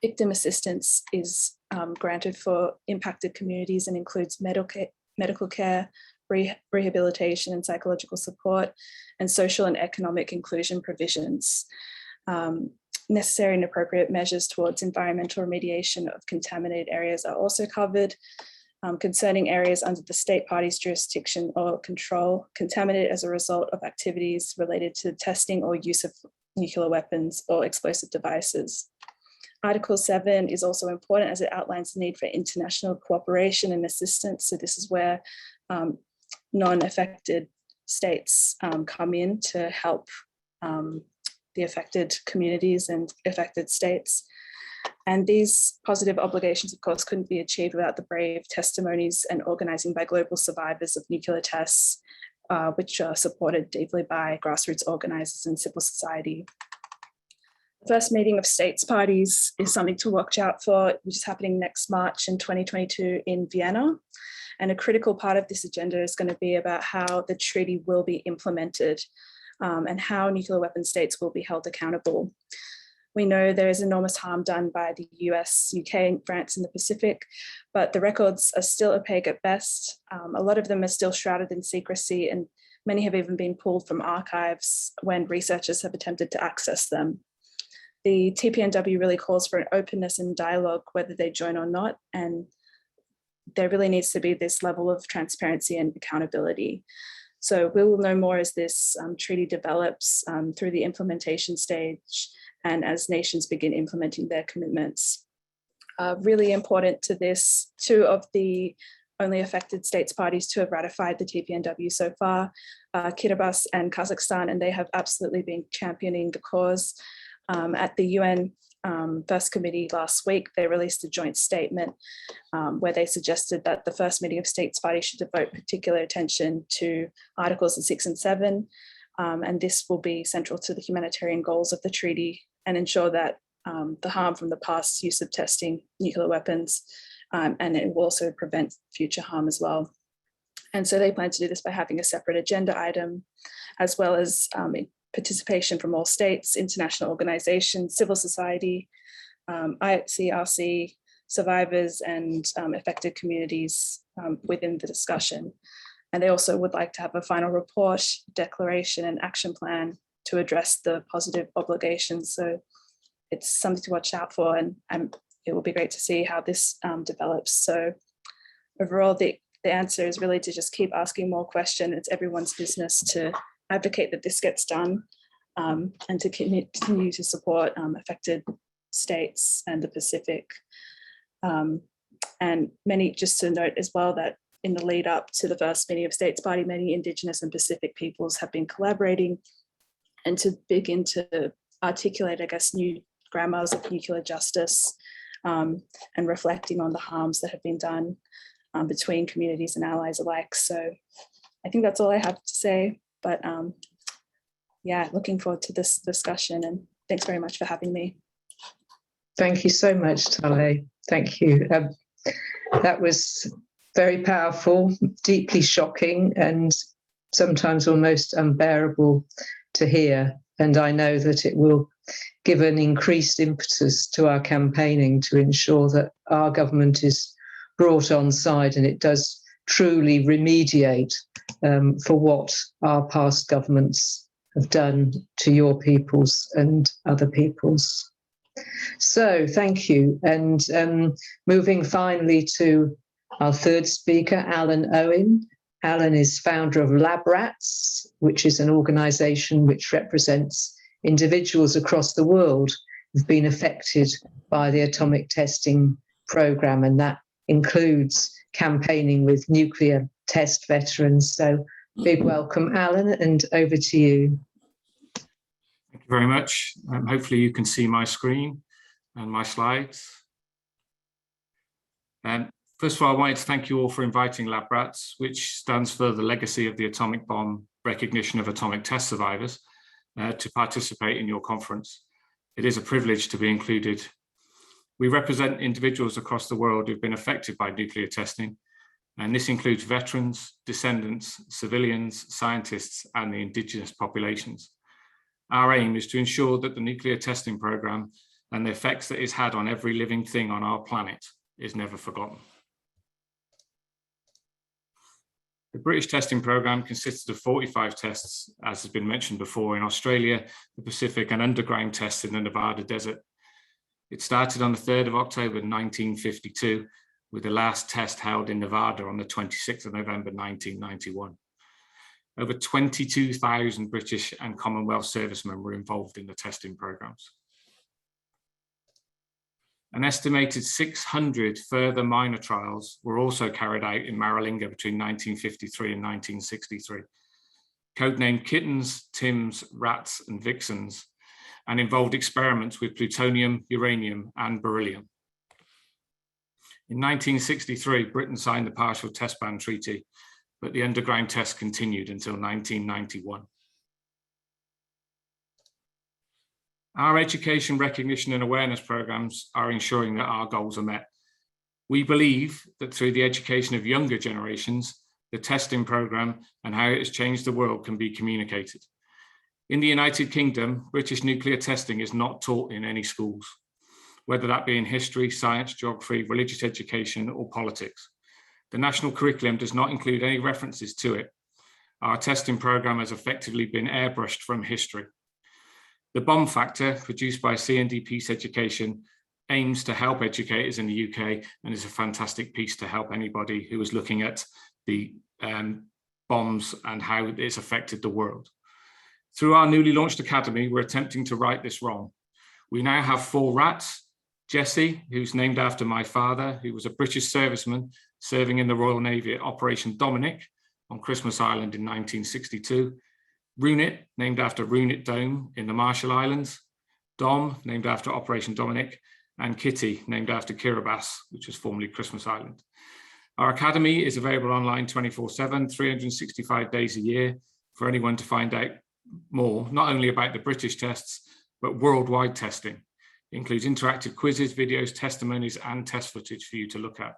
Victim assistance is granted for impacted communities and includes medical care, rehabilitation and psychological support, and social and economic inclusion provisions. Necessary and appropriate measures towards environmental remediation of contaminated areas are also covered. Concerning areas under the state party's jurisdiction or control, contaminated as a result of activities related to testing or use of nuclear weapons or explosive devices. Article 7 is also important as it outlines the need for international cooperation and assistance. So this is where non-affected states come in to help the affected communities and affected states. And these positive obligations, of course, couldn't be achieved without the brave testimonies and organising by global survivors of nuclear tests, which are supported deeply by grassroots organisers and civil society. The first meeting of states parties is something to watch out for, which is happening next March in 2022 in Vienna. And a critical part of this agenda is going to be about how the treaty will be implemented and how nuclear weapon states will be held accountable. We know there is enormous harm done by the US, UK, France in the Pacific, but the records are still opaque at best. A lot of them are still shrouded in secrecy, and many have even been pulled from archives when researchers have attempted to access them. The TPNW really calls for an openness and dialogue, whether they join or not, and there really needs to be this level of transparency and accountability. So we will know more as this treaty develops through the implementation stage and as nations begin implementing their commitments. Really important to this, 2 of the only affected states parties to have ratified the TPNW so far, Kiribati and Kazakhstan, and they have absolutely been championing the cause. At the UN First Committee last week, they released a joint statement where they suggested that the first meeting of states parties should devote particular attention to Articles 6 and 7, and this will be central to the humanitarian goals of the treaty and ensure that the harm from the past use of testing nuclear weapons, and it will also prevent future harm as well. And so they plan to do this by having a separate agenda item, as well as participation from all states, international organizations, civil society, ICRC, survivors, and affected communities within the discussion. And they also would like to have a final report, declaration, and action plan to address the positive obligations. So it's something to watch out for, and it will be great to see how this develops. So overall, the answer is really to just keep asking more questions. It's everyone's business to advocate that this gets done and to continue to support affected states and the Pacific. And many, just to note as well, that in the lead up to the first meeting of states party, many Indigenous and Pacific peoples have been collaborating and to begin to articulate, I guess, new grammars of nuclear justice and reflecting on the harms that have been done between communities and allies alike. So I think that's all I have to say, but yeah, looking forward to this discussion, and thanks very much for having me. Thank you so much, Talei. Thank you. That was very powerful, deeply shocking, and sometimes almost unbearable to hear. And I know that it will give an increased impetus to our campaigning to ensure that our government is brought on side and it does truly remediate for what our past governments have done to your peoples and other peoples. So thank you. And moving finally to our third speaker, Alan Owen. Alan is founder of Labrats, which is an organisation which represents individuals across the world who've been affected by the atomic testing program, and that includes campaigning with nuclear test veterans. So big welcome, Alan, and over to you. Thank you very much. Hopefully you can see my screen and my slides. First of all, I wanted to thank you all for inviting Labrats, which stands for the Legacy of the Atomic Bomb Recognition of Atomic Test Survivors, to participate in your conference. It is a privilege to be included. We represent individuals across the world who've been affected by nuclear testing, and this includes veterans, descendants, civilians, scientists, and the indigenous populations. Our aim is to ensure that the nuclear testing program and the effects that it's had on every living thing on our planet is never forgotten. The British testing program consisted of 45 tests, as has been mentioned before, in Australia, the Pacific, and underground tests in the Nevada desert. It started on the 3rd of October 1952, with the last test held in Nevada on the 26th of November 1991. Over 22,000 British and Commonwealth servicemen were involved in the testing programs. An estimated 600 further minor trials were also carried out in Maralinga between 1953 and 1963, codenamed Kittens, Tims, Rats, and Vixens, and involved experiments with plutonium, uranium, and beryllium. In 1963, Britain signed the Partial Test Ban Treaty, but the underground tests continued until 1991. Our education, recognition, and awareness programs are ensuring that our goals are met. We believe that through the education of younger generations, the testing program and how it has changed the world can be communicated. In the United Kingdom, British nuclear testing is not taught in any schools, whether that be in history, science, geography, religious education, or politics. The national curriculum does not include any references to it. Our testing program has effectively been airbrushed from history. The bomb factor, produced by CND Peace Education, aims to help educators in the UK and is a fantastic piece to help anybody who is looking at the bombs and how it's affected the world. Through our newly launched academy, we're attempting to right this wrong. We now have 4 rats: Jesse, who's named after my father, who was a British serviceman serving in the Royal Navy at Operation Dominic on Christmas Island in 1962. Runit, named after Runit Dome in the Marshall Islands. Dom, named after Operation Dominic. And Kitty, named after Kiribati, which was formerly Christmas Island. Our academy is available online 24/7, 365 days a year for anyone to find out more, not only about the British tests, but worldwide testing. It includes interactive quizzes, videos, testimonies, and test footage for you to look at.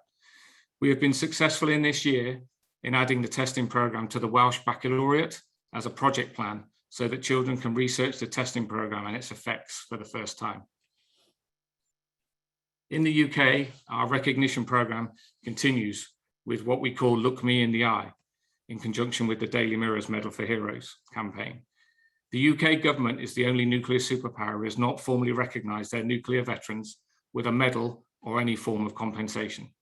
We have been successful in this year in adding the testing program to the Welsh Baccalaureate as a project plan so that children can research the testing program and its effects for the first time. In the UK, our recognition program continues with what we call Look Me in the Eye, in conjunction with the Daily Mirror's Medal for Heroes campaign. The UK government is the only nuclear superpower who has not formally recognised their nuclear veterans with a medal or any form of compensation.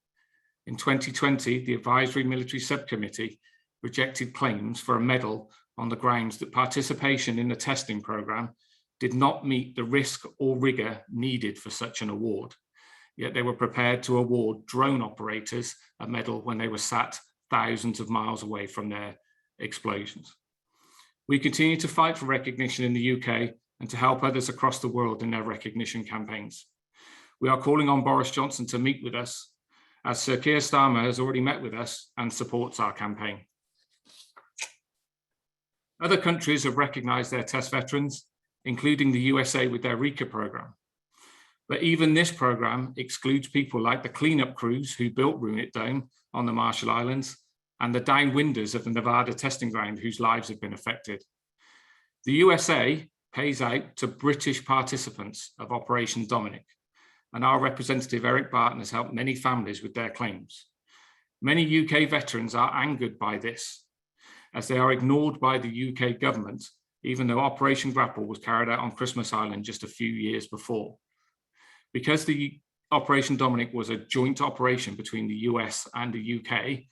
In 2020, the Advisory Military Subcommittee rejected claims for a medal on the grounds that participation in the testing program did not meet the risk or rigour needed for such an award. Yet they were prepared to award drone operators a medal when they were sat thousands of miles away from their explosions. We continue to fight for recognition in the UK and to help others across the world in their recognition campaigns. We are calling on Boris Johnson to meet with us, as Sir Keir Starmer has already met with us and supports our campaign. Other countries have recognised their test veterans, including the USA with their RECA program. But even this program excludes people like the cleanup crews who built Runit Dome on the Marshall Islands and the downwinders of the Nevada testing ground whose lives have been affected. The USA pays out to British participants of Operation Dominic, and our representative Eric Barton has helped many families with their claims. Many UK veterans are angered by this, as they are ignored by the UK government, even though Operation Grapple was carried out on Christmas Island just a few years before. Because the Operation Dominic was a joint operation between the US and the UK,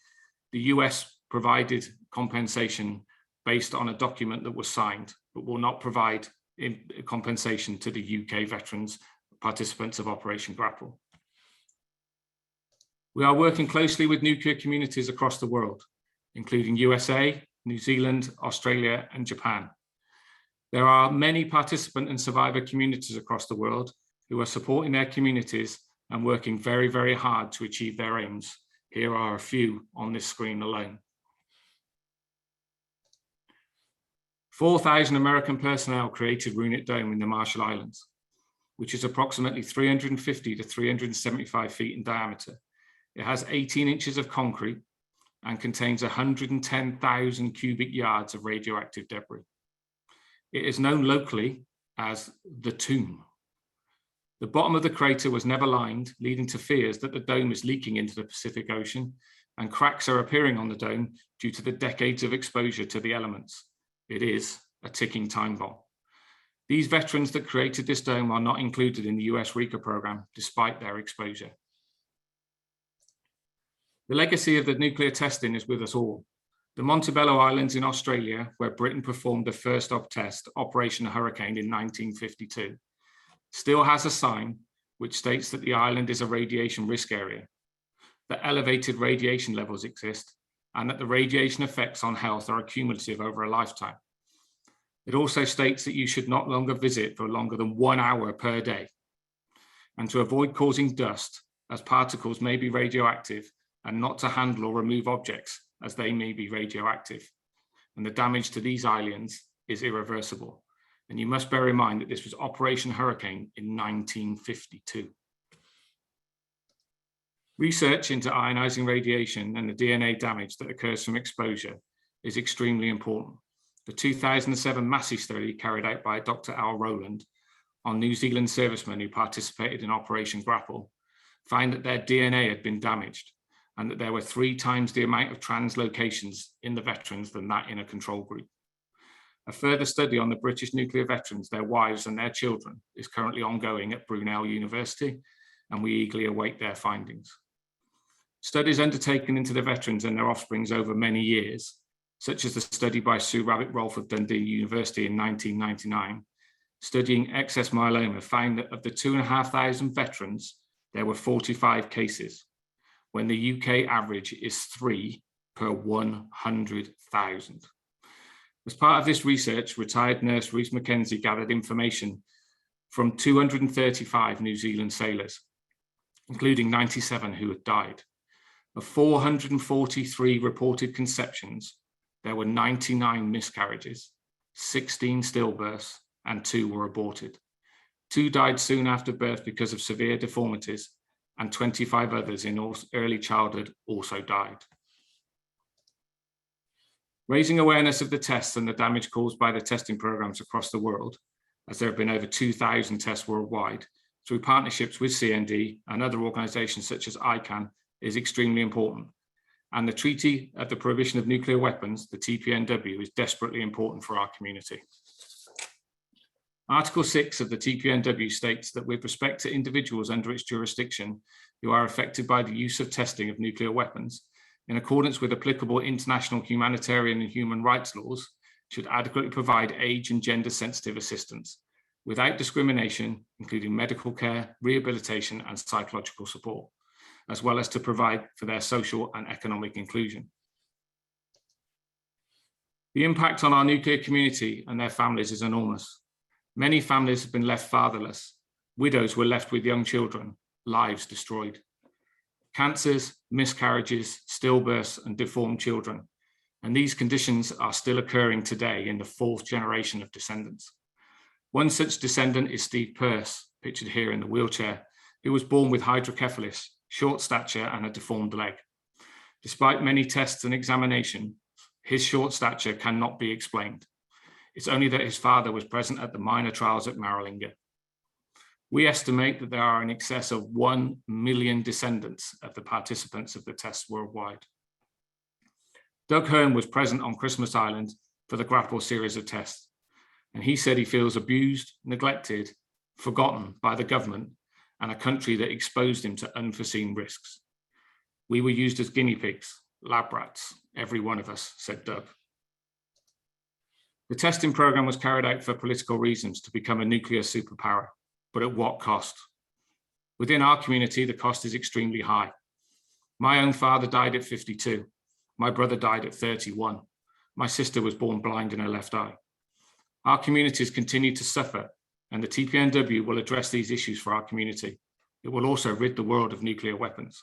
the US provided compensation based on a document that was signed, but will not provide in compensation to the UK veterans participants of Operation Grapple. We are working closely with nuclear communities across the world, including USA, New Zealand, Australia, and Japan. There are many participant and survivor communities across the world who are supporting their communities and working very, very hard to achieve their aims. Here are a few on this screen alone. 4,000 American personnel created Runit Dome in the Marshall Islands, which is approximately 350 to 375 feet in diameter. It has 18 inches of concrete and contains 110,000 cubic yards of radioactive debris. It is known locally as the Tomb. The bottom of the crater was never lined, leading to fears that the dome is leaking into the Pacific Ocean, and cracks are appearing on the dome due to the decades of exposure to the elements. It is a ticking time bomb. These veterans that created this dome are not included in the US RECA program, despite their exposure. The legacy of the nuclear testing is with us all. The Montebello Islands in Australia, where Britain performed the first test, Operation Hurricane, in 1952, still has a sign which states that the island is a radiation risk area, that elevated radiation levels exist, and that the radiation effects on health are accumulative over a lifetime. It also states that you should not longer visit for longer than 1 hour per day, and to avoid causing dust, as particles may be radioactive, and not to handle or remove objects, as they may be radioactive. And the damage to these islands is irreversible. And you must bear in mind that this was Operation Hurricane in 1952. Research into ionizing radiation and the DNA damage that occurs from exposure is extremely important. The 2007 Massey study carried out by Dr. Al Rowland on New Zealand servicemen who participated in Operation Grapple found that their DNA had been damaged and that there were 3 times the amount of translocations in the veterans than that in a control group. A further study on the British nuclear veterans, their wives and their children is currently ongoing at Brunel University, and we eagerly await their findings. Studies undertaken into the veterans and their offsprings over many years, such as the study by Sue Rabbit-Rolfe of Dundee University in 1999, studying excess myeloma, found that of the 2,500 veterans, there were 45 cases, when the UK average is 3 per 100,000. As part of this research, retired nurse Rhys Mackenzie gathered information from 235 New Zealand sailors, including 97 who had died. Of 443 reported conceptions, there were 99 miscarriages, 16 stillbirths, and 2 were aborted. 2 died soon after birth because of severe deformities, and 25 others in early childhood also died. Raising awareness of the tests and the damage caused by the testing programs across the world, as there have been over 2,000 tests worldwide, through partnerships with CND and other organisations such as ICANN, is extremely important. And the Treaty of the Prohibition of Nuclear Weapons, the TPNW, is desperately important for our community. Article 6 of the TPNW states that with respect to individuals under its jurisdiction who are affected by the use of testing of nuclear weapons, in accordance with applicable international humanitarian and human rights laws, should adequately provide age and gender sensitive assistance without discrimination, including medical care, rehabilitation, and psychological support, as well as to provide for their social and economic inclusion. The impact on our nuclear community and their families is enormous. Many families have been left fatherless. Widows were left with young children, lives destroyed. Cancers, miscarriages, stillbirths, and deformed children. And these conditions are still occurring today in the 4th generation of descendants. One such descendant is Steve Peirce, pictured here in the wheelchair, who was born with hydrocephalus, short stature, and a deformed leg. Despite many tests and examination, his short stature cannot be explained. It's only that his father was present at the minor trials at Maralinga. We estimate that there are in excess of 1 million descendants of the participants of the tests worldwide. Doug Hearn was present on Christmas Island for the Grapple series of tests, and he said he feels abused, neglected, forgotten by the government and a country that exposed him to unforeseen risks. We were used as guinea pigs, Labrats, every one of us, said Doug. The testing program was carried out for political reasons to become a nuclear superpower, but at what cost? Within our community, the cost is extremely high. My own father died at 52. My brother died at 31. My sister was born blind in her left eye. Our communities continue to suffer, and the TPNW will address these issues for our community. It will also rid the world of nuclear weapons.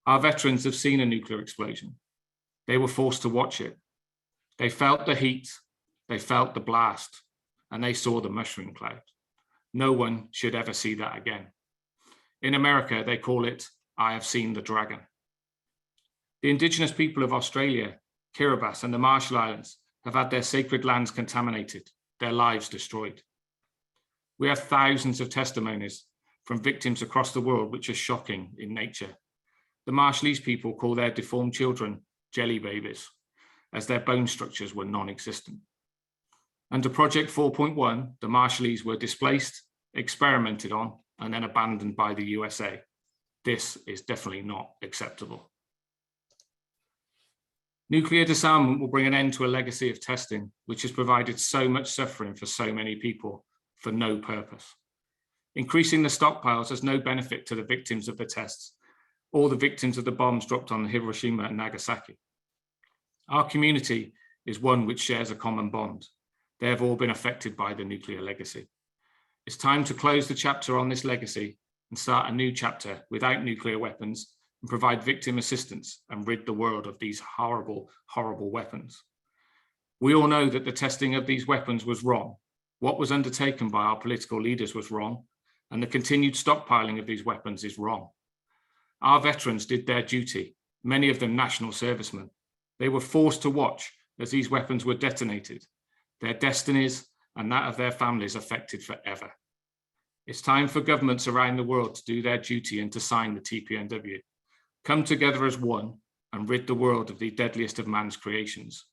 Our veterans have seen a nuclear explosion. They were forced to watch it. They felt the heat, they felt the blast, and they saw the mushroom cloud. No one should ever see that again. In America, they call it, I have seen the dragon. The indigenous people of Australia, Kiribati, and the Marshall Islands have had their sacred lands contaminated, their lives destroyed. We have thousands of testimonies from victims across the world, which are shocking in nature. The Marshallese people call their deformed children jelly babies, as their bone structures were non-existent. Under Project 4.1, the Marshallese were displaced, experimented on, and then abandoned by the USA. This is definitely not acceptable. Nuclear disarmament will bring an end to a legacy of testing, which has provided so much suffering for so many people for no purpose. Increasing the stockpiles has no benefit to the victims of the tests or the victims of the bombs dropped on Hiroshima and Nagasaki. Our community is one which shares a common bond. They have all been affected by the nuclear legacy. It's time to close the chapter on this legacy and start a new chapter without nuclear weapons and provide victim assistance and rid the world of these horrible, horrible weapons. We all know that the testing of these weapons was wrong. What was undertaken by our political leaders was wrong, and the continued stockpiling of these weapons is wrong. Our veterans did their duty, many of them national servicemen. They were forced to watch as these weapons were detonated, their destinies and that of their families affected forever. It's time for governments around the world to do their duty and to sign the TPNW. Come together as one and rid the world of the deadliest of man's creations.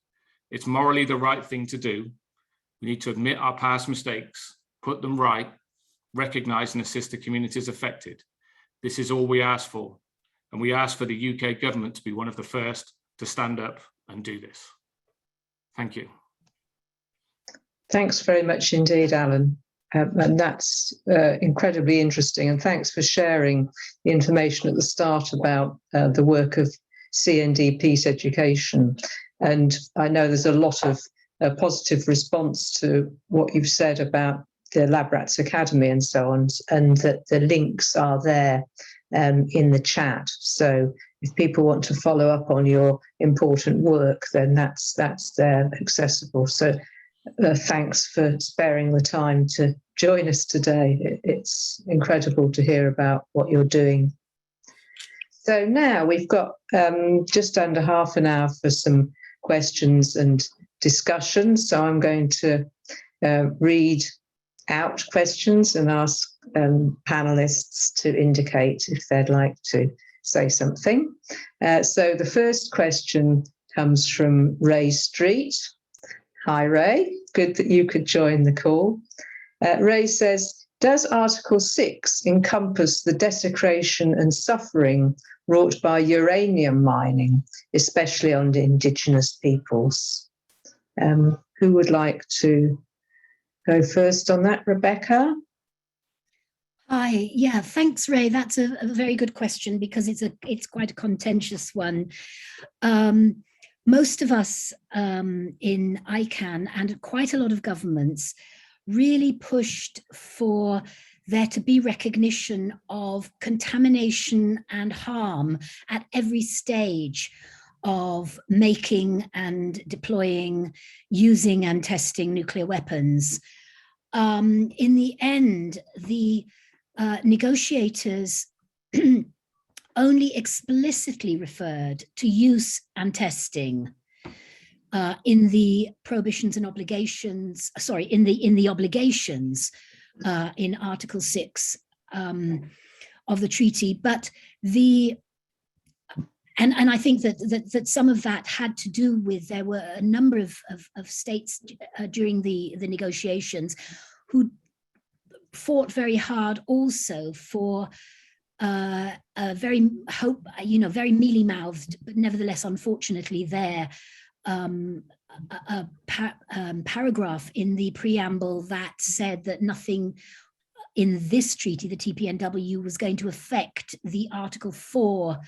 It's morally the right thing to do. We need to admit our past mistakes, put them right, recognise and assist the communities affected. This is all we ask for, and we ask for the UK government to be one of the first to stand up and do this. Thank you. Thanks very much indeed, Alan. And that's incredibly interesting. And thanks for sharing the information at the start about the work of CND Peace Education. And I know there's a lot of positive response to what you've said about the Labrats Academy and so on, and that the links are there in the chat. So if people want to follow up on your important work, then that's there accessible. So thanks for sparing the time to join us today. It's incredible to hear about what you're doing. So now we've got just under half an hour for some questions and discussion. So I'm going to read out questions and ask panelists to indicate if they'd like to say something. So the first question comes from Ray Street. Hi, Ray. Good that you could join the call. Ray says, does Article 6 encompass the desecration and suffering wrought by uranium mining, especially on the indigenous peoples? Who would like to go first on that, Rebecca? Hi, yeah, thanks, Ray. That's a very good question because it's quite a contentious one. Most of us in ICANN and quite a lot of governments really pushed for there to be recognition of contamination and harm at every stage of making and deploying, using and testing nuclear weapons. In the end, the negotiators only explicitly referred to use and testing in the prohibitions and obligations, in the obligations in Article 6 of the treaty. But and I think that some of that had to do with there were a number of states during the negotiations who fought very hard also for a very very mealy-mouthed, but nevertheless, unfortunately, there paragraph in the preamble that said that nothing in this treaty, the TPNW, was going to affect the Article 4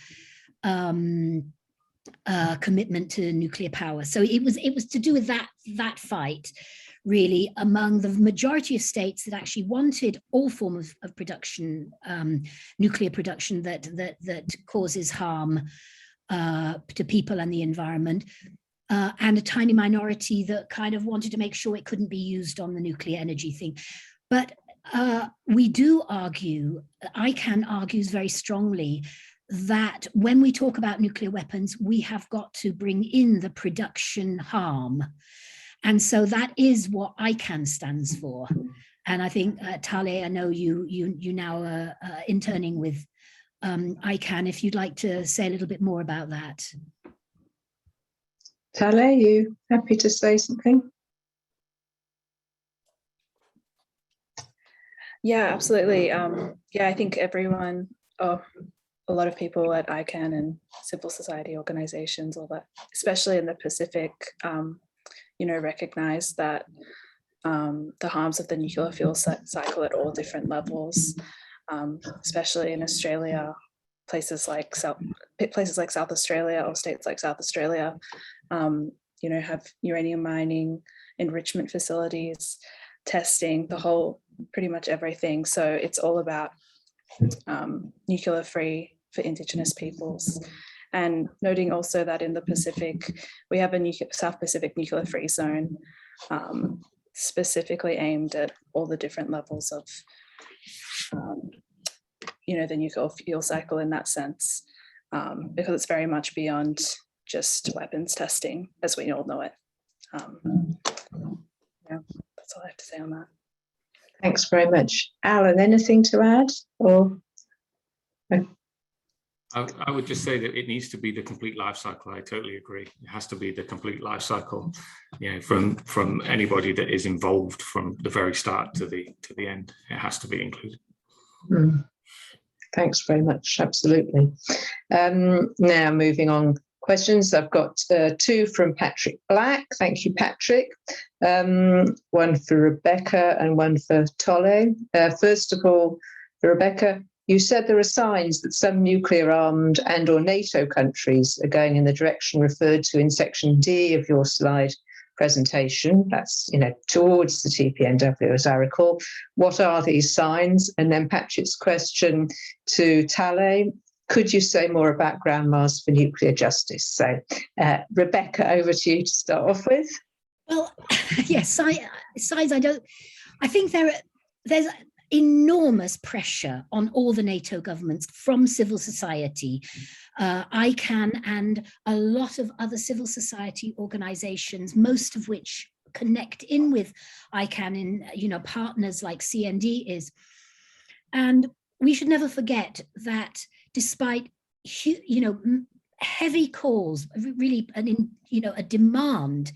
commitment to nuclear power. So it was to do with that fight, really, among the majority of states that actually wanted all forms of production, nuclear production that causes harm to people and the environment, and a tiny minority that kind of wanted to make sure it couldn't be used on the nuclear energy thing. But we do argue, ICANN argues very strongly, that when we talk about nuclear weapons, we have got to bring in the production harm. And so that is what ICANN stands for. And I think, Talei, I know you now are interning with ICANN, if you'd like to say a little bit more about that. Talei, you happy to say something? Yeah, absolutely. Yeah, I think everyone, a lot of people at ICANN and civil society organizations, all that, especially in the Pacific, recognize that the harms of the nuclear fuel cycle at all different levels, especially in Australia, places like South Australia or states like South Australia, have uranium mining, enrichment facilities, testing, the whole, pretty much everything. So it's all about nuclear free for Indigenous peoples. And noting also that in the Pacific, we have a South Pacific nuclear free zone, specifically aimed at all the different levels of, the nuclear fuel cycle in that sense, because it's very much beyond just weapons testing as we all know it. Yeah, that's all I have to say on that. Thanks very much. Alan, anything to add? Or I would just say that it needs to be the complete life cycle. I totally agree. It has to be the complete life cycle, from anybody that is involved from the very start to the end. It has to be included. Thanks very much. Absolutely. Now moving on. Questions. I've got two from Patrick Black. Thank you, Patrick. One for Rebecca and one for Talei. First of all, for Rebecca, you said there are signs that some nuclear-armed and or NATO countries are going in the direction referred to in section D of your slide presentation. That's, towards the TPNW, as I recall. What are these signs? And then Patrick's question to Talei. Could you say more about grandmas for nuclear justice? So, Rebecca, over to you to start off with. Well, yes, signs. I think there's enormous pressure on all the NATO governments from civil society, ICANN, and a lot of other civil society organizations, most of which connect in with ICANN in, partners like CND is. And we should never forget that despite, heavy calls, really, a demand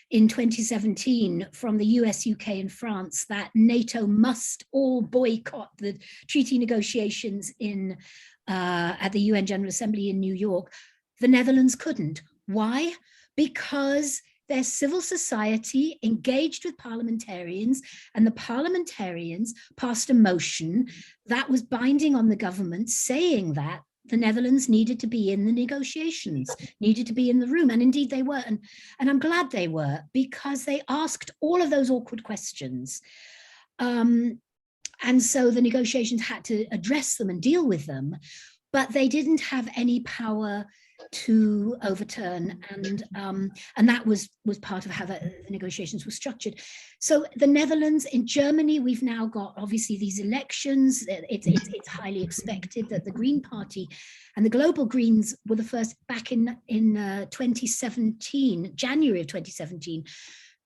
in 2017 from the US, UK, and France that NATO must all boycott the treaty negotiations at the UN General Assembly in New York, the Netherlands couldn't. Why? Because their civil society engaged with parliamentarians, and the parliamentarians passed a motion that was binding on the government, saying that the Netherlands needed to be in the negotiations, needed to be in the room. And indeed they were. And I'm glad they were, because they asked all of those awkward questions. And so the negotiations had to address them and deal with them, but they didn't have any power to overturn, and that was part of how the negotiations were structured. So the Netherlands, in Germany, we've now got obviously these elections. It's highly expected that the Green Party and the Global Greens were the first back in 2017, January of 2017,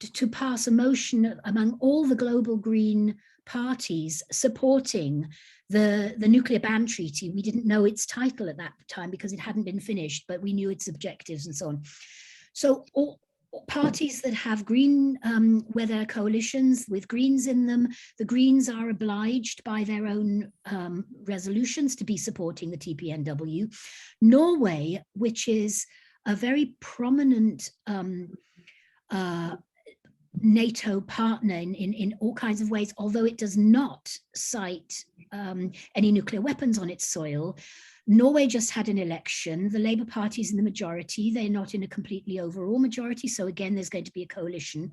to pass a motion among all the global Green parties supporting the nuclear ban treaty. We didn't know its title at that time because it hadn't been finished, but we knew its objectives and so on. So all parties that have green, where there are coalitions with Greens in them, the Greens are obliged by their own resolutions to be supporting the TPNW. Norway, which is a very prominent NATO partner in all kinds of ways, although it does not cite any nuclear weapons on its soil. Norway just had an election. The Labour Party is in the majority. They're not in a completely overall majority. So again, there's going to be a coalition.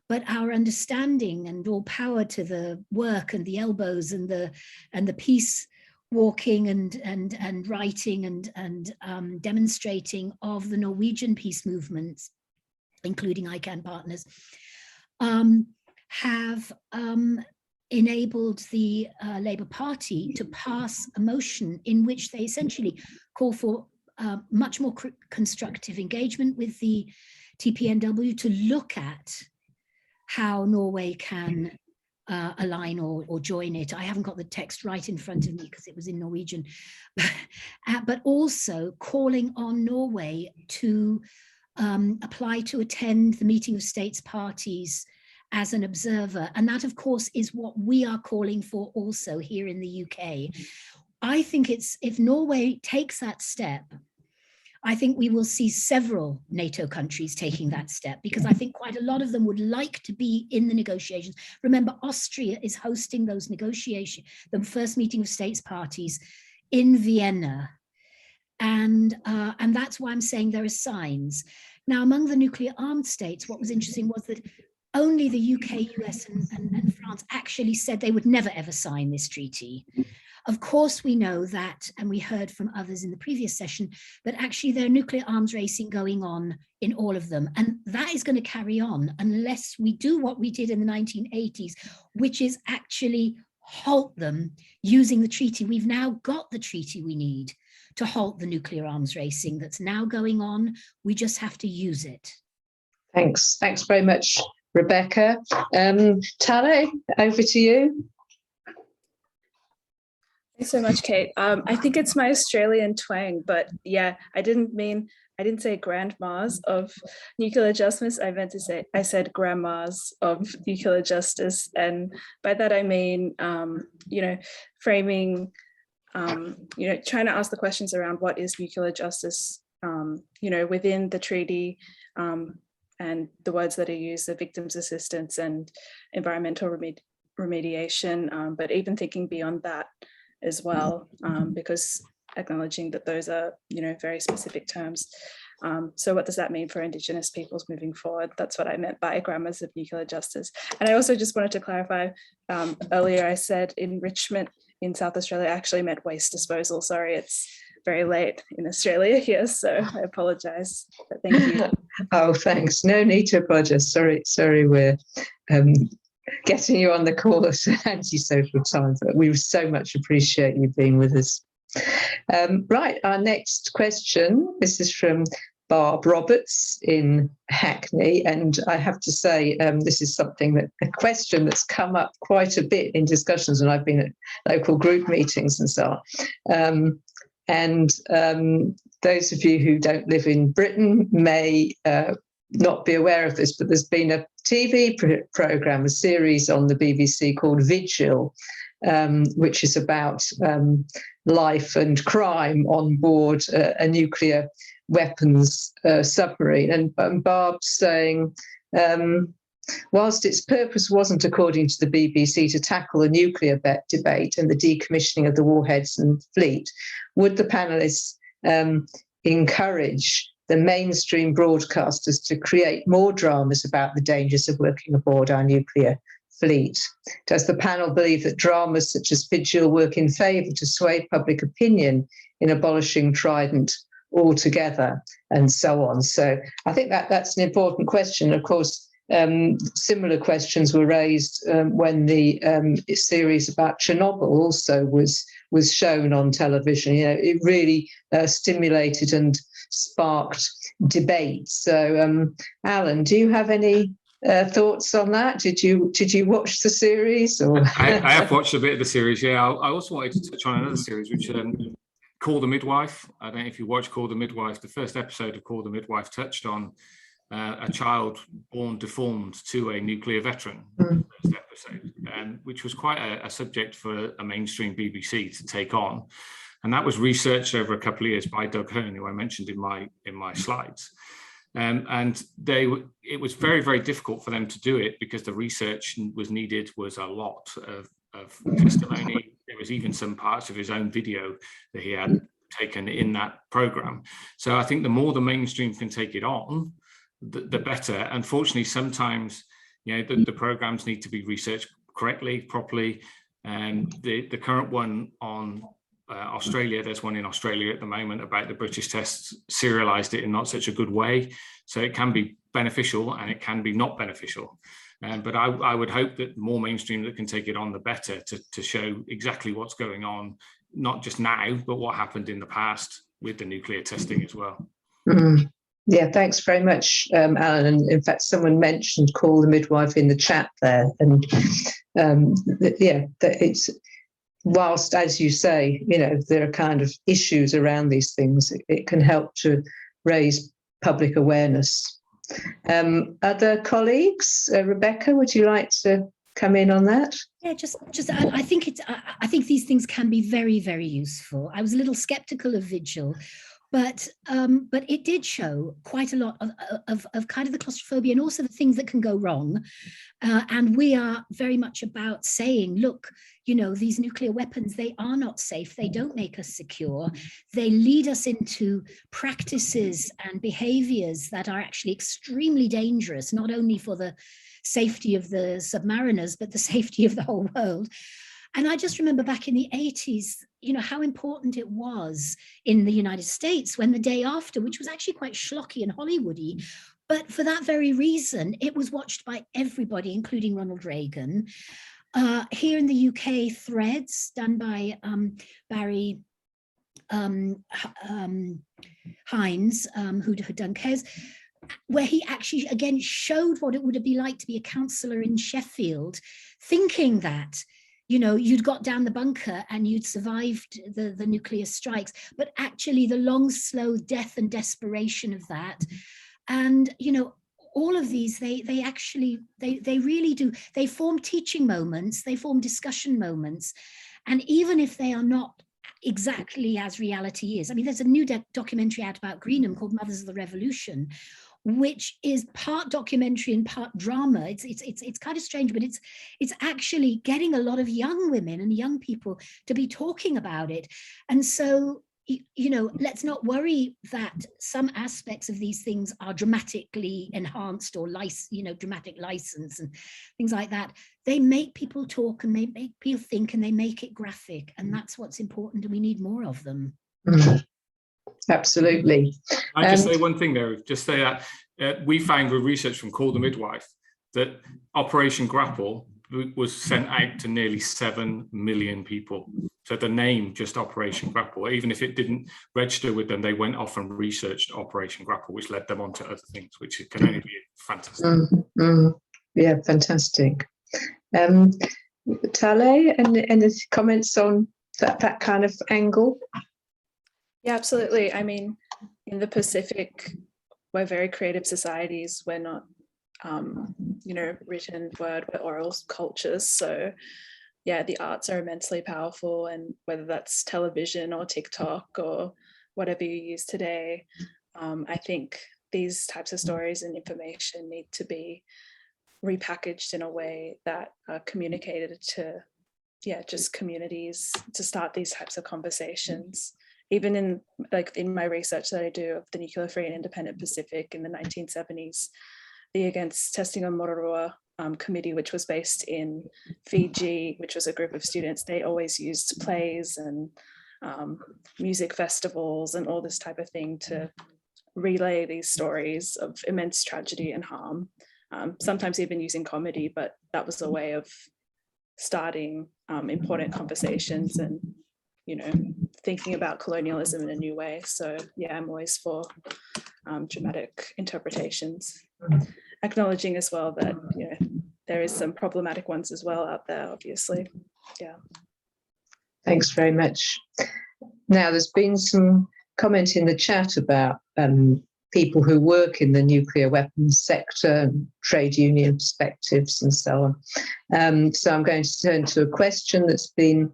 But our understanding, and all power to the work and the elbows and the peace walking and writing and demonstrating of the Norwegian peace movements, including ICAN partners, have enabled the Labour Party to pass a motion in which they essentially call for much more constructive engagement with the TPNW to look at how Norway can align or join it. I haven't got the text right in front of me because it was in Norwegian, but also calling on Norway to apply to attend the meeting of states parties as an observer. And that, of course, is what we are calling for also here in the UK. I think if Norway takes that step, I think we will see several NATO countries taking that step, because I think quite a lot of them would like to be in the negotiations. Remember, Austria is hosting those negotiations, the first meeting of states parties in Vienna. And that's why I'm saying there are signs. Now, among the nuclear armed states, what was interesting was that only the UK, US, and France actually said they would never, ever sign this treaty. Of course, we know that, and we heard from others in the previous session, that actually there are nuclear arms racing going on in all of them. And that is going to carry on unless we do what we did in the 1980s, which is actually halt them using the treaty. We've now got the treaty we need to halt the nuclear arms racing that's now going on. We just have to use it. Thanks. Thanks very much, Rebecca. Talei, over to you. Thanks so much, Kate. I think it's my Australian twang, but yeah, I didn't say grandmas of nuclear justice. I said grandmas of nuclear justice. And by that, I mean, framing, trying to ask the questions around what is nuclear justice, within the treaty, and the words that are used, the victims assistance and environmental remediation, but even thinking beyond that as well, because acknowledging that those are, very specific terms. So what does that mean for Indigenous peoples moving forward? That's what I meant by grandmas of nuclear justice. And I also just wanted to clarify, earlier I said enrichment in South Australia, I actually meant waste disposal. Sorry, it's very late in Australia here, so I apologize, but thank you. Oh, thanks. No need to apologize. Sorry, we're getting you on the call at anti-social time, but we so much appreciate you being with us. Right, our next question, this is from Barb Roberts in Hackney, and I have to say this is a question that's come up quite a bit in discussions, and I've been at local group meetings and so on. Those of you who don't live in Britain may not be aware of this, but there's been a TV programme, a series on the BBC called Vigil, which is about life and crime on board a nuclear weapons submarine. And Barb's saying, whilst its purpose wasn't, according to the BBC, to tackle the nuclear debate and the decommissioning of the warheads and fleet, would the panellists encourage the mainstream broadcasters to create more dramas about the dangers of working aboard our nuclear fleet? Does the panel believe that dramas such as Vigil work in favour to sway public opinion in abolishing Trident altogether, and so on? So I think that's an important question. Of course, similar questions were raised when the series about Chernobyl also was shown on television. It really stimulated and sparked debate. So, Alan, do you have any thoughts on that? Did you watch the series? Or I have watched a bit of the series. Yeah, I also wanted to touch on another series, which Call the Midwife. I don't know if you watched Call the Midwife. The first episode of Call the Midwife touched on a child born deformed to a nuclear veteran, the first episode, which was quite a subject for a mainstream BBC to take on. And that was researched over a couple of years by Doug Hearn, who I mentioned in my slides. And it was very, very difficult for them to do it because the research was a lot of testimony. There was even some parts of his own video that he had taken in that program. So I think the more the mainstream can take it on, the better. Unfortunately, sometimes the programs need to be researched correctly, properly. And the current one on Australia, there's one in Australia at the moment about the British tests, serialized it in not such a good way. So it can be beneficial and it can be not beneficial. But I would hope that more mainstream that can take it on, the better, to show exactly what's going on, not just now, but what happened in the past with the nuclear testing as well. Mm. Yeah, thanks very much, Alan. And in fact, someone mentioned Call the Midwife in the chat there. And it's, whilst, as you say, there are kind of issues around these things, it can help to raise public awareness. Other colleagues, Rebecca, would you like to come in on that? Yeah, I think these things can be very, very useful. I was a little skeptical of Vigil, but it did show quite a lot of kind of the claustrophobia and also the things that can go wrong. And we are very much about saying, look, these nuclear weapons, they are not safe. They don't make us secure. They lead us into practices and behaviors that are actually extremely dangerous, not only for the safety of the submariners, but the safety of the whole world. And I just remember back in the 80s, how important it was in the United States when the day after, which was actually quite schlocky and Hollywoody, but for that very reason, it was watched by everybody, including Ronald Reagan. Here in the UK, Threads, done by Barry Hines, who had done CARES, where he actually, again, showed what it would be like to be a counsellor in Sheffield, thinking that, you'd got down the bunker and you'd survived the nuclear strikes, but actually the long, slow death and desperation of that. And, all of these, they really do, they form teaching moments, they form discussion moments. And even if they are not exactly as reality is, I mean, there's a new documentary out about Greenham called Mothers of the Revolution, which is part documentary and part drama. It's kind of strange, but it's actually getting a lot of young women and young people to be talking about it. And so, let's not worry that some aspects of these things are dramatically enhanced or dramatic license and things like that. They make people talk and they make people think and they make it graphic. And that's what's important. And we need more of them. Mm. Absolutely. I just say one thing there, just say that we found with research from Call the Midwife that Operation Grapple was sent out to nearly 7 million people. So the name just Operation Grapple, even if it didn't register with them, they went off and researched Operation Grapple, which led them on to other things, which can only be fantastic. Yeah, fantastic. Talei, any comments on that kind of angle? Yeah, absolutely. I mean, in the Pacific, we're very creative societies. We're not, written word, we're oral cultures. So yeah, the arts are immensely powerful, and whether that's television or TikTok or whatever you use today, I think these types of stories and information need to be repackaged in a way that are communicated to, just communities to start these types of conversations. Even in my research that I do of the Nuclear Free and Independent Pacific in the 1970s, the Against Testing on Mororoa committee, which was based in Fiji, which was a group of students, they always used plays and music festivals and all this type of thing to relay these stories of immense tragedy and harm, sometimes even using comedy, but that was a way of starting important conversations and, thinking about colonialism in a new way. So yeah, I'm always for dramatic interpretations, acknowledging as well that, there is some problematic ones as well out there, obviously. Yeah. Thanks very much. Now, there's been some comment in the chat about people who work in the nuclear weapons sector and trade union perspectives and so on. So I'm going to turn to a question that's been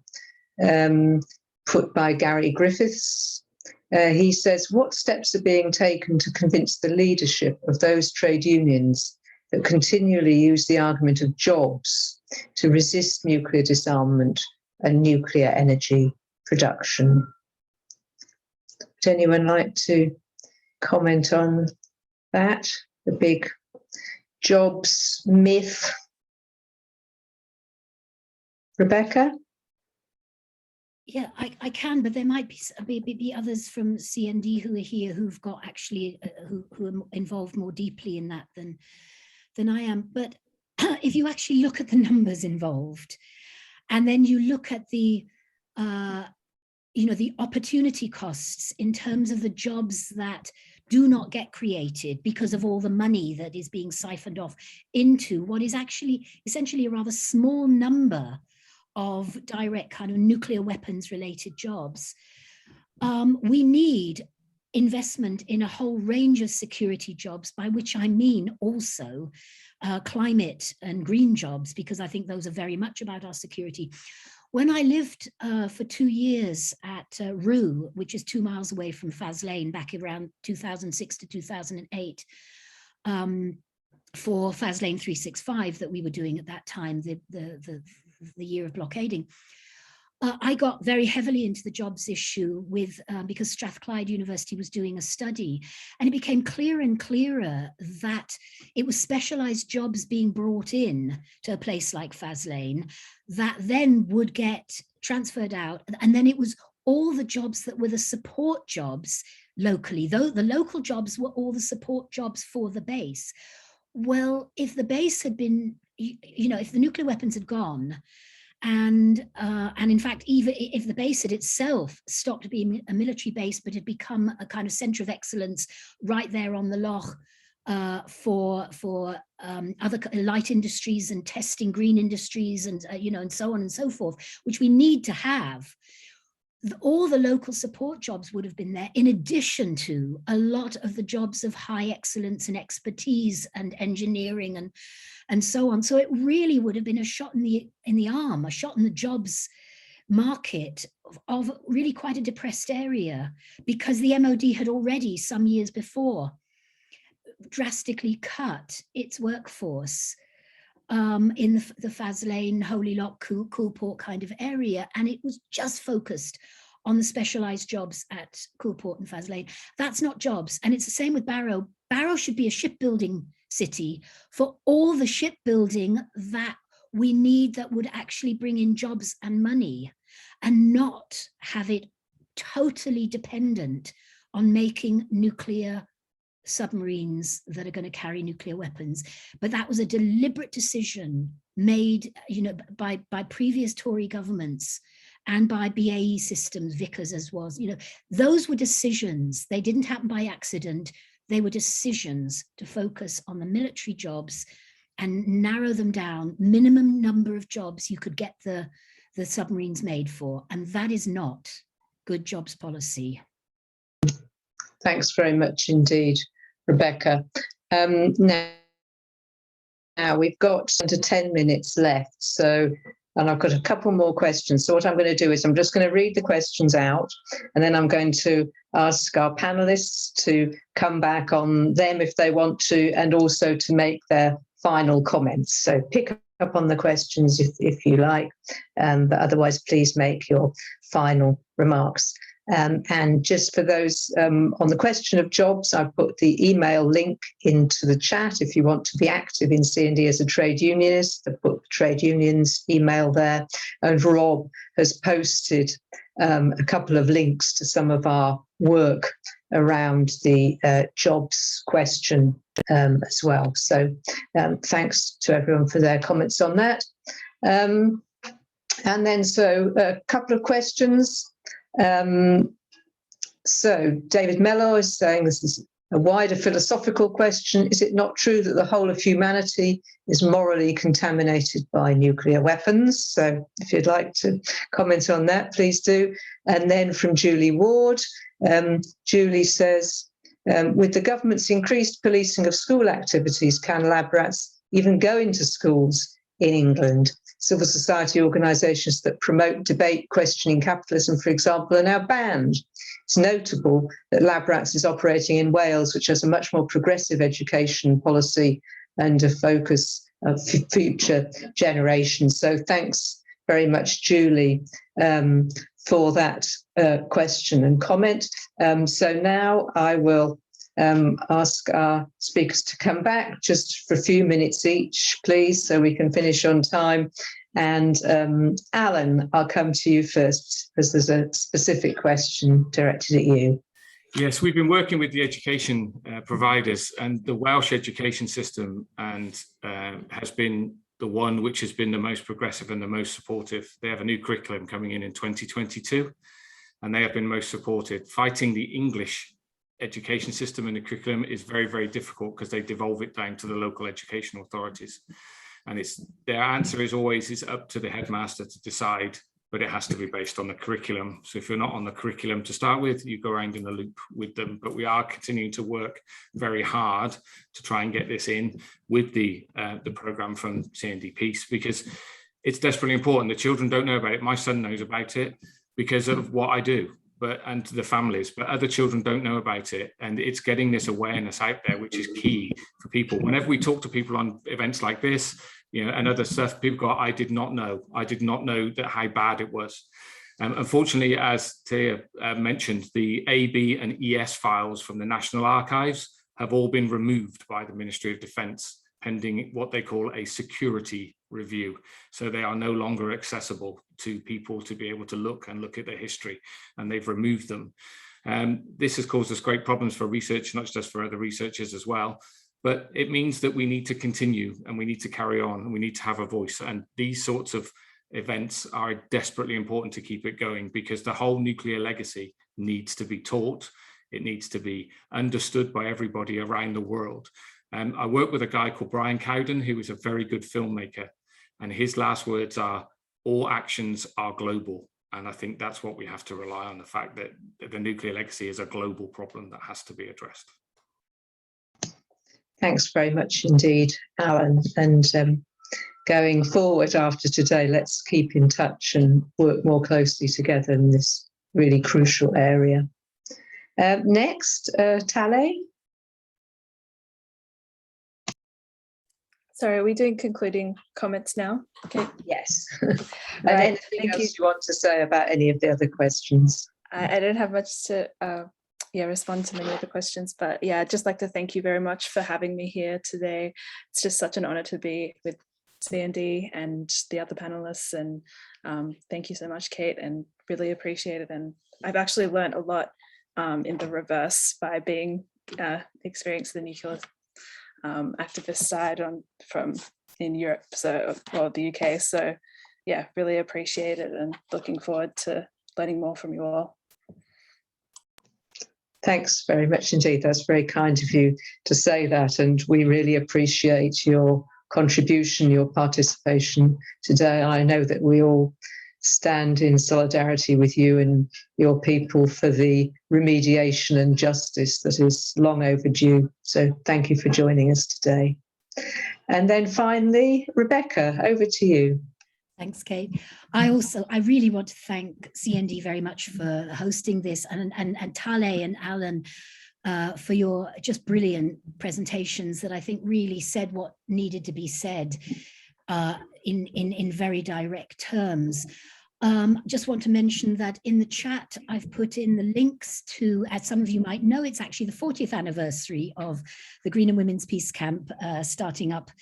put by Gary Griffiths. He says, what steps are being taken to convince the leadership of those trade unions that continually use the argument of jobs to resist nuclear disarmament and nuclear energy production? Would anyone like to comment on that? The big jobs myth. Rebecca? Yeah, I can, but there might be others from CND who are here who've got actually who are involved more deeply in that than I am. But if you actually look at the numbers involved, and then you look at the the opportunity costs in terms of the jobs that do not get created because of all the money that is being siphoned off into what is actually essentially a rather small number of direct kind of nuclear weapons related jobs. We need investment in a whole range of security jobs, by which I mean also climate and green jobs, because I think those are very much about our security. When I lived for 2 years at Rue, which is 2 miles away from Faslane, back around 2006 to 2008, for Faslane 365 that we were doing at that time, the year of blockading, I got very heavily into the jobs issue because Strathclyde University was doing a study, and it became clearer and clearer that it was specialized jobs being brought in to a place like Faslane that then would get transferred out, and then it was all the jobs that were the support jobs locally, though the local jobs were all the support jobs for the base. Well, if the base had been, if the nuclear weapons had gone, and in fact, even if the base had itself stopped being a military base, but had become a kind of center of excellence right there on the Loch for other light industries and testing green industries and and so on and so forth, which we need to have. All the local support jobs would have been there, in addition to a lot of the jobs of high excellence and expertise and engineering and so on. So it really would have been a shot in the arm, a shot in the jobs market of really quite a depressed area, because the MOD had already, some years before, drastically cut its workforce in the Faslane, Holy Loch, Coolport kind of area, and it was just focused on the specialized jobs at Coolport and Faslane. That's not jobs, and it's the same with Barrow. Barrow should be a shipbuilding city for all the shipbuilding that we need that would actually bring in jobs and money, and not have it totally dependent on making nuclear submarines that are going to carry nuclear weapons. But that was a deliberate decision made, by previous Tory governments and by BAE Systems, Vickers as was. Those were decisions. They didn't happen by accident. They were decisions to focus on the military jobs and narrow them down, minimum number of jobs you could get the submarines made for. And that is not good jobs policy. Thanks very much indeed, Rebecca. Now we've got under 10 minutes left, and I've got a couple more questions. So what I'm going to do is I'm just going to read the questions out, and then I'm going to ask our panelists to come back on them if they want to, and also to make their final comments. So pick up on the questions if you like, but otherwise please make your final remarks. And just for those on the question of jobs, I've put the email link into the chat. If you want to be active in CND as a trade unionist, I've put the trade unions email there. And Rob has posted a couple of links to some of our work around the jobs question as well. So thanks to everyone for their comments on that. And then a couple of questions. So David Mello is saying, this is a wider philosophical question. Is it not true that the whole of humanity is morally contaminated by nuclear weapons? So if you'd like to comment on that, please do. And then from Julie Ward, Julie says, with the government's increased policing of school activities, can Labrats even go into schools in England. Civil society organisations that promote debate questioning capitalism, for example, are now banned. It's notable that Labrats is operating in Wales, which has a much more progressive education policy and a focus of future generations. So thanks very much, Julie, for that question and comment. So now I will ask our speakers to come back just for a few minutes each, please, so we can finish on time. And Alan, I'll come to you first because there's a specific question directed at you. Yes, we've been working with the education providers, and the Welsh education system has been the one which has been the most progressive and the most supportive. They have a new curriculum coming in 2022, and they have been most supported. Fighting the English education system and the curriculum is very, very difficult because they devolve it down to the local education authorities. And their answer is always, it's up to the headmaster to decide, but it has to be based on the curriculum. So if you're not on the curriculum to start with, you go around in the loop with them. But we are continuing to work very hard to try and get this in with the programme from CND Peace, because it's desperately important. The children don't know about it. My son knows about it because of what I do, and the families, but other children don't know about it. And it's getting this awareness out there, which is key for people. Whenever we talk to people on events like this, and other stuff, people go, I did not know that how bad it was. Unfortunately, as Tia mentioned, the A, B and ES files from the National Archives have all been removed by the Ministry of Defence, pending what they call a security review. So they are no longer accessible to people to be able to look at their history, and they've removed them. This has caused us great problems for research, not just for other researchers as well. But it means that we need to continue and we need to carry on and we need to have a voice. And these sorts of events are desperately important to keep it going, because the whole nuclear legacy needs to be taught. It needs to be understood by everybody around the world. I work with a guy called Brian Cowden, who is a very good filmmaker. And his last words are, all actions are global. And I think that's what we have to rely on, the fact that the nuclear legacy is a global problem that has to be addressed. Thanks very much indeed, Alan. And going forward after today, let's keep in touch and work more closely together in this really crucial area. Next, Talei. Sorry, are we doing concluding comments now? Okay. Yes. Anything else you want to say about any of the other questions? I don't have much to respond to many of the questions, but yeah, I'd just like to thank you very much for having me here today. It's just such an honor to be with CND and the other panelists, and thank you so much, Kate, and really appreciate it. And I've actually learned a lot in the reverse by being experienced the nuclear activist side from in Europe, the UK. So yeah, really appreciate it and looking forward to learning more from you all. Thanks very much indeed. That's very kind of you to say that, and we really appreciate your contribution, your participation today. I know that we all stand in solidarity with you and your people for the remediation and justice that is long overdue. So thank you for joining us today. And then finally, Rebecca, over to you. Thanks, Kate. I really want to thank CND very much for hosting this, and Talei and Alan for your just brilliant presentations that I think really said what needed to be said in very direct terms. Just want to mention that in the chat, I've put in the links to, as some of you might know, it's actually the 40th anniversary of the Green and Women's Peace Camp starting up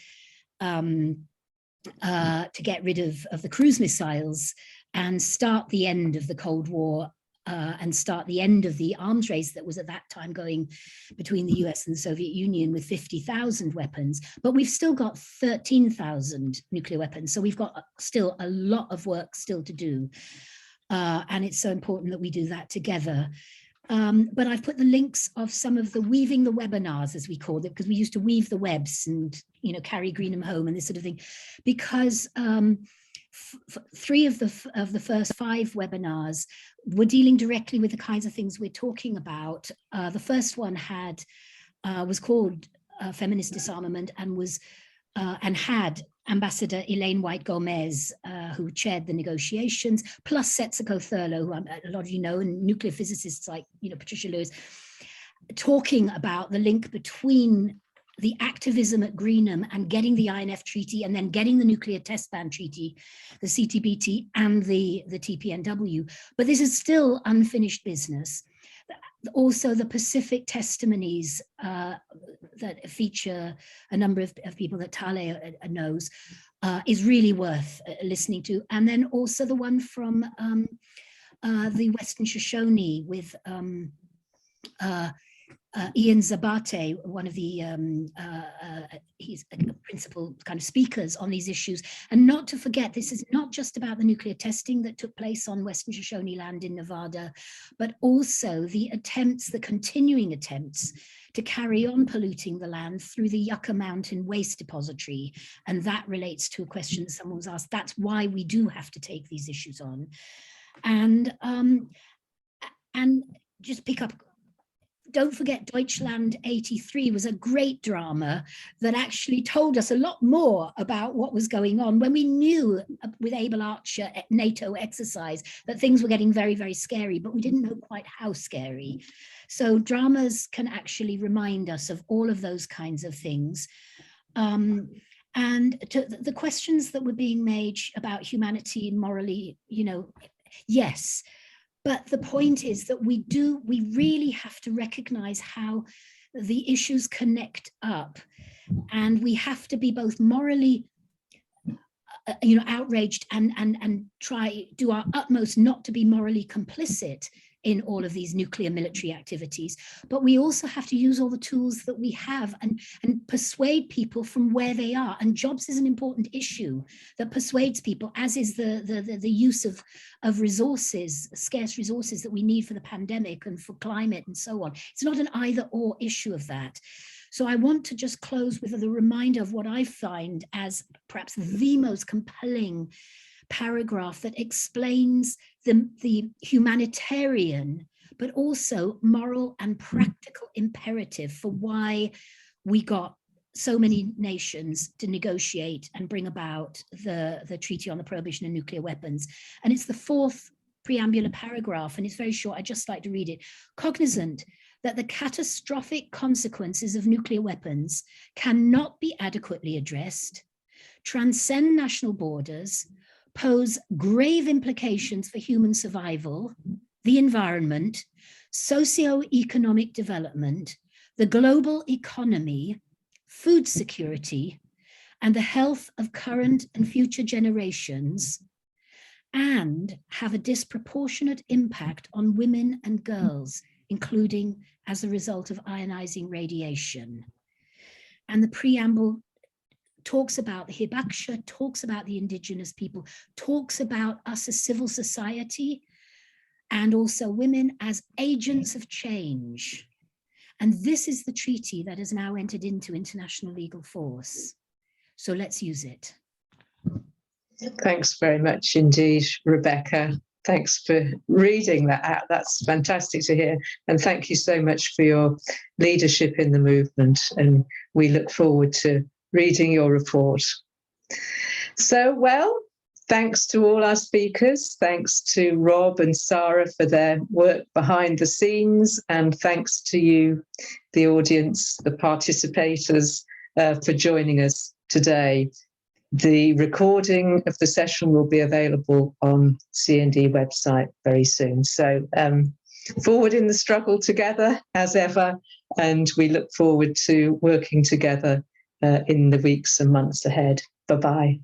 to get rid of the cruise missiles and start the end of the Cold War and start the end of the arms race that was at that time going between the US and the Soviet Union with 50,000 weapons. But we've still got 13,000 nuclear weapons. So we've got still a lot of work still to do. And it's so important that we do that together. But I've put the links of some of the weaving the webinars, as we called it, because we used to weave the webs and, carry Greenham home and this sort of thing, because 3 of the first 5 webinars were dealing directly with the kinds of things we're talking about. The first one was called Feminist Disarmament and was and had Ambassador Elaine White-Gomez, who chaired the negotiations, plus Setsuko Thurlow, who a lot of you know, and nuclear physicists like Patricia Lewis, talking about the link between the activism at Greenham and getting the INF Treaty and then getting the Nuclear Test Ban Treaty, the CTBT and the TPNW. But this is still unfinished business. Also, the Pacific testimonies that feature a number of people that Talei knows is really worth listening to. And then also the one from the Western Shoshone with Ian Zabate, one of the he's a principal kind of speakers on these issues. And not to forget, this is not just about the nuclear testing that took place on Western Shoshone land in Nevada, but also the attempts, the continuing attempts to carry on polluting the land through the Yucca Mountain Waste Depository. And that relates to a question that someone was asked. That's why we do have to take these issues on. And just pick up, don't forget Deutschland 83 was a great drama that actually told us a lot more about what was going on when we knew with Able Archer NATO exercise that things were getting very, very scary, but we didn't know quite how scary. So dramas can actually remind us of all of those kinds of things. And to the questions that were being made about humanity and morally, yes. But the point is that we really have to recognize how the issues connect up, and we have to be both morally, outraged and do our utmost not to be morally complicit in all of these nuclear military activities. But we also have to use all the tools that we have and persuade people from where they are. And jobs is an important issue that persuades people, as is the use of resources, scarce resources that we need for the pandemic and for climate and so on. It's not an either or issue of that. So I want to just close with a reminder of what I find as perhaps the most compelling paragraph that explains the humanitarian, but also moral and practical imperative for why we got so many nations to negotiate and bring about the Treaty on the Prohibition of Nuclear Weapons. And it's the fourth preambular paragraph, and it's very short. I'd just like to read it. Cognizant that the catastrophic consequences of nuclear weapons cannot be adequately addressed, transcend national borders, pose grave implications for human survival, the environment, socio-economic development, the global economy, food security, and the health of current and future generations, and have a disproportionate impact on women and girls, including as a result of ionizing radiation. And the preamble talks about the Hibaksha, talks about the indigenous people, talks about us as civil society, and also women as agents of change. And this is the treaty that has now entered into international legal force. So let's use it. Thanks very much indeed, Rebecca. Thanks for reading that out. That's fantastic to hear. And thank you so much for your leadership in the movement. And we look forward to reading your report. So, well, thanks to all our speakers. Thanks to Rob and Sarah for their work behind the scenes. And thanks to you, the audience, the participators, for joining us today. The recording of the session will be available on CND website very soon. So forward in the struggle together as ever, and we look forward to working together in the weeks and months ahead. Bye-bye.